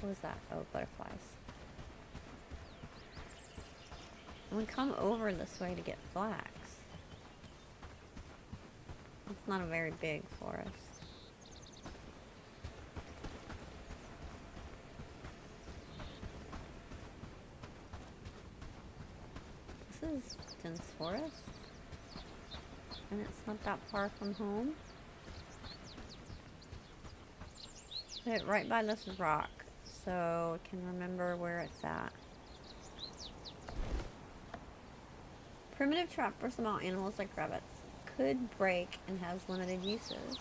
What is that? Oh, butterflies. And we come over this way to get flax. It's not a very big forest. This is dense forest. And it's not that far from home. Put it right by this rock so I can remember where it's at. Primitive trap for small animals like rabbits. Could break and has limited uses.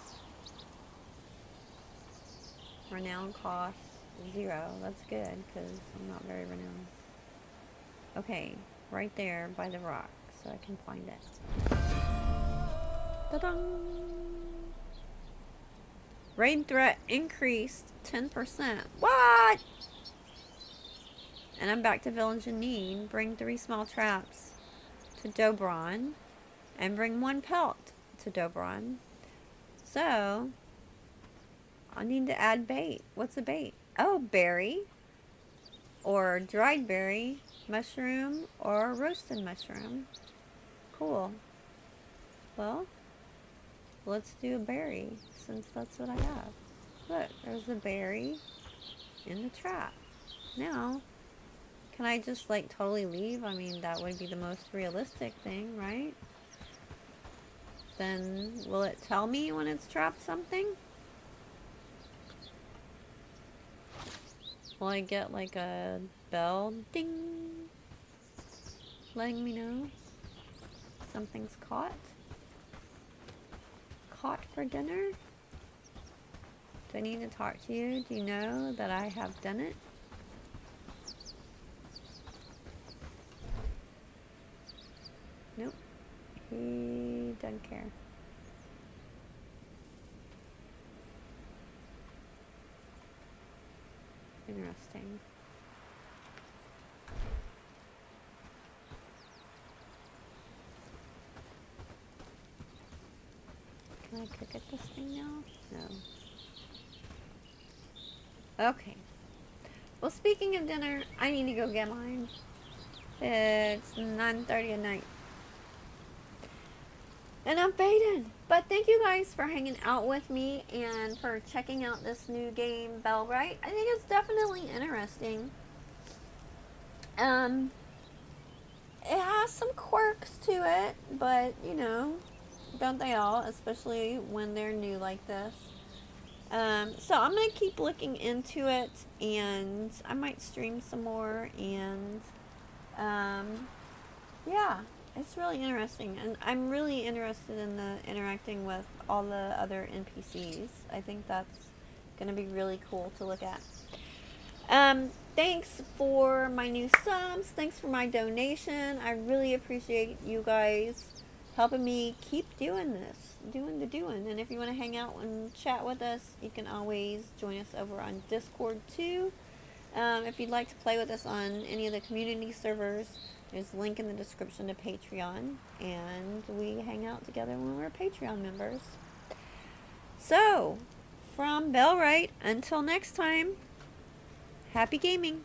Renown cost 0. That's good because I'm not very renowned. Okay, right there by the rock so I can find it. Ta-dang! Raid threat increased 10%. What? And I'm back to village in need. Bring 3 small traps to Dobron. And bring 1 pelt to Dobron. So, I need to add bait. What's a bait? Oh, berry. Or dried berry, mushroom, or roasted mushroom. Cool. Well, let's do a berry, since that's what I have. Look, there's a berry in the trap. Now, can I just, like, totally leave? I mean, that would be the most realistic thing, right? Then, will it tell me when it's trapped something? Will I get, like, a bell ding? Letting me know something's caught? Caught for dinner? Do I need to talk to you? Do you know that I have done it? Nope. He doesn't care. Interesting. Can I cook at this thing now? No. Okay. Well, speaking of dinner, I need to go get mine. It's 9:30 at night. And I'm faded. But thank you guys for hanging out with me and for checking out this new game, Bellwright. I think it's definitely interesting. It has some quirks to it, but you know, don't they all? Especially when they're new like this. So I'm gonna keep looking into it, and I might stream some more, and yeah. It's really interesting, and I'm really interested in the interacting with all the other NPCs. I think that's going to be really cool to look at. Thanks for my new subs. Thanks for my donation. I really appreciate you guys helping me keep doing this, doing the doing. And if you want to hang out and chat with us, you can always join us over on Discord too. If you'd like to play with us on any of the community servers, there's a link in the description to Patreon, and we hang out together when we're Patreon members. So, from Bellwright, until next time, happy gaming!